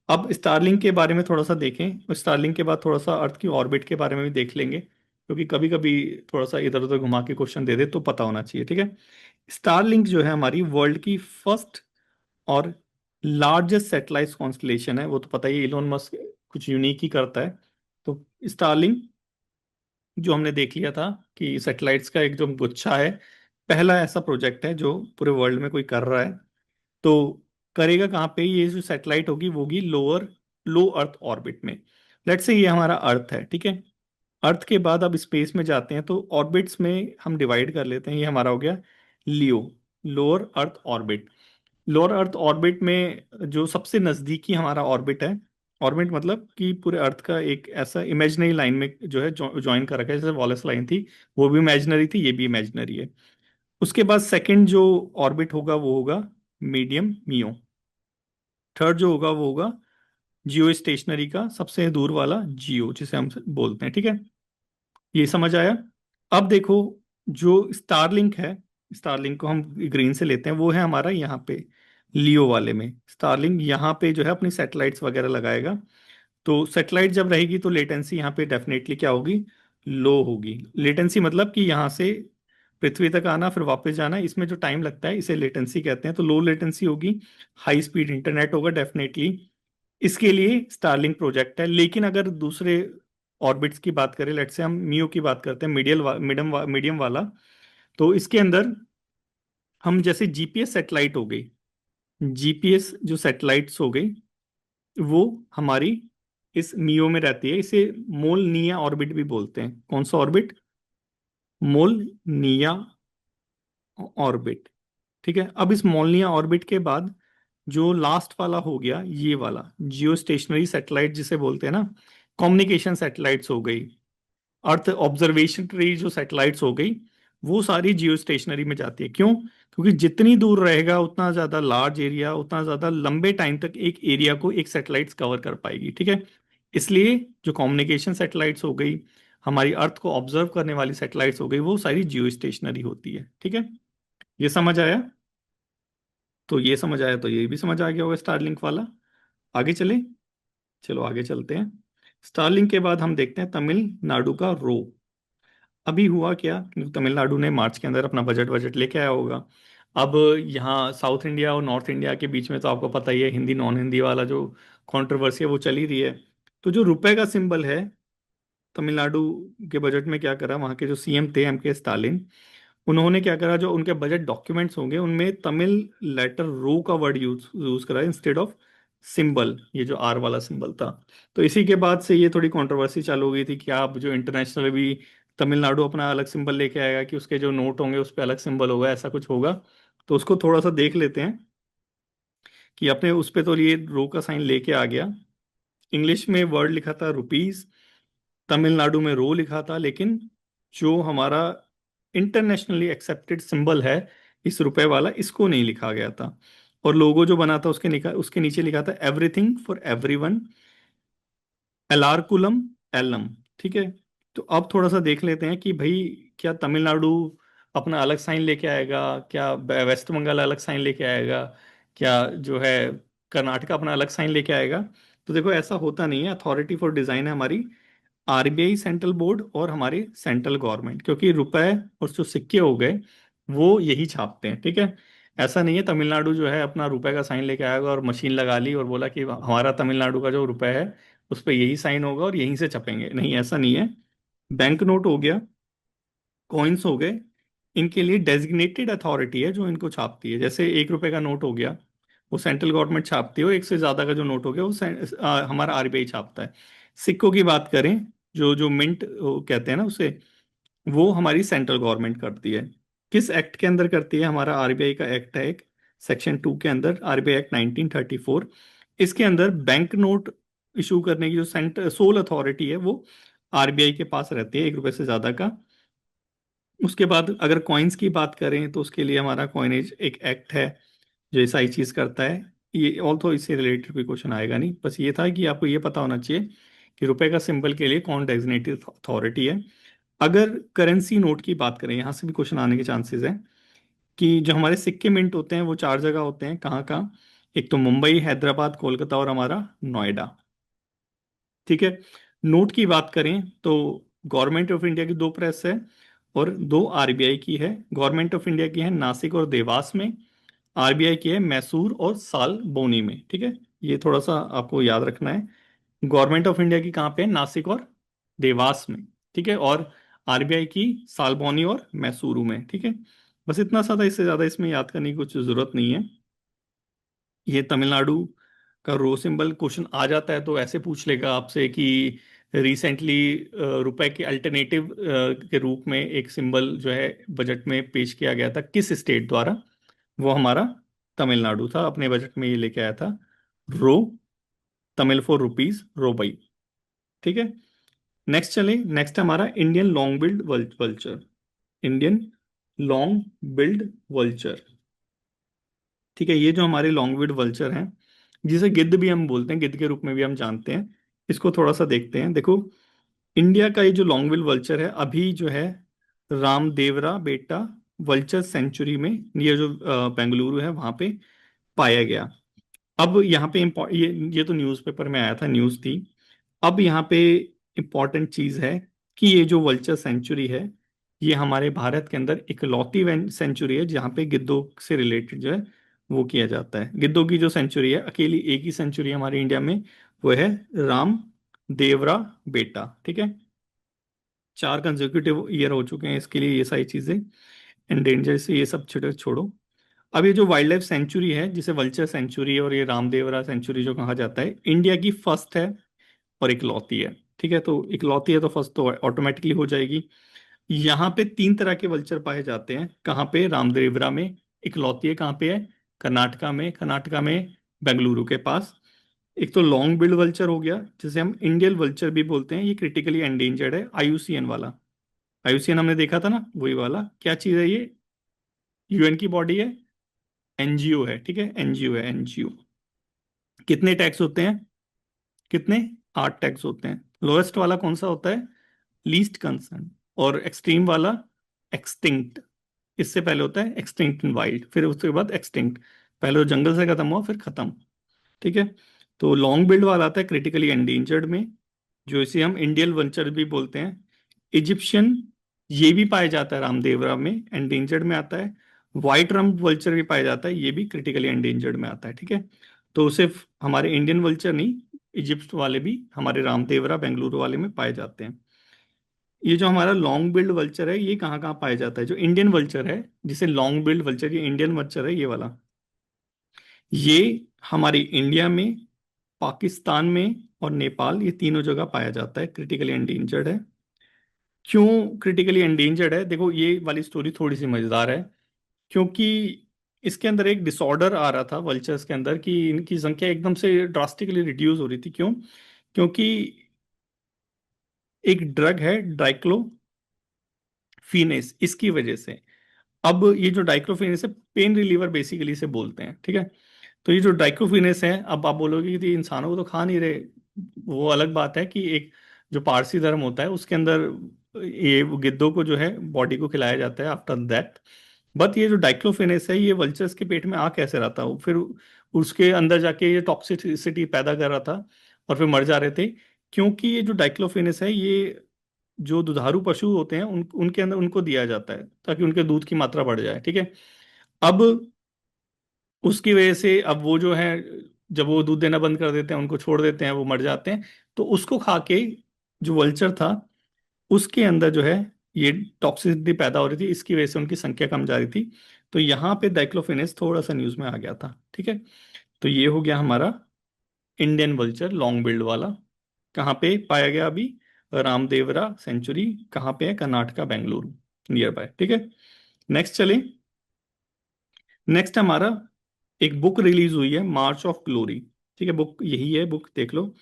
अब स्टारलिंक के बारे में थोड़ा सा देखें, स्टारलिंक के बाद थोड़ा सा अर्थ की ऑर्बिट के बारे में भी देख लेंगे, क्योंकि कभी कभी थोड़ा सा इधर उधर घुमा के क्वेश्चन दे दे तो पता होना चाहिए, ठीक है। स्टारलिंक जो है हमारी वर्ल्ड की फर्स्ट और लार्जेस्ट सैटेलाइट कॉन्स्टलेशन है। वो तो पता ही है, इलोन मस्क कुछ यूनिक ही करता है। तो स्टारलिंक जो हमने देख लिया था कि सैटेलाइट्स का एक जो गुच्छा है, पहला ऐसा प्रोजेक्ट है जो पूरे वर्ल्ड में कोई कर रहा है। तो करेगा कहाँ पे? ये जो सैटेलाइट होगी वो होगी लो अर्थ ऑर्बिट में। लेट्स से ये हमारा अर्थ है, ठीक है। अर्थ के बाद अब स्पेस में जाते हैं तो ऑर्बिट्स में हम डिवाइड कर लेते हैं। ये हमारा हो गया LEO, lower earth orbit. Lower earth orbit में जो सबसे नजदीकी हमारा ऑर्बिट है, ऑर्बिट मतलब कि पूरे अर्थ का एक ऐसा इमेजिनरी लाइन में जो है ज्वाइन कर रखा है, जैसे वॉलस लाइन थी, वो भी इमेजिनरी थी, ये भी इमेजिनरी है। उसके बाद सेकंड जो ऑर्बिट होगा वो होगा मीडियम मियो। थर्ड जो होगा वो होगा जियो स्टेशनरी का सबसे दूर वाला जियो, जिसे हम बोलते हैं, ठीक है। ये समझ आया? अब देखो, जो स्टारलिंक है, स्टारलिंक को हम ग्रीन से लेते हैं, वो है हमारा यहाँ पे लियो वाले में। स्टारलिंक यहाँ पे जो है अपनी सैटेलाइट्स वगैरह लगाएगा। तो सैटेलाइट जब रहेगी तो लेटेंसी यहाँ पे डेफिनेटली क्या होगी? लो होगी। लेटेंसी मतलब कि यहाँ से पृथ्वी तक आना फिर वापस जाना, इसमें जो टाइम लगता है इसे लेटेंसी कहते हैं। तो लो लेटेंसी होगी, हाई स्पीड इंटरनेट होगा डेफिनेटली। इसके लिए स्टारलिंक प्रोजेक्ट है। लेकिन अगर दूसरे ऑर्बिट्स की बात करें, लेट्स से हम मियो की बात करते हैं, मीडियम वाला, तो इसके अंदर हम जैसे जीपीएस सेटेलाइट हो गई, जीपीएस जो सेटेलाइट्स हो गई, वो हमारी इस मियो में रहती है। इसे मोल निया ऑर्बिट भी बोलते हैं। कौन सा ऑर्बिट? मोल निया ऑर्बिट, ठीक है। अब इस मोलनिया ऑर्बिट के बाद जो लास्ट वाला हो गया, ये वाला जियो स्टेशनरी सैटेलाइट जिसे बोलते हैं ना, कम्युनिकेशन सैटेलाइट्स हो गई, अर्थ ऑब्जर्वेशनरी जो सैटेलाइट्स हो गई, वो सारी जियो स्टेशनरी में जाती है। क्यों? क्योंकि जितनी दूर रहेगा उतना ज्यादा लार्ज एरिया, उतना ज्यादा लंबे टाइम तक एक एरिया को एक सैटेलाइट्स कवर कर पाएगी, ठीक है। इसलिए जो कम्युनिकेशन सैटेलाइट्स हो गई, हमारी अर्थ को ऑब्जर्व करने वाली सैटेलाइट्स हो गई, वो सारी जियो स्टेशनरी होती है, ठीक है। ये समझ आया? तो ये समझ आया तो ये भी समझ आ गया होगा स्टारलिंक वाला। आगे चले, चलो आगे चलते हैं। स्टारलिंक के बाद हम देखते हैं तमिलनाडु का रो। अभी हुआ क्या, क्योंकि तमिलनाडु ने मार्च के अंदर अपना बजट बजट लेके आया होगा। अब यहाँ साउथ इंडिया और नॉर्थ इंडिया के बीच में तो आपको पता ही है, हिंदी नॉन हिंदी वाला जो कंट्रोवर्सी है वो चल ही रही है। तो जो रुपए का सिंबल है, तमिलनाडु के बजट में क्या करा, वहाँ के जो सीएम थे एम के स्टालिन, उन्होंने क्या करा, जो उनके बजट डॉक्यूमेंट्स होंगे उनमें तमिल लेटर रो का वर्ड यूज यूज करा इंस्टेड ऑफ सिंबल, ये जो आर वाला सिंबल था। तो इसी के बाद से ये थोड़ी कंट्रोवर्सी चालू हो गई थी कि आप जो इंटरनेशनल भी तमिलनाडु अपना अलग सिंबल लेके आएगा, कि उसके जो नोट होंगे उस पर अलग सिंबल होगा, ऐसा कुछ होगा। तो उसको थोड़ा सा देख लेते हैं कि अपने उस पे तो ये रो का साइन लेके आ गया। इंग्लिश में वर्ड लिखा था रुपीज, तमिलनाडु में रो लिखा था, लेकिन जो हमारा इंटरनेशनली एक्सेप्टेड सिंबल है इस रुपए वाला, इसको नहीं लिखा गया था। और लोगो जो बना था उसके नीचे लिखा था एवरीथिंग फॉर एवरीवन, एलारकुलम एलम, ठीक है। तो अब थोड़ा सा देख लेते हैं कि भाई क्या तमिलनाडु अपना अलग साइन लेके आएगा, क्या वेस्ट बंगाल अलग साइन लेके आएगा, क्या जो है कर्नाटक अपना अलग साइन लेके आएगा। तो देखो ऐसा होता नहीं है। अथॉरिटी फॉर डिजाइन है हमारी आरबीआई सेंट्रल बोर्ड और हमारी सेंट्रल गवर्नमेंट, क्योंकि रुपए और जो सिक्के हो गए वो यही छापते हैं, ठीक है। ऐसा नहीं है तमिलनाडु जो है अपना रुपए का साइन लेके आएगा और मशीन लगा ली और बोला कि हमारा तमिलनाडु का जो रुपए है उस पर यही साइन होगा और यहीं से छपेंगे, नहीं ऐसा नहीं है। बैंक नोट हो गया, कॉइन्स हो गए, इनके लिए डेजिग्नेटेड अथॉरिटी है जो इनको छापती है। जैसे 1 रुपए का नोट हो गया, वो सेंट्रल गवर्नमेंट छापती है, और एक से ज्यादा का जो नोट हो गया वो हमारा आरबीआई छापता है। सिक्कों की बात करें, जो जो मिंट कहते हैं ना उसे, वो हमारी सेंट्रल गवर्नमेंट करती है। किस एक्ट के अंदर करती है? हमारा आरबीआई का एक्ट है एक, सेक्शन 2 के अंदर, आरबीआई एक्ट 1934। इसके अंदर बैंक नोट इशू करने की जो सेंटर सोल अथॉरिटी है वो आरबीआई के पास रहती है, 1 रुपए से ज्यादा का उसके बाद अगर कॉइन्स की बात करें तो उसके लिए हमारा कॉइनेज एक एक्ट है जो ऐसा ही चीज करता है। ये ऑल्थो इससे रिलेटेड कोई क्वेश्चन आएगा नहीं, बस ये था कि आपको ये पता होना चाहिए कि रुपए का सिंबल के लिए कौन डेजिग्नेटेड अथॉरिटी है। अगर करेंसी नोट की बात करें, यहाँ से भी क्वेश्चन आने के चांसेस हैं कि जो हमारे सिक्के मिंट होते हैं वो चार जगह होते हैं, कहाँ कहाँ? एक तो मुंबई, हैदराबाद, कोलकाता और हमारा नोएडा। ठीक है। नोट की बात करें तो गवर्नमेंट ऑफ इंडिया की दो प्रेस है और दो आरबीआई की है। गवर्नमेंट ऑफ इंडिया की है नासिक और देवास में, आरबीआई की है मैसूर और सालबोनी में। ठीक है, ये थोड़ा सा आपको याद रखना है। गवर्नमेंट ऑफ इंडिया की कहाँ पे है? नासिक और देवास में। ठीक है, और आरबीआई की सालबोनी और मैसूरू में। ठीक है, बस इतना सा था, इससे ज्यादा इसमें याद करने की कुछ जरूरत नहीं है। ये तमिलनाडु का रो सिंबल क्वेश्चन आ जाता है तो ऐसे पूछ लेगा आपसे कि रिसेंटली रुपए के अल्टरनेटिव के रूप में एक सिंबल जो है बजट में पेश किया गया था, किस स्टेट द्वारा? वो हमारा तमिलनाडु था, अपने बजट में ये लेके आया था। रो, तमिल फॉर रुपीज, रोबई। ठीक है, नेक्स्ट चले। नेक्स्ट हमारा Indian long billed vulture. Indian long billed vulture. ठीक है, ये जो हमारे लॉन्ग बिल्ड वल्चर हैं, जिसे गिद्ध भी हम बोलते हैं, गिद्ध के रूप में भी हम जानते हैं, इसको थोड़ा सा देखते हैं। देखो, इंडिया का ये जो लॉन्ग बिल्ड वल्चर है अभी जो है रामदेवरा बेटा वल्चर सेंचुरी में, ये जो बेंगलुरु है वहां पे पाया गया। अब यहाँ पे ये तो न्यूज़पेपर में आया था, न्यूज़ थी। अब यहाँ पे इम्पॉर्टेंट चीज़ है कि ये जो वल्चर सेंचुरी है ये हमारे भारत के अंदर इकलौती सेंचुरी है जहाँ पे गिद्धों से रिलेटेड जो है वो किया जाता है। गिद्धों की जो सेंचुरी है, अकेली एक ही सेंचुरी हमारे इंडिया में, वो है राम देवरा बेटा। ठीक है, चार कंसेक्यूटिव ईयर हो चुके हैं इसके लिए, ये सारी चीज़ें एंडेंजर से ये सब छोड़ो छोड़ो। अब ये जो वाइल्ड लाइफ सेंचुरी है जिसे वल्चर सेंचुरी और ये रामदेवरा सेंचुरी जो कहा जाता है, इंडिया की फर्स्ट है और इकलौती है। ठीक है, तो इकलौती है तो फर्स्ट तो ऑटोमेटिकली हो जाएगी। यहाँ पे तीन तरह के वल्चर पाए जाते हैं। कहाँ पे? रामदेवरा में इकलौती है। कहाँ पे है? कर्नाटका में। कर्नाटका में बेंगलुरु के पास। एक तो लॉन्ग बिल्ड वल्चर हो गया जिसे हम इंडियन वल्चर भी बोलते हैं, ये क्रिटिकली एंडेंजर्ड है, आईयूसीएन वाला। आईयूसीएन हमने देखा था ना, वही वाला। क्या चीज है ये? यूएन की बॉडी है, एनजीओ है। ठीक है, एनजीओ है, एनजीओ। कितने टैक्स होते हैं? कितने? 8 टैक्स होते हैं। लोएस्ट वाला कौन सा होता है? Least concern. और एक्सट्रीम वाला एक्सटिंक्ट। इससे पहले होता है एक्सटिंक्ट इन वाइल्ड, फिर उसके बाद एक्सटिंक्ट। पहले वो जंगल से खत्म हुआ फिर खत्म। ठीक है, तो लॉन्ग बिल्ड वाला आता है क्रिटिकली एंडेंजर्ड में, जो इसे हम इंडियन वंचर भी बोलते हैं। इजिप्शियन, ये भी पाया जाता है रामदेवरा में, एंडेंजर्ड में आता है। व्हाइट रम्प वल्चर भी पाया जाता है, ये भी क्रिटिकली एंडेंजर्ड में आता है। ठीक है, तो सिर्फ हमारे इंडियन वल्चर नहीं, इजिप्ट वाले भी हमारे रामदेवरा बेंगलुरु वाले में पाए जाते हैं। ये जो हमारा लॉन्ग बिल्ड वल्चर है ये कहाँ कहाँ पाया जाता है? जो इंडियन वल्चर है, जिसे लॉन्ग बिल्ड वल्चर, ये इंडियन वल्चर है ये वाला, ये हमारी इंडिया में, पाकिस्तान में और नेपाल, ये तीनों जगह पाया जाता है, क्रिटिकली एंडेंजर्ड है। क्यों क्रिटिकली एंडेंजर्ड है? देखो, ये वाली स्टोरी थोड़ी सी मजेदार है, क्योंकि इसके अंदर एक डिसऑर्डर आ रहा था वल्चर्स के अंदर कि इनकी संख्या एकदम से ड्रास्टिकली रिड्यूस हो रही थी। क्यों? क्योंकि एक ड्रग है डाइक्लोफिनेस, इसकी वजह से। अब ये जो डाइक्लोफिनेस है, पेन रिलीवर बेसिकली इसे बोलते हैं। ठीक है, तो ये जो डाइक्लोफिनेस है, अब आप बोलोगे कि ये इंसानों को तो खा नहीं रहे, वो अलग बात है कि एक जो पारसी धर्म होता है उसके अंदर ये गिद्धों को जो है बॉडी को खिलाया जाता है आफ्टर दैट। बट ये जो डाइक्लोफिनेस है ये वल्चर्स के पेट में आ कैसे रहा था? वो फिर उसके अंदर जाके ये टॉक्सिसिटी पैदा कर रहा था और फिर मर जा रहे थे। क्योंकि ये जो डाइक्लोफिनेस है ये जो दुधारू पशु होते हैं उनके अंदर उनको दिया जाता है ताकि उनके दूध की मात्रा बढ़ जाए। ठीक है, अब उसकी वजह से अब वो जो है, जब वो दूध देना बंद कर देते हैं, उनको छोड़ देते हैं, वो मर जाते हैं। तो उसको खा के जो वल्चर था उसके अंदर जो है ये टॉक्सिसिटी पैदा हो रही थी, इसकी वजह से उनकी संख्या कम जा रही थी। तो यहाँ पे डाइक्लोफिनेस थोड़ा सा न्यूज में आ गया था। ठीक है, तो ये हो गया हमारा इंडियन वल्चर लॉन्ग बिल्ड वाला। कहाँ पे पाया गया अभी? रामदेवरा सेंचुरी। कहाँ पे है? Karnataka, Bengaluru near by. ठीक है, नेक्स्ट चले। नेक्स्ट हमारा एक बुक रिलीज हुई है, मार्च ऑफ ग्लोरी। ठीक है, बुक यही है, बुक देख लो।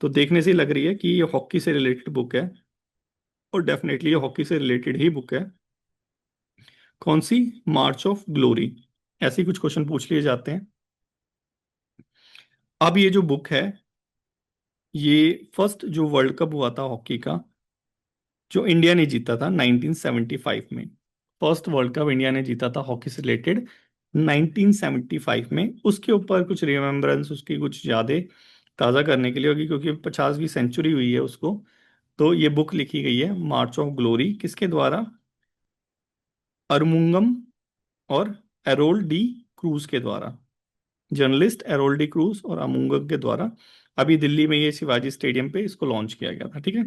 तो देखने से ही लग रही है कि ये हॉकी से रिलेटेड बुक है, और डेफिनेटली ये हॉकी से रिलेटेड ही बुक है। कौन सी? मार्च ऑफ ग्लोरी। ऐसे ही कुछ क्वेश्चन पूछ लिए जाते हैं। अब ये जो बुक है, ये फर्स्ट जो वर्ल्ड कप हुआ था हॉकी का, जो इंडिया ने जीता था 1975 में। फर्स्ट वर्ल्ड कप इंडिया ने जीता था हॉकी से रिलेटेड 1975 में। उसके ऊपर कुछ रिमेम्बरेंस, उसकी कुछ यादें ताज़ा करने के लिए होगी, क्योंकि 50वीं सेंचुरी हुई है उसको। तो ये बुक लिखी गई है मार्च ऑफ ग्लोरी, किसके द्वारा? अरमुंगम और एरोल डी क्रूज के द्वारा। जर्नलिस्ट एरोल डी क्रूज और अमुंगम के द्वारा। अभी दिल्ली में ये शिवाजी स्टेडियम पे इसको लॉन्च किया गया था, ठीक है।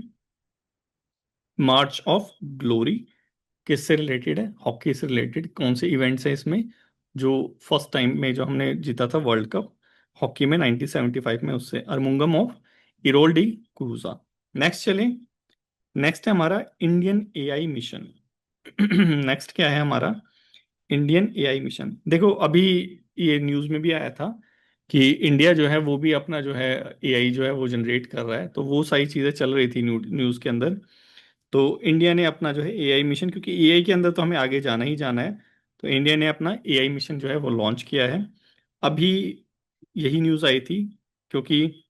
मार्च ऑफ ग्लोरी किससे रिलेटेड है? हॉकी से रिलेटेड। कौन से इवेंट्स हैं इसमें? जो फर्स्ट टाइम में जो हमने जीता था वर्ल्ड कप हॉकी में 1975 में, उससे अरमुंगम ऑफ इरोल डी क्रूजा। नेक्स्ट चलें। नेक्स्ट है हमारा इंडियन एआई मिशन। नेक्स्ट क्या है हमारा? Indian AI mission. देखो अभी ये न्यूज़ में भी आया था कि इंडिया जो है वो भी अपना जो है एआई जो है वो जनरेट कर रहा है, तो वो सारी चीज़ें चल रही थी न्यूज़ के अंदर। तो इंडिया ने अपना जो है एआई मिशन, क्योंकि एआई के अंदर तो हमें आगे जाना ही जाना है, तो इंडिया ने अपना एआई मिशन जो है वो लॉन्च किया है। अभी यही न्यूज़ आई थी, क्योंकि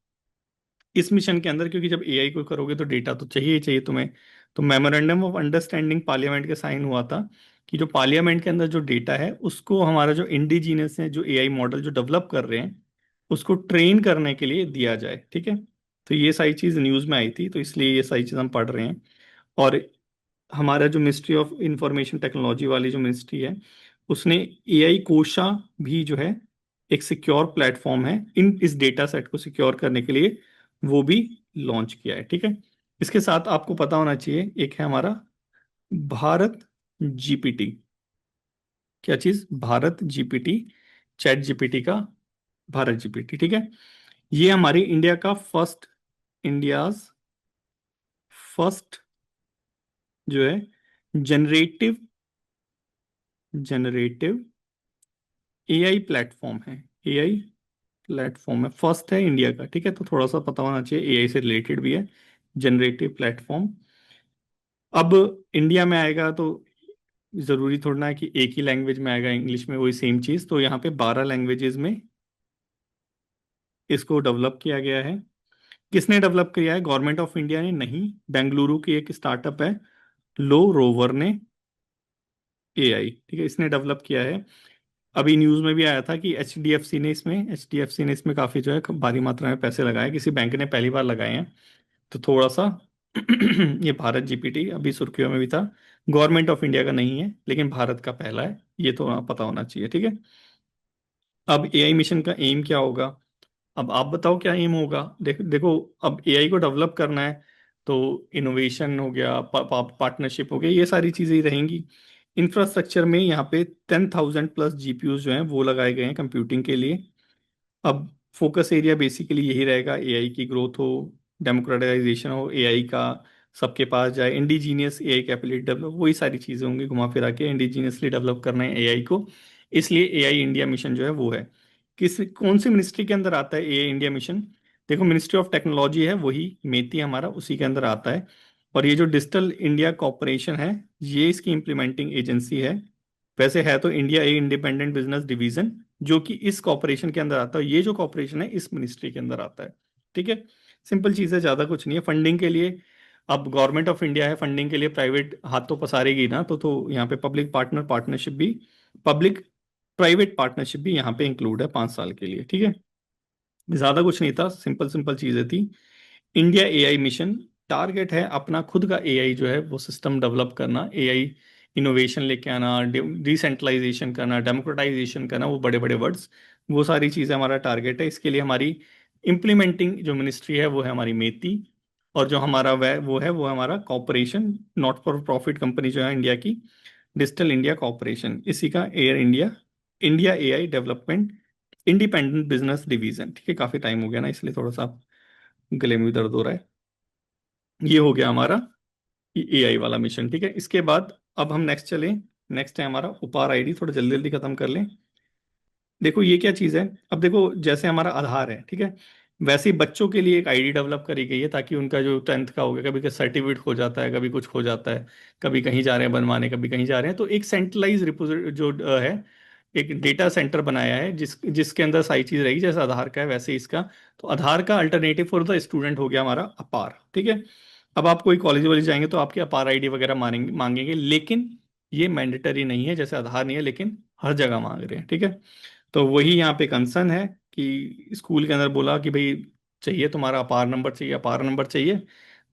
इस मिशन के अंदर, क्योंकि जब एआई को करोगे तो डेटा तो चाहिए ही चाहिए तुम्हें। तो मेमोरेंडम ऑफ अंडरस्टैंडिंग पार्लियामेंट के साइन हुआ था कि जो पार्लियामेंट के अंदर जो डेटा है उसको हमारा जो इंडिजीनियस है, जो एआई मॉडल जो डेवलप कर रहे हैं, उसको ट्रेन करने के लिए दिया जाए, ठीक है। तो ये सारी चीज़ न्यूज़ में आई थी, तो इसलिए ये सारी चीज़ हम पढ़ रहे हैं। और हमारा जो मिनिस्ट्री ऑफ इंफॉर्मेशन टेक्नोलॉजी वाली जो मिनिस्ट्री है, उसने एआई कोशा भी जो है एक सिक्योर प्लेटफॉर्म है इन इस डेटा सेट को सिक्योर करने के लिए, वो भी लॉन्च किया है, ठीक है। इसके साथ आपको पता होना चाहिए, एक है हमारा भारत जीपीटी। क्या चीज? भारत जीपीटी। चैट जीपीटी का भारत जीपीटी, ठीक है। ये हमारी इंडिया का इंडियाज फर्स्ट जो है जनरेटिव जनरेटिव एआई प्लेटफॉर्म है। एआई प्लेटफॉर्म है, फर्स्ट है इंडिया का, ठीक है। तो थोड़ा सा पता होना चाहिए, एआई से रिलेटेड भी है। Generative platform. अब इंडिया में आएगा तो जरूरी थोड़ा ना है कि एक ही लैंग्वेज में आएगा, इंग्लिश में वही सेम चीज। तो यहाँ पे 12 लैंग्वेजेस में इसको डेवलप किया गया है। किसने डेवलप किया है? गवर्नमेंट ऑफ इंडिया ने नहीं, बेंगलुरु की एक स्टार्टअप है लो रोवर ने एआई, ठीक है, इसने डेवलप किया है। अभी न्यूज में भी आया था कि एचडीएफसी ने इसमें काफी जो है भारी मात्रा में पैसे लगाए, किसी बैंक ने पहली बार लगाए हैं। तो थोड़ा सा ये भारत जीपीटी अभी सुर्खियों में भी था। गवर्नमेंट ऑफ इंडिया का नहीं है, लेकिन भारत का पहला है, ये तो पता होना चाहिए, ठीक है। अब एआई मिशन का एम क्या होगा? अब आप बताओ क्या एम होगा? देखो, अब एआई को डेवलप करना है, तो इनोवेशन हो गया, पार्टनरशिप हो गया, ये सारी चीजें ही रहेंगी। इंफ्रास्ट्रक्चर में यहाँ पे 10,000 प्लस जीपीयूज जो हैं वो लगाए गए हैं कंप्यूटिंग के लिए। अब फोकस एरिया बेसिकली यही रहेगा, एआई की ग्रोथ हो, डेमोक्रेटाइजेशन हो एआई का, सबके पास जाए, इंडिजीनियस एआई कैपेबिलिटी डेवलप, वही सारी चीज़ें होंगी। घुमा फिरा के इंडिजीनियसली डेवलप करना है एआई को, इसलिए एआई इंडिया मिशन जो है वो है। कौन सी मिनिस्ट्री के अंदर आता है एआई इंडिया मिशन? देखो, मिनिस्ट्री ऑफ टेक्नोलॉजी है, वही मेती हमारा, उसी के अंदर आता है। और ये जो डिजिटल इंडिया कॉरपोरेशन है, ये इसकी इम्प्लीमेंटिंग एजेंसी है। वैसे है तो India a independent business division, जो कि इस कॉरपोरेशन के अंदर आता है। ये जो कॉरपोरेशन है इस मिनिस्ट्री के अंदर आता है, ठीक है। सिंपल चीज़ है, ज़्यादा कुछ नहीं है। फंडिंग के लिए, अब गवर्नमेंट ऑफ इंडिया है, फंडिंग के लिए प्राइवेट हाथ तो पसारेगी ना, तो यहाँ पे पब्लिक प्राइवेट पार्टनरशिप भी यहाँ पे इंक्लूड है 5 साल के लिए, ठीक है। ज़्यादा कुछ नहीं था, सिंपल सिंपल चीज़ें थी। इंडिया एआई मिशन टारगेट है अपना खुद का एआई जो है वो सिस्टम डेवलप करना, एआई इनोवेशन लेके आना, डिसेंट्रलाइजेशन करना, डेमोक्रेटाइजेशन करना, वो बड़े बड़े वर्ड्स, वो सारी चीज़ें हमारा टारगेट है। इसके लिए हमारी इम्प्लीमेंटिंग जो मिनिस्ट्री है वो है हमारी मेती। और जो हमारा वह वो है हमारा corporation, not for profit company जो है इंडिया की, डिजिटल इंडिया कॉरपोरेशन, इसी का air India, India AI development independent business division, ठीक है। काफ़ी टाइम हो गया ना, इसलिए थोड़ा सा गले में भी दर्द हो रहा है। ये हो गया हमारा एआई वाला मिशन, ठीक है। इसके बाद अब हम नेक्स्ट चलें। नेक्स्ट है हमारा उपार आईडी, थोड़ा जल्दी जल्दी खत्म कर लें। देखो ये क्या चीज़ है? अब देखो, जैसे हमारा आधार है, ठीक है। वैसे ही बच्चों के लिए एक आईडी डेवलप करी गई है, ताकि उनका जो 10th का हो गया, कभी सर्टिफिकेट खो जाता है, कभी कुछ खो जाता है, कभी कहीं जा रहे हैं बनवाने, कभी कहीं जा रहे हैं, तो एक सेंट्रलाइज रिपोजिट जो है, एक डेटा सेंटर बनाया है जिसके अंदर सारी चीज रहेगी, जैसे आधार का है वैसे ही इसका। तो आधार का अल्टरनेटिव फॉर द स्टूडेंट हो गया हमारा अपार, ठीक है। अब आप कोई कॉलेज वॉलेज जाएंगे तो आपके अपार आईडी वगैरह मांगेंगे मांगेंगे, लेकिन ये मैंडेटरी नहीं है, जैसे आधार नहीं है, लेकिन हर जगह मांग रहे हैं, ठीक है। तो वही यहाँ पे कंसर्न है कि स्कूल के अंदर बोला कि भाई चाहिए तुम्हारा अपार नंबर, चाहिए अपार नंबर चाहिए।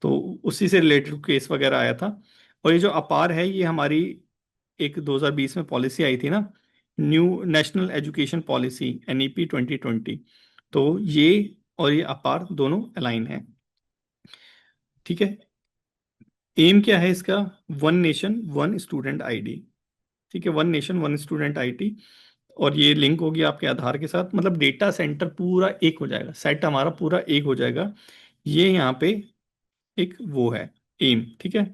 तो उसी से रिलेटेड केस वगैरह आया था। और ये जो अपार है, ये हमारी एक 2020 में पॉलिसी आई थी ना, new national education policy NEP 2020। तो ये और ये अपार दोनों अलाइन है, ठीक है। एम क्या है इसका? One nation one student ID, ठीक है, one nation one student ID. और ये लिंक होगी आपके आधार के साथ, मतलब डेटा सेंटर पूरा एक हो जाएगा, सेट हमारा पूरा एक हो जाएगा। ये यहाँ पे एक वो है एम, ठीक है।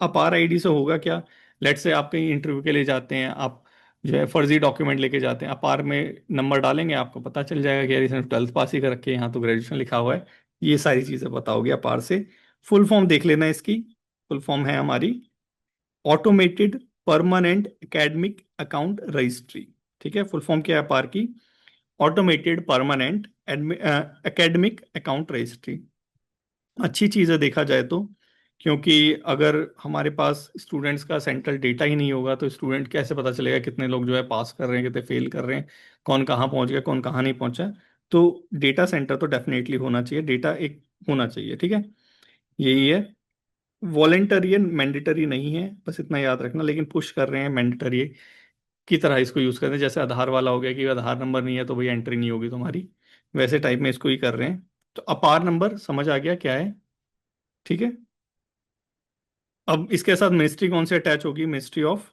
अपार आईडी से होगा क्या? लेट से आप कहीं इंटरव्यू के लिए जाते हैं, आप जो है फर्जी डॉक्यूमेंट लेके जाते हैं, अपार में नंबर डालेंगे, आपको पता चल जाएगा कि यार इसने 12th पास ही कर रखे हैं, यहाँ तो ग्रेजुएशन लिखा हुआ है। ये सारी चीज़ें पता होगी अपार से। फुल फॉर्म देख लेना इसकी। फुल फॉर्म है हमारी automated permanent academic account registry, ठीक है। फुल फॉर्म क्या है अपार की? Automated permanent academic account registry. अच्छी चीज़ है देखा जाए तो, क्योंकि अगर हमारे पास स्टूडेंट्स का सेंट्रल डेटा ही नहीं होगा तो स्टूडेंट कैसे पता चलेगा कितने लोग जो है पास कर रहे हैं, कितने फेल कर रहे हैं, कौन कहाँ पहुंच गया, कौन कहाँ नहीं पहुंचा। तो डेटा सेंटर तो डेफिनेटली होना चाहिए, डेटा एक होना चाहिए, ठीक है। यही है। वॉलेंटरी एंड मैंडेटरी नहीं है, बस इतना याद रखना, लेकिन पुश कर रहे हैं मैंडेटरी की तरह इसको यूज़ कर रहे हैं। जैसे आधार वाला हो गया कि आधार नंबर नहीं है तो भाई एंट्री नहीं होगी तुम्हारी, वैसे टाइप में इसको ही कर रहे हैं। तो अपार नंबर समझ आ गया क्या है, ठीक है। अब इसके साथ मिनिस्ट्री कौन से अटैच होगी? मिनिस्ट्री ऑफ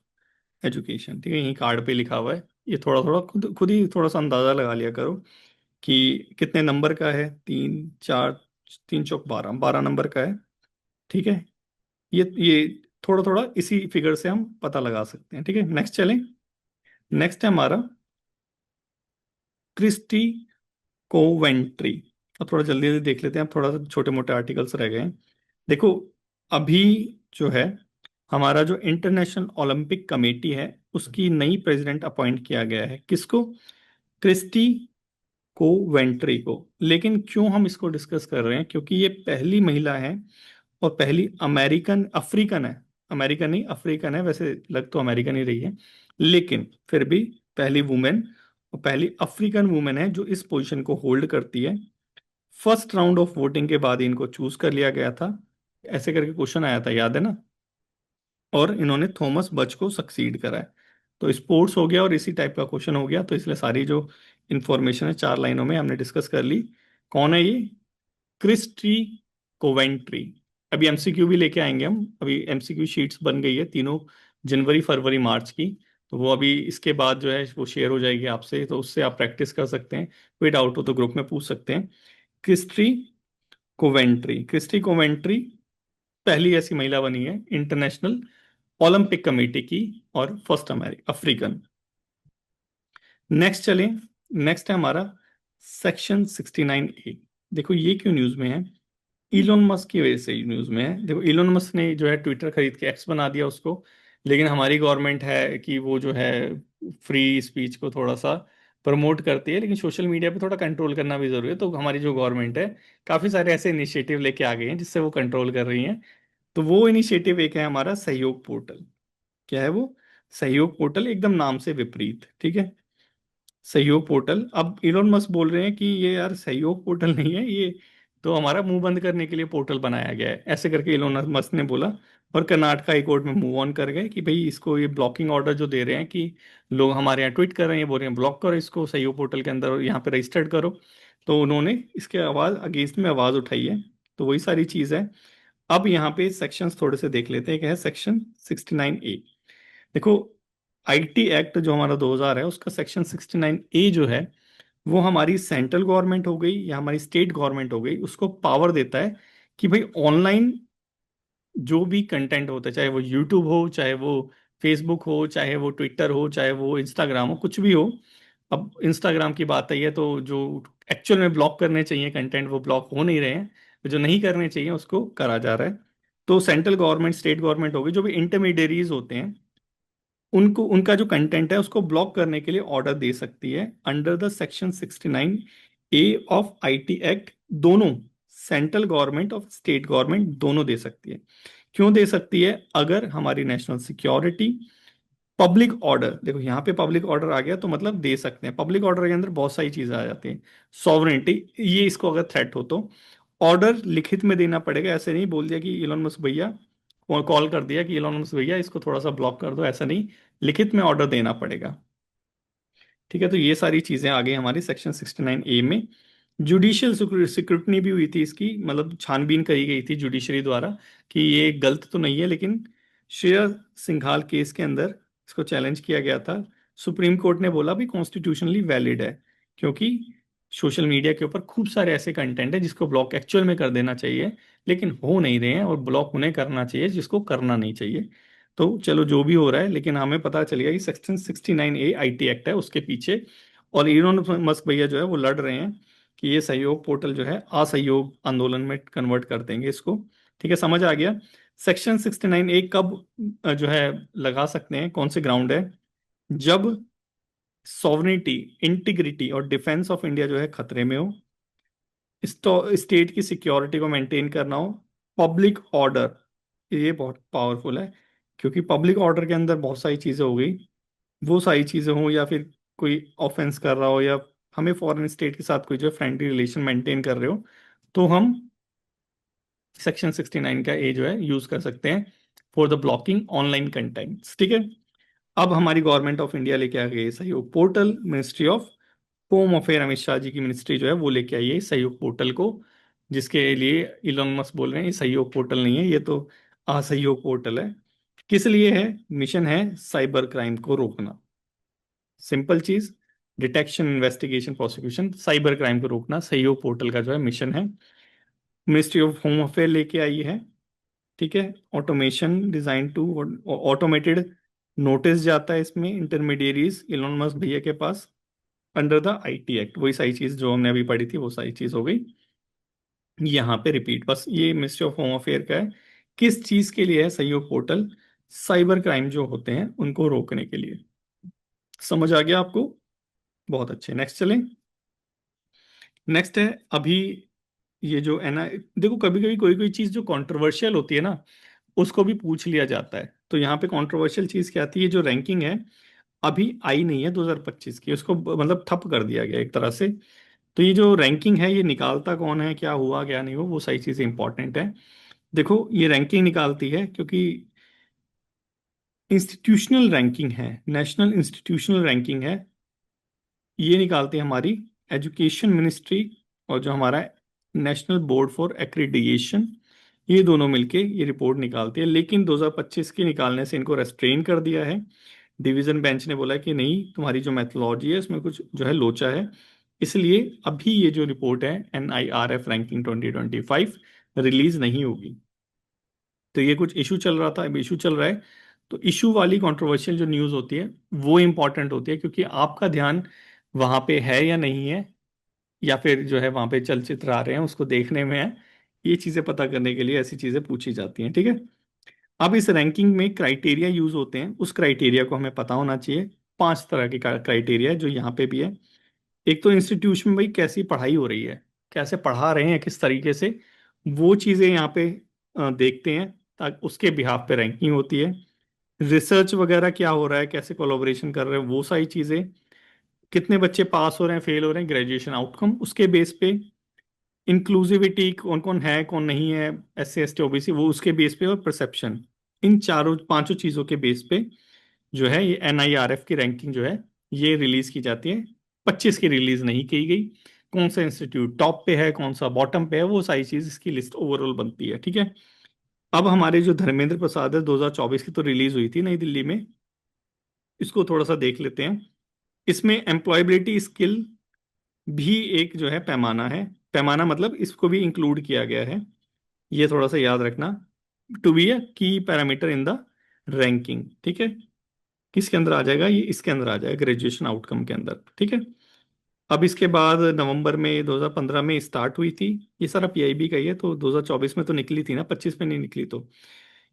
एजुकेशन, ठीक है, यही कार्ड पे लिखा हुआ है। ये थोड़ा थोड़ा खुद खुद ही थोड़ा सा अंदाजा लगा लिया करो कि कितने नंबर का है। 3 4, 3 चौक 12, 12 नंबर का है, ठीक है। ये थोड़ा थोड़ा इसी फिगर से हम पता लगा सकते हैं, ठीक है। नेक्स्ट चलें। नेक्स्ट है हमारा क्रिस्टी कोवेंट्री। अब थोड़ा जल्दी जल्दी देख लेते हैं, अब थोड़ा सा छोटे मोटे आर्टिकल्स रह गए हैं। देखो, अभी जो है हमारा जो इंटरनेशनल ओलंपिक कमेटी है, उसकी नई प्रेसिडेंट अपॉइंट किया गया है। किसको? क्रिस्टी कोवेंट्री को। लेकिन क्यों हम इसको डिस्कस कर रहे हैं? क्योंकि ये पहली महिला है और पहली अमेरिकन, अफ्रीकन है, अमेरिकन नहीं अफ्रीकन है, वैसे लग तो अमेरिकन ही रही है, लेकिन फिर भी पहली वुमेन और पहली अफ्रीकन वुमेन है जो इस पोजीशन को होल्ड करती है। फर्स्ट राउंड ऑफ वोटिंग के बाद इनको चूज कर लिया गया था, ऐसे करके क्वेश्चन आया था, याद है ना। और इन्होंने थॉमस बच को सक्सीड करा है। तो स्पोर्ट्स हो गया और इसी टाइप का क्वेश्चन हो गया, तो इसलिए सारी जो इंफॉर्मेशन है 4 लाइनों में हमने डिस्कस कर ली। कौन है ये? Christie Coventry. अभी एमसीक्यू भी लेके आएंगे हम, अभी एमसीक्यू शीट्स बन गई है तीनों, जनवरी फरवरी मार्च की। तो वो अभी इसके बाद जो है वो शेयर हो जाएगी आपसे, तो उससे आप प्रैक्टिस कर सकते हैं। कोई डाउट हो तो ग्रुप में पूछ सकते हैं। क्रिस्टी कोवेंट्री, क्रिस्टी कोवेंट्री पहली ऐसी महिला बनी है इंटरनेशनल ओलंपिक कमेटी की, और फर्स्ट अफ्रीकन। नेक्स्ट चलें। नेक्स्ट है हमारा सेक्शन 69A। देखो ये क्यों न्यूज में है? इलोन मस्क की वजह से न्यूज में है। देखो, इलोन मस्क ने जो है ट्विटर खरीद के एक्स बना दिया उसको, लेकिन हमारी गवर्नमेंट है कि वो जो है फ्री स्पीच को थोड़ा सा प्रमोट करती है, लेकिन सोशल मीडिया पे थोड़ा कंट्रोल करना भी जरूरी है। तो हमारी जो गवर्नमेंट है काफी सारे ऐसे इनिशिएटिव लेके आ गई हैं जिससे वो कंट्रोल कर रही हैं। तो वो इनिशिएटिव एक है हमारा सहयोग पोर्टल। क्या है वो? सहयोग पोर्टल, एकदम नाम से विपरीत, ठीक है। सहयोग पोर्टल। अब इलोन मस्क बोल रहे हैं कि ये यार सहयोग पोर्टल नहीं है, ये तो हमारा मुंह बंद करने के लिए पोर्टल बनाया गया है, ऐसे करके इलोन मस्क ने बोला। और कर्नाटक हाई कोर्ट में मूव ऑन कर गए कि भाई इसको ये ब्लॉकिंग ऑर्डर जो दे रहे हैं कि लोग हमारे यहाँ ट्वीट कर रहे हैं, बोल रहे हैं ब्लॉक करो इसको सहयोग पोर्टल के अंदर और यहाँ पे रजिस्टर्ड करो। तो उन्होंने इसके आवाज अगेंस्ट में आवाज उठाई है। तो वही सारी चीज है। अब यहाँ पे सेक्शंस थोड़े से देख लेते हैं क्या है सेक्शन 69A। देखो, आईटी एक्ट जो हमारा 2000 है उसका सेक्शन 69A जो है, वो हमारी सेंट्रल गवर्नमेंट हो गई या हमारी स्टेट गवर्नमेंट हो गई, उसको पावर देता है कि भाई ऑनलाइन जो भी कंटेंट होता है, चाहे वो यूट्यूब हो, चाहे वो फेसबुक हो, चाहे वो ट्विटर हो, चाहे वो इंस्टाग्राम हो, कुछ भी हो, अब इंस्टाग्राम की बात आई है तो जो एक्चुअल में ब्लॉक करने चाहिए कंटेंट वो ब्लॉक हो नहीं रहे हैं, जो नहीं करने चाहिए उसको करा जा रहा है। तो सेंट्रल गवर्नमेंट, स्टेट गवर्नमेंट होगी, जो भी इंटरमीडियरीज होते हैं, उनको उनका जो कंटेंट है उसको ब्लॉक करने के लिए ऑर्डर दे सकती है under the section 69A of IT act. दोनों, सेंट्रल गवर्नमेंट और स्टेट गवर्नमेंट दोनों दे सकती है। क्यों दे सकती है? अगर हमारी नेशनल सिक्योरिटी, पब्लिक ऑर्डर, देखो यहाँ पे पब्लिक ऑर्डर आ गया तो मतलब दे सकते हैं। पब्लिक ऑर्डर के अंदर बहुत सारी चीजें आ जाती हैं। सॉवरेनिटी, ये इसको अगर थ्रेट हो तो ऑर्डर लिखित में देना पड़ेगा। ऐसे नहीं बोल दिया कि इलोन मस्क भैया, कॉल कर दिया कि इलोन मस्क भैया इसको थोड़ा सा ब्लॉक कर दो, ऐसा नहीं, लिखित में ऑर्डर देना पड़ेगा। ठीक है, तो ये सारी चीजें आ गई हमारी सेक्शन 69A में। जुडिशियल सिक्रूटनी भी हुई थी इसकी, मतलब छानबीन करी गई थी जुडिशरी द्वारा कि ये गलत तो नहीं है, लेकिन श्रेया सिंघाल केस के अंदर इसको चैलेंज किया गया था। सुप्रीम कोर्ट ने बोला भी कॉन्स्टिट्यूशनली वैलिड है, क्योंकि सोशल मीडिया के ऊपर खूब सारे ऐसे कंटेंट है जिसको ब्लॉक एक्चुअल में कर देना चाहिए, लेकिन हो नहीं रहे हैं, और ब्लॉक उन्हें करना चाहिए जिसको करना नहीं चाहिए। तो चलो जो भी हो रहा है, लेकिन हमें पता चल गया कि सेक्शन 69A आईटी एक्ट है उसके पीछे। और इलोन मस्क भैया जो है वो लड़ रहे हैं कि ये सहयोग पोर्टल जो है असहयोग आंदोलन में कन्वर्ट कर देंगे इसको। ठीक है, समझ आ गया। सेक्शन 69A कब जो है लगा सकते हैं, कौन से ग्राउंड है? जब सॉवरेनिटी, इंटीग्रिटी और डिफेंस ऑफ इंडिया जो है खतरे में हो, स्टेट की सिक्योरिटी को मेंटेन करना हो, पब्लिक ऑर्डर, ये बहुत पावरफुल है, क्योंकि पब्लिक ऑर्डर के अंदर बहुत सारी चीजें हो गई, वो सारी चीजें हों, या फिर कोई ऑफेंस कर रहा हो, या हमें फॉरेन स्टेट के साथ कोई जो फ्रेंडली रिलेशन मेंटेन कर रहे हो, तो हम सेक्शन 69 का ए जो है यूज कर सकते हैं for the blocking online contents. ठीक है, अब हमारी गवर्नमेंट ऑफ इंडिया लेके आ गई है Sahyog portal. Ministry of home affair, Amit Shah ji की मिनिस्ट्री जो है वो लेके आई है इस सहयोग पोर्टल को, जिसके लिए इलोन मस्क बोल रहे हैं ये सहयोग पोर्टल नहीं है, ये तो असहयोग पोर्टल है। किस लिए है? मिशन है साइबर क्राइम को रोकना। सिंपल चीज, detection, investigation, prosecution, cyber crime को रोकना सहयोग पोर्टल का जो है मिशन है। मिनिस्ट्री ऑफ होम अफेयर लेके आई है। ठीक है, automation design two, automated notice जाता है इसमें इंटरमीडियरीज इलोन मस्क भैया के पास अंडर द आईटी एक्ट। वही सारी चीज जो हमने अभी पढ़ी थी वो सारी चीज हो गई यहाँ पे रिपीट। बस ये मिनिस्ट्री ऑफ होम अफेयर का है। किस चीज के लिए है सहयोग पोर्टल? साइबर क्राइम जो होते हैं उनको रोकने के लिए। समझ आ गया आपको? बहुत अच्छे, नेक्स्ट चलें। नेक्स्ट है अभी ये जो है ना, देखो कभी कभी कोई कोई चीज जो कंट्रोवर्शियल होती है ना, उसको भी पूछ लिया जाता है। तो यहाँ पे कंट्रोवर्शियल चीज क्या आती है? जो रैंकिंग है अभी आई नहीं है 2025 की, उसको मतलब ठप कर दिया गया एक तरह से। तो ये जो रैंकिंग है ये निकालता कौन है, क्या हुआ क्या नहीं हुआ, वो सारी चीजें इंपॉर्टेंट है। देखो ये रैंकिंग निकालती है क्योंकि इंस्टीट्यूशनल रैंकिंग है, नेशनल इंस्टीट्यूशनल रैंकिंग है, ये निकालती है हमारी एजुकेशन मिनिस्ट्री और जो हमारा नेशनल बोर्ड फॉर एक्रीडिएशन, ये दोनों मिलके ये रिपोर्ट निकालती है। लेकिन 2025 के निकालने से इनको रेस्ट्रेन कर दिया है। डिवीजन बेंच ने बोला कि नहीं, तुम्हारी जो मैथोलॉजी है उसमें कुछ जो है लोचा है, इसलिए अभी ये जो रिपोर्ट है NIRF रैंकिंग 2025 रिलीज नहीं होगी। तो ये कुछ इशू चल रहा था, अब इशू चल रहा है। तो इशू वाली कंट्रोवर्शियल जो न्यूज़ होती है वो इंपॉर्टेंट होती है, क्योंकि आपका ध्यान वहां पे है या नहीं है, या फिर जो है वहां पे चलचित्र आ रहे हैं उसको देखने में है, ये चीजें पता करने के लिए ऐसी चीजें पूछी जाती हैं। ठीक है, अब इस रैंकिंग में क्राइटेरिया यूज होते हैं, उस क्राइटेरिया को हमें पता होना चाहिए। 5 तरह के क्राइटेरिया है जो यहाँ पे भी है। एक तो इंस्टीट्यूशन में भाई कैसी पढ़ाई हो रही है, कैसे पढ़ा रहे हैं, किस तरीके से, वो चीजें यहाँ पे देखते हैं, ताकि उसके बिहाफ पे रैंकिंग होती है। रिसर्च वगैरह क्या हो रहा है, कैसे कोलोबरेशन कर रहे हैं, वो सारी चीजें, कितने बच्चे पास हो रहे हैं, फेल हो रहे हैं, ग्रेजुएशन आउटकम, उसके बेस पे इंक्लूसिविटी, कौन कौन है कौन नहीं है, SC ST OBC, वो उसके बेस पे, और परसेप्शन, इन चारों पांचों चीजों के बेस पे जो है ये NIRF की रैंकिंग जो है ये रिलीज की जाती है। 25 की रिलीज नहीं की गई। कौन सा इंस्टीट्यूट टॉप पे है, कौन सा बॉटम पे है, वो सारी चीज इसकी लिस्ट ओवरऑल बनती है। ठीक है, अब हमारे जो धर्मेंद्र प्रसाद है 2024 की तो रिलीज हुई थी नई दिल्ली में, इसको थोड़ा सा देख लेते हैं। इसमें एम्प्लॉयबिलिटी स्किल भी एक जो है पैमाना है, पैमाना मतलब इसको भी इंक्लूड किया गया है, ये थोड़ा सा याद रखना, टू बी अ की पैरामीटर इन द रैंकिंग। ठीक है, किसके अंदर आ जाएगा, ये इसके अंदर आ जाएगा, ग्रेजुएशन आउटकम के अंदर, ठीक है। अब इसके बाद नवंबर में 2015 में स्टार्ट हुई थी। ये सारा पीआईबी का ही है, तो 2024 में तो निकली थी ना, 25 में नहीं निकली। तो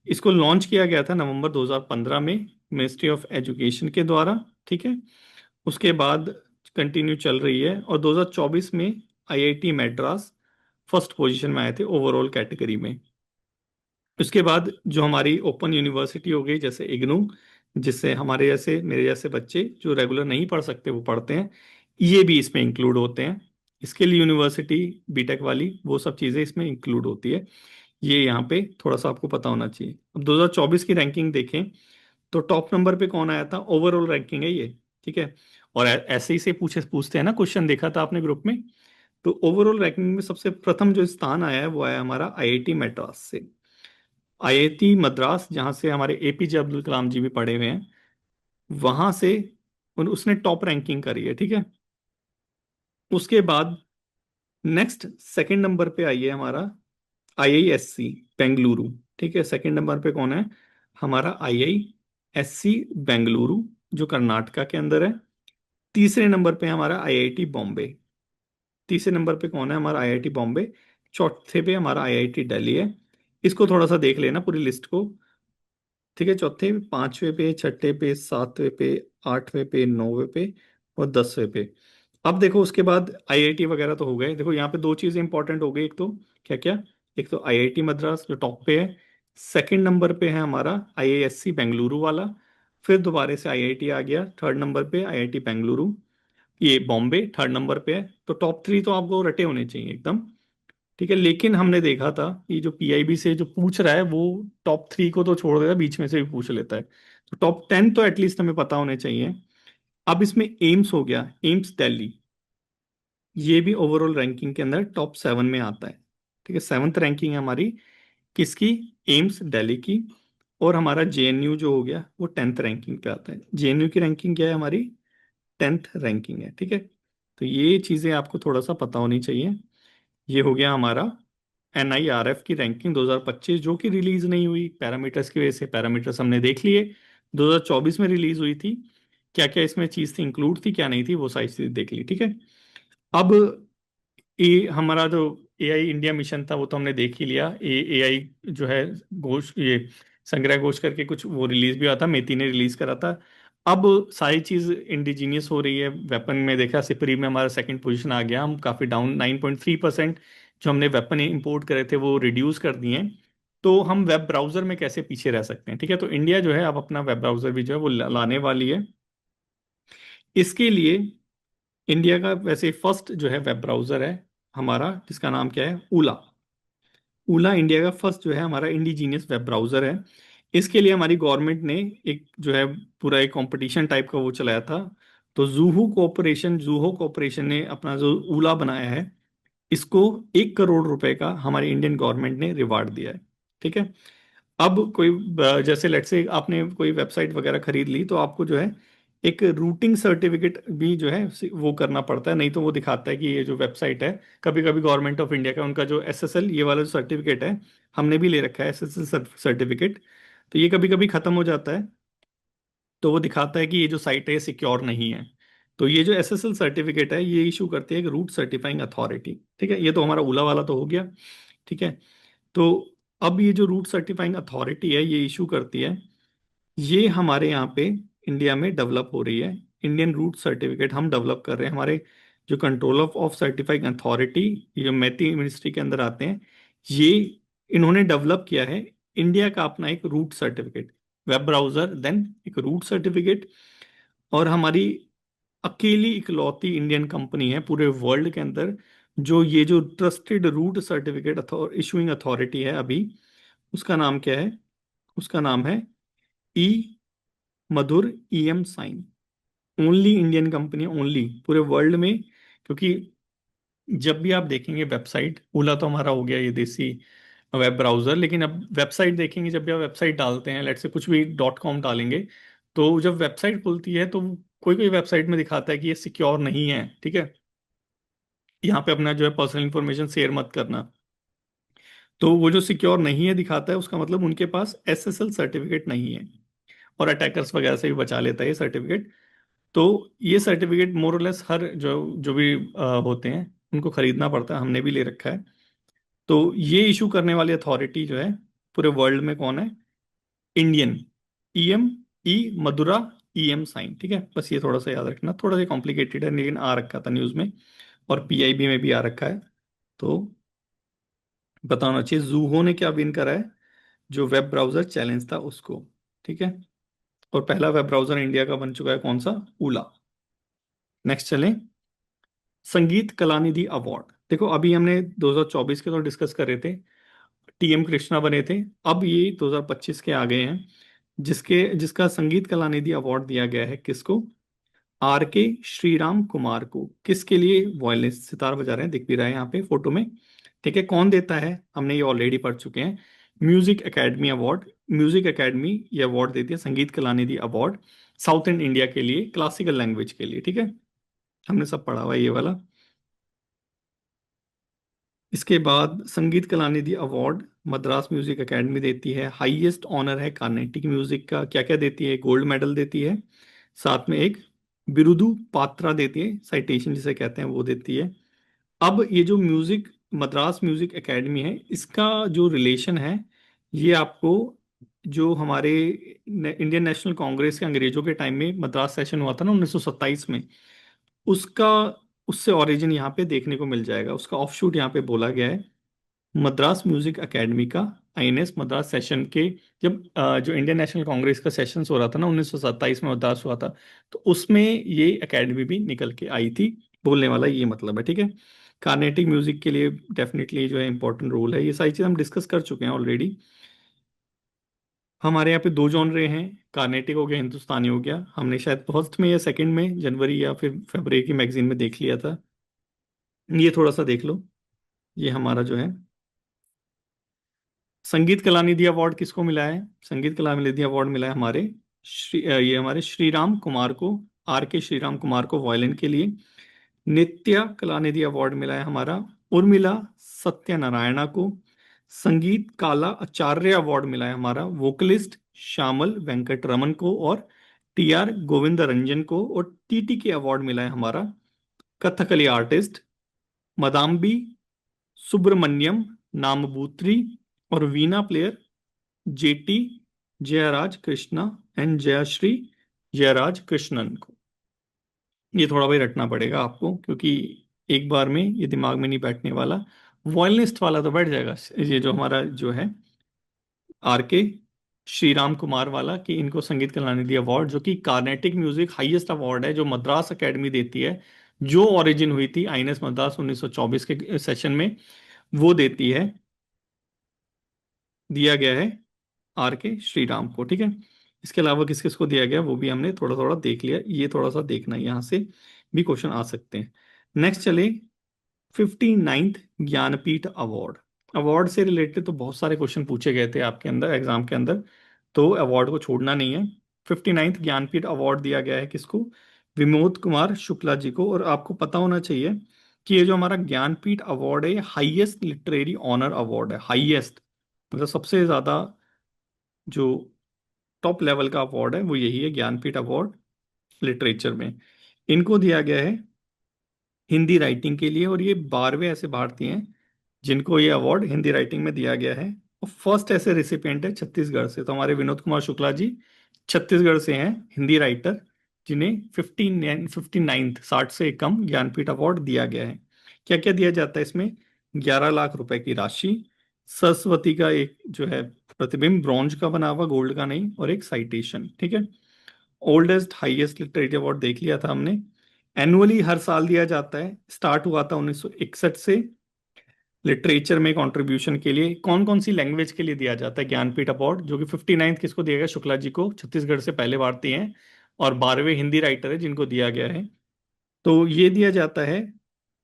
इसको लॉन्च किया गया था नवंबर 2015 में मिनिस्ट्री ऑफ एजुकेशन के द्वारा, ठीक है। उसके बाद कंटिन्यू चल रही है, और 2024 में आईआईटी मैड्रास फर्स्ट पोजीशन में आए थे ओवरऑल कैटेगरी में। उसके बाद जो हमारी ओपन यूनिवर्सिटी हो गई, जैसे इग्नू, जिससे हमारे जैसे मेरे जैसे बच्चे जो रेगुलर नहीं पढ़ सकते वो पढ़ते हैं, ये भी इसमें इंक्लूड होते हैं। इसके लिए यूनिवर्सिटी बीटेक वाली वो सब चीज़ें इसमें इंक्लूड होती है। ये यहाँ पे थोड़ा सा आपको पता होना चाहिए। अब 2024 की रैंकिंग देखें तो टॉप नंबर पे कौन आया था, ओवरऑल रैंकिंग है ये, ठीक है। और ऐसे ही से पूछते हैं ना, क्वेश्चन देखा था आपने ग्रुप में, तो ओवरऑल रैंकिंग में सबसे प्रथम जो स्थान आया है वो आया हमारा आईआईटी मद्रास से। आईआईटी मद्रास, जहां से हमारे एपीजे अब्दुल कलाम जी भी पढ़े हुए हैं, वहां से उसने टॉप रैंकिंग करी है, ठीक है। उसके बाद नेक्स्ट सेकंड नंबर पे आई है हमारा आईआईएससी बेंगलुरु, ठीक है। सेकंड नंबर पे कौन है, हमारा आईआईएससी बेंगलुरु, जो कर्नाटका के अंदर है। तीसरे नंबर पे हमारा आईआईटी बॉम्बे। तीसरे नंबर पे कौन है, हमारा आईआईटी बॉम्बे। चौथे पे हमारा आईआईटी दिल्ली है। इसको थोड़ा सा देख लेना पूरी लिस्ट को, ठीक है। चौथे, पांचवे पे, छठे पे, सातवें पे, आठवें पे, नौवे पे और 10वें पे। अब देखो उसके बाद आईआईटी वगैरह तो हो गए। देखो यहाँ पे दो चीजें इंपॉर्टेंट हो गई। एक तो क्या क्या, एक तो आईआईटी मद्रास जो टॉप पे है, सेकंड नंबर पे है हमारा आईआईएससी बेंगलुरु वाला, फिर दोबारा से आईआईटी आ गया थर्ड नंबर पे, आईआईटी बेंगलुरु, ये बॉम्बे थर्ड नंबर पे है। तो टॉप थ्री तो आपको रटे होने चाहिए एकदम, ठीक है। लेकिन हमने देखा था ये जो पीआईबी से जो पूछ रहा है वो टॉप थ्री को तो छोड़ देता है, बीच में से भी पूछ लेता है। तो टॉप 10 तो एटलीस्ट हमें पता होने चाहिए। अब इसमें एम्स हो गया, एम्स दिल्ली, ये भी ओवरऑल रैंकिंग के अंदर टॉप 7 में आता है, ठीक है। सेवन्थ रैंकिंग है हमारी किसकी, एम्स दिल्ली की। और हमारा जेएनयू जो हो गया वो 10th रैंकिंग पे आता है। जेएनयू की रैंकिंग क्या है हमारी, 10th रैंकिंग है, ठीक है। तो ये चीज़ें आपको थोड़ा सा पता होनी चाहिए। ये हो गया हमारा एनआईआरएफ की रैंकिंग 2025, जो कि रिलीज नहीं हुई पैरामीटर्स की वजह से। पैरामीटर्स हमने देख लिए, 2024 में रिलीज हुई थी। क्या क्या इसमें चीज़ थी, इंक्लूड थी क्या नहीं थी, वो सारी चीज़ देख ली, ठीक है। अब ये हमारा जो एआई इंडिया मिशन था वो तो हमने देख ही लिया। एआई जो है घोष, ये संग्रह घोष करके कुछ वो रिलीज भी हुआ था, मेती ने रिलीज करा था। अब सारी चीज इंडिजीनियस हो रही है। वेपन में देखा, सिपरी में हमारा सेकंड पोजीशन आ गया, हम काफी डाउन 9.3% जो हमने वेपन इंपोर्ट करे थे वो रिड्यूस कर दिए हैं। तो हम वेब ब्राउजर में कैसे पीछे रह सकते हैं, ठीक है। तो इंडिया जो है अब अपना वेब ब्राउजर भी जो है वो लाने वाली है। इसके लिए इंडिया का वैसे फर्स्ट जो है वेब ब्राउजर है हमारा, जिसका नाम क्या है, ऊला। ऊला इंडिया का फर्स्ट जो है हमारा इंडिजीनियस वेब ब्राउजर है। इसके लिए हमारी गवर्नमेंट ने एक जो है पूरा एक कंपटीशन टाइप का वो चलाया था। तो जूहो कॉरपोरेशन ने अपना जो ऊला बनाया है, इसको 1 करोड़ रुपए का हमारी इंडियन गवर्नमेंट ने रिवार्ड दिया है, ठीक है। अब कोई जैसे लेट्स से आपने कोई वेबसाइट वगैरह खरीद ली, तो आपको जो है एक रूटिंग सर्टिफिकेट भी जो है वो करना पड़ता है। नहीं तो वो दिखाता है कि ये जो वेबसाइट है, कभी कभी गवर्नमेंट ऑफ इंडिया का उनका जो एसएसएल ये वाला जो सर्टिफिकेट है, हमने भी ले रखा है एसएसएल सर्टिफिकेट, तो ये कभी कभी खत्म हो जाता है। तो वो दिखाता है कि ये जो साइट है ये सिक्योर नहीं है। तो ये जो एसएसएल सर्टिफिकेट है ये इशू करती है एक रूट सर्टिफाइंग अथॉरिटी, ठीक है। ये तो हमारा ओला वाला तो हो गया, ठीक है। तो अब ये जो रूट सर्टिफाइंग अथॉरिटी है ये इशू करती है, ये हमारे यहाँ पे इंडिया में डेवलप हो रही है। इंडियन रूट सर्टिफिकेट हम डेवलप कर रहे हैं। हमारे जो कंट्रोलर ऑफ सर्टिफाइंग अथॉरिटी, ये जो मैती मिनिस्ट्री के अंदर आते हैं, ये इन्होंने डेवलप किया है इंडिया का अपना एक root certificate, web browser then एक रूट सर्टिफिकेट। और हमारी अकेली इकलौती इंडियन कंपनी है पूरे वर्ल्ड के अंदर जो ये जो trusted root certificate issuing authority है अभी, उसका नाम क्या है, उसका नाम है e Mudhra em sign. Only Indian company, only पूरे वर्ल्ड में। क्योंकि जब भी आप देखेंगे वेबसाइट, ओला तो हमारा हो गया ये देसी वेब ब्राउजर, लेकिन अब वेबसाइट देखेंगे, जब भी आप वेबसाइट डालते हैं, लेट से कुछ भी .com डालेंगे, तो जब वेबसाइट खुलती है तो कोई कोई वेबसाइट में दिखाता है कि ये सिक्योर नहीं है, ठीक है। यहाँ पे अपना जो है पर्सनल इंफॉर्मेशन शेयर मत करना। तो वो जो सिक्योर नहीं है दिखाता है, उसका मतलब उनके पास एसएसएल सर्टिफिकेट नहीं है। और अटैकर्स वगैरह से भी बचा लेता है ये सर्टिफिकेट। तो ये सर्टिफिकेट मोर और लेस हर जो जो भी होते हैं उनको खरीदना पड़ता है, हमने भी ले रखा है। तो ये इशू करने वाली अथॉरिटी जो है पूरे वर्ल्ड में कौन है? इंडियन। ईएम, ई मदुरा, ईएम साइन, ठीक है। बस ये थोड़ा सा याद रखना, थोड़ा सा कॉम्प्लिकेटेड है लेकिन आ रखा था न्यूज़ में, और पीआईबी में भी आ रखा है। तो बताना चाहिए। जूहो ने क्या विन करा है? जो वेब ब्राउजर चैलेंज था उसको, ठीक है। और पहला वेब ब्राउजर इंडिया का बन चुका है कौन सा? ऊला। नेक्स्ट चलें। संगीत कलानिधि अवार्ड, देखो अभी हमने 2024 के तो डिस्कस कर रहे थे, टीएम कृष्णा बने थे। अब ये 2025 के आ गए हैं, जिसका संगीत कलानिधि अवार्ड दिया गया है किसको? आर के श्रीराम कुमार को। किसके लिए? वॉयलिन, सितार बजा रहे हैं, दिख भी रहा है यहाँ पे फोटो में, ठीक है। कौन देता है? हमने ये ऑलरेडी पढ़ चुके हैं। Music academy award. Music academy ये अवार्ड देती है, संगीत Kalanidhi award, south and India के लिए, क्लासिकल लैंग्वेज के लिए, ठीक है। हमने सब पढ़ा हुआ है ये वाला। इसके बाद संगीत Kalanidhi award Madras music academy देती है। हाईएस्ट ऑनर है कार्नेटिक म्यूजिक का। क्या क्या देती है? गोल्ड मेडल देती है, साथ में एक बिरुदु पात्रा देती है, साइटेशन जिसे कहते हैं वो देती है। अब ये जो म्यूजिक मद्रास म्यूजिक एकेडमी है, इसका जो रिलेशन है, ये आपको जो हमारे इंडियन नेशनल कांग्रेस के अंग्रेजों के टाइम में मद्रास सेशन हुआ था ना 1927 में, उसका उससे ओरिजिन यहाँ पे देखने को मिल जाएगा। उसका ऑफशूट यहाँ पे बोला गया है मद्रास म्यूजिक एकेडमी का। आईएनएस मद्रास सेशन के, जब जो इंडियन नेशनल कांग्रेस का सेशन हो रहा था ना 1927 में मद्रास हुआ था, तो उसमें ये एकेडमी भी निकल के आई थी। बोलने वाला ये मतलब है, ठीक है। कार्नेटिक म्यूजिक के लिए डेफिनेटली जो है इंपॉर्टेंट रोल है। ये सारी चीज़ हम डिस्कस कर चुके हैं ऑलरेडी। हमारे यहाँ पे दो जॉनरे हैं, कार्नेटिक हो गया, हिंदुस्तानी हो गया। हमने शायद फर्स्ट में या सेकंड में जनवरी या फिर फरवरी की मैगजीन में देख लिया था। ये थोड़ा सा देख लो। ये हमारा जो है संगीत कलानिधि अवार्ड किसको मिला है? संगीत कलानिधि अवार्ड मिला है हमारे ये हमारे श्रीराम कुमार को, आर के श्रीराम कुमार को वायलिन के लिए। नित्य कलानिधि अवार्ड मिला है हमारा उर्मिला सत्यनारायणा को। संगीत काला आचार्य अवार्ड मिला है हमारा वोकलिस्ट श्यामल वेंकट रमन को और टी आर गोविंद रंजन को। और टीटी के अवार्ड मिला है हमारा कथकली आर्टिस्ट मदाम्बी सुब्रमण्यम नामबूत्री और veena player JT Jayaraj Krishna and Jayashree Jayaraj Krishnan को। ये थोड़ा भाई रटना पड़ेगा आपको, क्योंकि एक बार में ये दिमाग में नहीं बैठने वाला। वॉयलिनिस्ट वाला तो बैठ जाएगा, ये जो हमारा जो है आर के श्रीराम कुमार वाला, कि इनको संगीत कलानिधि अवार्ड, जो कि कार्नेटिक म्यूजिक हाईएस्ट अवार्ड है जो मद्रास एकेडमी देती है, जो ओरिजिन हुई थी आईएनएस मद्रास 1924 के सेशन में, वो देती है, दिया गया है आर के श्रीराम को, ठीक है। इसके अलावा किस किस को दिया गया वो भी हमने थोड़ा थोड़ा देख लिया, ये थोड़ा सा देखना है, यहाँ से भी क्वेश्चन आ सकते हैं। नेक्स्ट चले 59th ज्ञानपीठ अवार्ड। अवार्ड से रिलेटेड तो बहुत सारे क्वेश्चन पूछे गए थे आपके अंदर एग्जाम के अंदर, तो अवार्ड को छोड़ना नहीं है। 59th ज्ञानपीठ अवार्ड दिया गया है किसको? विनोद कुमार शुक्ला जी को। और आपको पता होना चाहिए कि ये जो हमारा ज्ञानपीठ अवार्ड है, हाईएस्ट लिटरेरी ऑनर अवार्ड है। हाईएस्ट मतलब सबसे ज्यादा जो टॉप लेवल का अवार्ड है वो यही है, ज्ञानपीठ अवार्ड लिटरेचर में। इनको दिया गया है हिंदी राइटिंग के लिए, और ये 12वें ऐसे भारतीय हैं जिनको ये अवार्ड हिंदी राइटिंग में दिया गया है। और फर्स्ट ऐसे रिसिपिएंट है छत्तीसगढ़ से, तो हमारे विनोद कुमार शुक्ला जी छत्तीसगढ़ से हैं, हिंदी राइटर, जिन्हें 59th 60 से कम ज्ञानपीठ अवार्ड दिया गया है। क्या क्या दिया जाता है इसमें? 11 लाख रुपए की राशि, सरस्वती का एक जो है प्रतिबिंब ब्रॉन्ज का बना हुआ, गोल्ड का नहीं, और एक साइटेशन, ठीक है। ओल्डेस्ट हाईएस्ट लिटरेरी अवार्ड देख लिया था हमने। एनुअली हर साल दिया जाता है, स्टार्ट हुआ था 1961 से। लिटरेचर में कंट्रीब्यूशन के लिए कौन कौन सी लैंग्वेज के लिए दिया जाता है ज्ञानपीठ अवार्ड? जो कि 59th किसको दिया गया? शुक्ला जी को, छत्तीसगढ़ से पहले भारतीय हैं और 12वें हिंदी राइटर है जिनको दिया गया है। तो ये दिया जाता है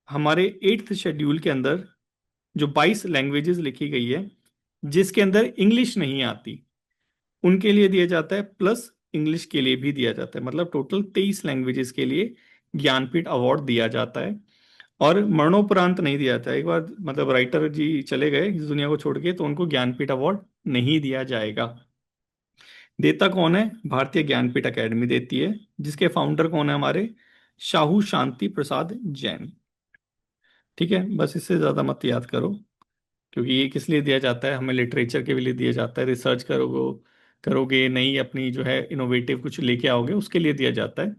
हमारे 8th शेड्यूल के अंदर, जो 22 लैंग्वेजेस लिखी गई है, जिसके अंदर इंग्लिश नहीं आती, उनके लिए दिया जाता है, प्लस इंग्लिश के लिए भी दिया जाता है। मतलब टोटल 23 लैंग्वेजेस के लिए ज्ञानपीठ अवार्ड दिया जाता है। और मरणोपरांत नहीं दिया जाता है। एक बार मतलब राइटर जी चले गए इस दुनिया को छोड़ के, तो उनको ज्ञानपीठ अवार्ड नहीं दिया जाएगा। देता कौन है? भारतीय ज्ञानपीठ एकेडमी देती है। जिसके फाउंडर कौन है हमारे? शाहू शांति प्रसाद जैन। ठीक है, बस इससे ज्यादा मत याद करो, क्योंकि ये किस लिए दिया जाता है? हमें लिटरेचर के लिए दिया जाता है। रिसर्च करोगे नई अपनी जो है इनोवेटिव कुछ लेके आओगे, उसके लिए दिया जाता है।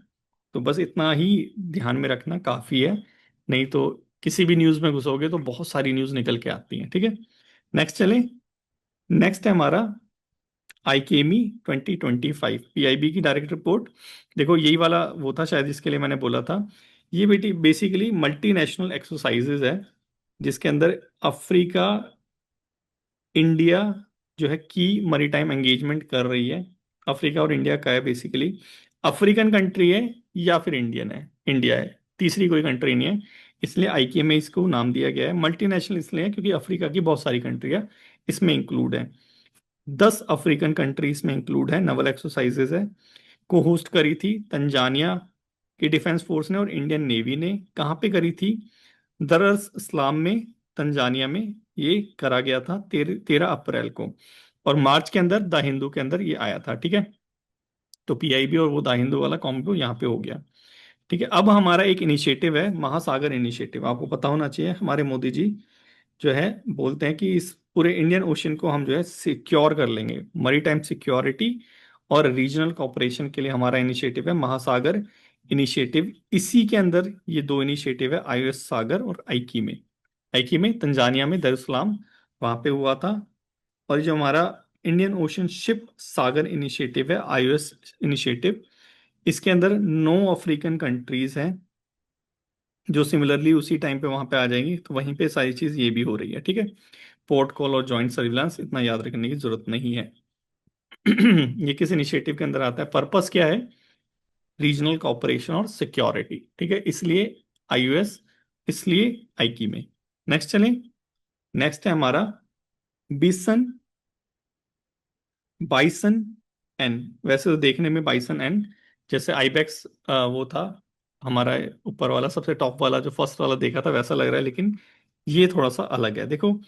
तो बस इतना ही ध्यान में रखना काफी है। नहीं तो किसी भी न्यूज में घुसोगे तो बहुत सारी न्यूज निकल के आती हैं। ठीक है, नेक्स्ट चले। नेक्स्ट है हमारा आईकेमी 2025 पीआईबी की डायरेक्ट रिपोर्ट। देखो यही वाला वो था शायद जिसके लिए मैंने बोला था। ये बेटी बेसिकली मल्टीनेशनल एक्सरसाइजेज है, जिसके अंदर अफ्रीका, इंडिया जो है की मरीटाइम एंगेजमेंट कर रही है। अफ्रीका और इंडिया का है बेसिकली। अफ्रीकन कंट्री है या फिर इंडिया है, तीसरी कोई कंट्री नहीं है। इसलिए आईके में इसको नाम दिया गया है। मल्टीनेशनल इसलिए है क्योंकि अफ्रीका की बहुत सारी कंट्रियां इसमें इंक्लूड है। 10 अफ्रीकन कंट्रीज में इंक्लूड है। नवल एक्सरसाइजेज है। को होस्ट करी थी तंजानिया की डिफेंस फोर्स ने और इंडियन नेवी ने। कहाँ पे करी थी? दर अस इस्लाम में, तंजानिया में ये करा गया था 13 अप्रैल को। और मार्च के अंदर द हिंदू के अंदर ये आया था। ठीक है, तो पीआईबी और वो द हिंदू वाला कॉम्बो यहाँ पे हो गया। ठीक है, अब हमारा एक इनिशिएटिव है महासागर इनिशिएटिव। आपको पता होना चाहिए हमारे मोदी जी जो है बोलते हैं कि इस पूरे इंडियन ओशन को हम जो है सिक्योर कर लेंगे। मरीटाइम सिक्योरिटी और रीजनल कॉपरेशन के लिए हमारा इनिशिएटिव है महासागर इनिशिएटिव। इसी के अंदर ये दो इनिशिएटिव है, आईओएस सागर और आईकी में। आईकी में तंजानिया में दरुसलाम वहां पे हुआ था। और जो हमारा इंडियन ओशन शिप सागर इनिशिएटिव है, आईओएस इनिशिएटिव, इसके अंदर 9 अफ्रीकन कंट्रीज हैं जो सिमिलरली उसी टाइम पे वहां पे आ जाएंगी। तो वहीं पे सारी चीज ये भी हो रही है। ठीक है, पोर्ट कॉल और जॉइंट सर्विलांस इतना याद रखने की जरूरत नहीं है। ये किस इनिशिएटिव के अंदर आता है? पर्पस क्या है? रीजनल कॉपरेशन और सिक्योरिटी। ठीक है, इसलिए आईयूएस, इसलिए आईकी में। नेक्स्ट चलें। नेक्स्ट है हमारा बिसन बाइसन एन। वैसे तो देखने में बाइसन एन जैसे आईबेक्स वो था हमारा ऊपर वाला सबसे टॉप वाला जो फर्स्ट वाला देखा था वैसा लग रहा है, लेकिन ये थोड़ा सा अलग है। देखो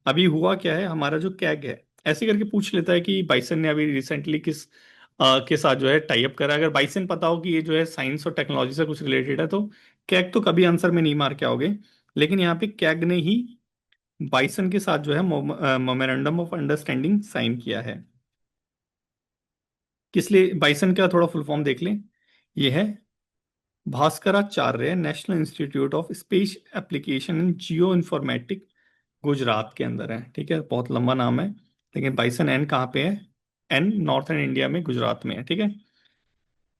अभी हुआ क्या है, हमारा जो कैग है ऐसे करके पूछ लेता है कि बाइसन ने अभी रिसेंटली किस के साथ जो है टाई अप करा। अगर बाइसन पता हो कि ये जो है साइंस और टेक्नोलॉजी से कुछ रिलेटेड है तो कैग तो कभी आंसर में नहीं मार के आओगे। लेकिन यहाँ पे कैग ने ही बाइसन के साथ जो है मोमेरेंडम ऑफ अंडरस्टैंडिंग साइन किया है। किस लिए बाइसन का थोड़ा फुल फॉर्म देख लें। ये है Bhaskaracharya national institute of space application and geoinformatic, Gujarat के अंदर है। ठीक है, बहुत लंबा नाम है। लेकिन बाइसन एन कहाँ पे है? एन नॉर्थन इंडिया में गुजरात में है। ठीक है,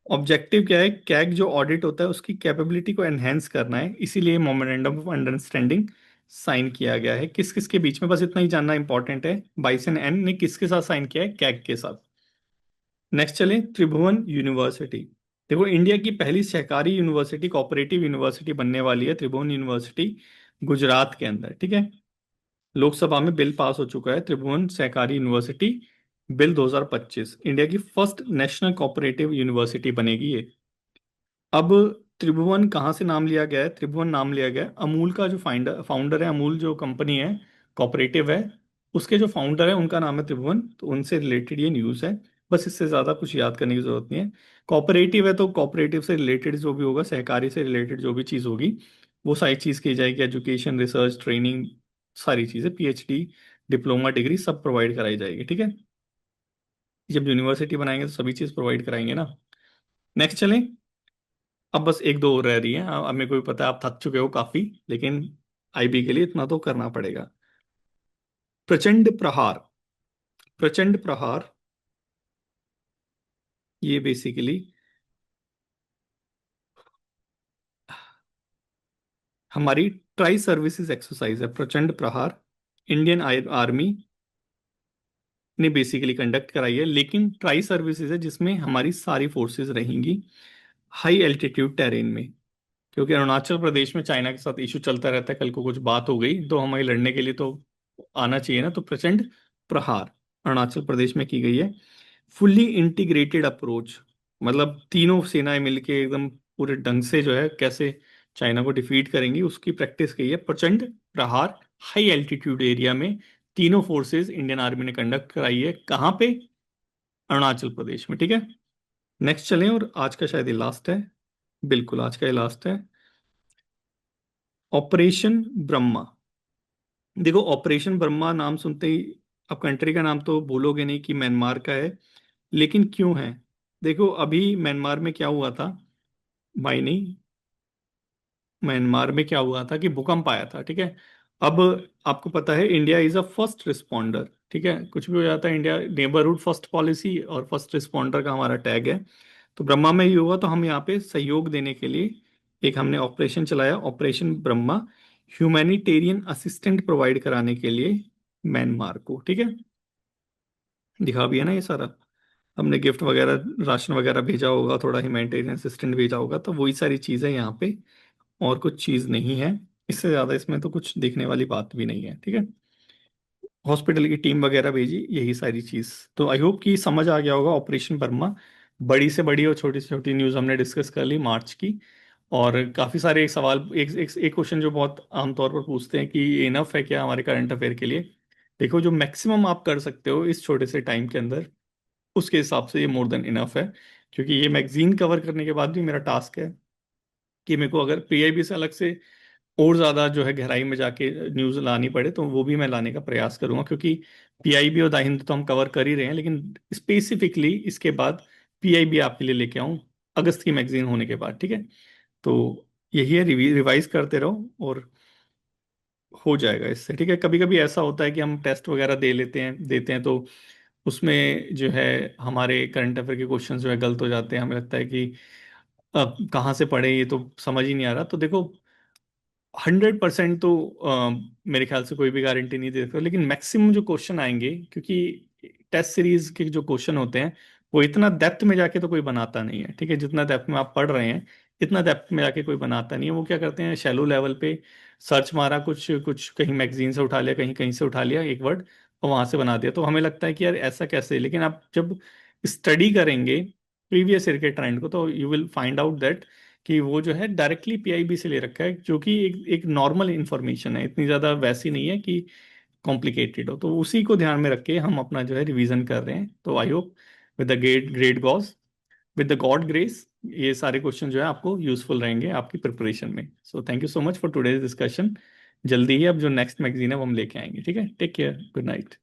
ऑब्जेक्टिव क्या है? कैग जो ऑडिट होता है उसकी कैपेबिलिटी को एनहेंस करना है, इसीलिए मोमेंडम ऑफ अंडरस्टैंडिंग साइन किया गया है। किस किस के बीच में, बस इतना ही जानना इंपॉर्टेंट है। बाइसन एन ने किसके साथ साइन किया है? कैग के साथ। नेक्स्ट चलें, त्रिभुवन यूनिवर्सिटी। देखो इंडिया की पहली सहकारी यूनिवर्सिटी, कोऑपरेटिव यूनिवर्सिटी बनने वाली है त्रिभुवन यूनिवर्सिटी गुजरात के अंदर। ठीक है, लोकसभा में बिल पास हो चुका है त्रिभुवन सहकारी यूनिवर्सिटी बिल 2025। इंडिया की फर्स्ट नेशनल कोऑपरेटिव यूनिवर्सिटी बनेगी ये। अब त्रिभुवन कहाँ से नाम लिया गया है? त्रिभुवन नाम लिया गया है अमूल का जो फाउंडर फाउंडर है, अमूल जो कंपनी है कोऑपरेटिव है, उसके जो फाउंडर है उनका नाम है त्रिभुवन, तो उनसे रिलेटेड ये न्यूज़ है। बस इससे ज़्यादा कुछ याद करने की जरूरत नहीं है। कोऑपरेटिव है तो कोऑपरेटिव से रिलेटेड जो भी होगा, सहकारी से रिलेटेड जो भी चीज़ होगी वो सारी चीज़ की जाएगी। एजुकेशन, रिसर्च, ट्रेनिंग, सारी चीज़ें, पीएचडी, डिप्लोमा, डिग्री सब प्रोवाइड कराई जाएगी। ठीक है, जब यूनिवर्सिटी बनाएंगे तो सभी चीज़ प्रोवाइड कराएंगे ना। नेक्स्ट चलें। अब बस एक दो और रह रही है। अब मेरे को भी पता है आप थक चुके हो काफी, लेकिन आईबी के लिए इतना तो करना पड़ेगा। प्रचंड प्रहार। प्रचंड प्रहार ये बेसिकली हमारी ट्राई सर्विसेज एक्सरसाइज है। प्रचंड प्रहार इंडियन आर्मी ने बेसिकली कंडक्ट कराई है, लेकिन ट्राई सर्विसेज है जिसमें हमारी सारी फोर्सेस रहेंगी हाई एल्टीट्यूड टेरेन में। क्योंकि अरुणाचल प्रदेश में चाइना के साथ इशू चलता रहता है, कल को कुछ बात हो गई तो हमें लड़ने के लिए तो आना चाहिए ना। तो प्रचंड प्रहार अरुणाचल प्रदेश में की गई है। फुल्ली इंटीग्रेटेड अप्रोच, मतलब तीनों सेनाएं मिलके एकदम पूरे ढंग से जो है कैसे चाइना को डिफीट करेंगी उसकी प्रैक्टिस की है। प्रचंड प्रहार हाई एल्टीट्यूड एरिया में तीनों फोर्सेस इंडियन आर्मी ने कंडक्ट कराई है। कहाँ पे? अरुणाचल प्रदेश में, ठीक है। नेक्स्ट चलें, और आज का शायद ये लास्ट है। बिल्कुल आज का ये लास्ट है। ऑपरेशन ब्रह्मा। देखो ऑपरेशन ब्रह्मा नाम सुनते ही आप कंट्री का नाम तो भूलोगे नहीं कि म्यांमार का है, लेकिन क्यों है? देखो अभी म्यांमार में क्या हुआ था, भाई नहीं, म्यांमार में क्या हुआ था कि भूकंप आया था, ठीक है। अब आपको पता है India is a first responder, ठीक है, कुछ भी हो जाता है इंडिया नेबरहुड फर्स्ट पॉलिसी और फर्स्ट रिस्पॉन्डर का हमारा टैग है। तो ब्रह्मा में ये हुआ तो हम यहाँ पे सहयोग देने के लिए एक हमने ऑपरेशन चलाया, operation Brahma, humanitarian assistant provide कराने के लिए म्यांमार को, ठीक है। दिखा भी है ना ये सारा, हमने गिफ्ट वगैरह राशन वगैरह भेजा होगा, थोड़ा ह्यूमैनिटेरियन असिस्टेंट भेजा होगा, तो वही सारी चीज़ें यहाँ पे, और कुछ चीज़ नहीं है। इससे ज़्यादा इसमें तो कुछ देखने वाली बात भी नहीं है, ठीक है। हॉस्पिटल की टीम वगैरह भेजी, यही सारी चीज़। तो आई होप कि समझ आ गया होगा ऑपरेशन बर्मा। बड़ी से बड़ी और छोटी से छोटी न्यूज़ हमने डिस्कस कर ली मार्च की। और काफ़ी सारे एक सवाल, एक क्वेश्चन जो बहुत आमतौर पर पूछते हैं कि ये इनफ है क्या हमारे करंट अफेयर के लिए। देखो जो मैक्सिमम आप कर सकते हो इस छोटे से टाइम के अंदर, उसके हिसाब से ये मोर देन इनफ है। क्योंकि ये मैगजीन कवर करने के बाद भी मेरा टास्क है कि मेरे को अगर पीआईबी से अलग से और ज़्यादा जो है गहराई में जाके न्यूज़ लानी पड़े तो वो भी मैं लाने का प्रयास करूंगा। क्योंकि पीआईबी और द हिंद तो हम कवर कर ही रहे हैं, लेकिन स्पेसिफिकली इसके बाद पीआईबी आपके लिए लेके आऊँ अगस्त की मैगजीन होने के बाद, ठीक है। तो यही है, रिवाइज करते रहो और हो जाएगा इससे, ठीक है। कभी कभी ऐसा होता है कि हम टेस्ट वगैरह दे लेते हैं देते हैं तो उसमें जो है हमारे करंट अफेयर के क्वेश्चन जो है गलत हो जाते हैं, हमें लगता है कि अब कहाँ से पढ़े, ये तो समझ ही नहीं आ रहा। तो देखो 100% तो मेरे ख्याल से कोई भी गारंटी नहीं दे सकता, लेकिन मैक्सिमम जो क्वेश्चन आएंगे, क्योंकि टेस्ट सीरीज के जो क्वेश्चन होते हैं वो इतना डेप्थ में जाके तो कोई बनाता नहीं है, ठीक है। जितना डेप्थ में आप पढ़ रहे हैं इतना डेप्थ में जाके कोई बनाता नहीं है। वो क्या करते हैं, शैलो लेवल पे सर्च मारा, कुछ कुछ कहीं मैगजीन से उठा लिया, कहीं कहीं से उठा लिया एक वर्ड और वहां से बना दिया। तो हमें लगता है कि यार ऐसा कैसे, लेकिन आप जब स्टडी करेंगे प्रीवियस ईयर के ट्रेंड को तो you will find out that कि वो जो है डायरेक्टली पीआईबी से ले रखा है, जो कि एक नॉर्मल इंफॉर्मेशन है, इतनी ज़्यादा वैसी नहीं है कि कॉम्प्लिकेटेड हो। तो उसी को ध्यान में रख के हम अपना जो है रिवीजन कर रहे हैं। तो I hope with the great great Gauss, with the God grace, ये सारे क्वेश्चन जो है आपको यूजफुल रहेंगे आपकी प्रिपरेशन में। So thank you so much for today's discussion. जल्दी ही अब जो नेक्स्ट मैगजीन है वो हम लेके आएंगे, ठीक है। Take care, good night.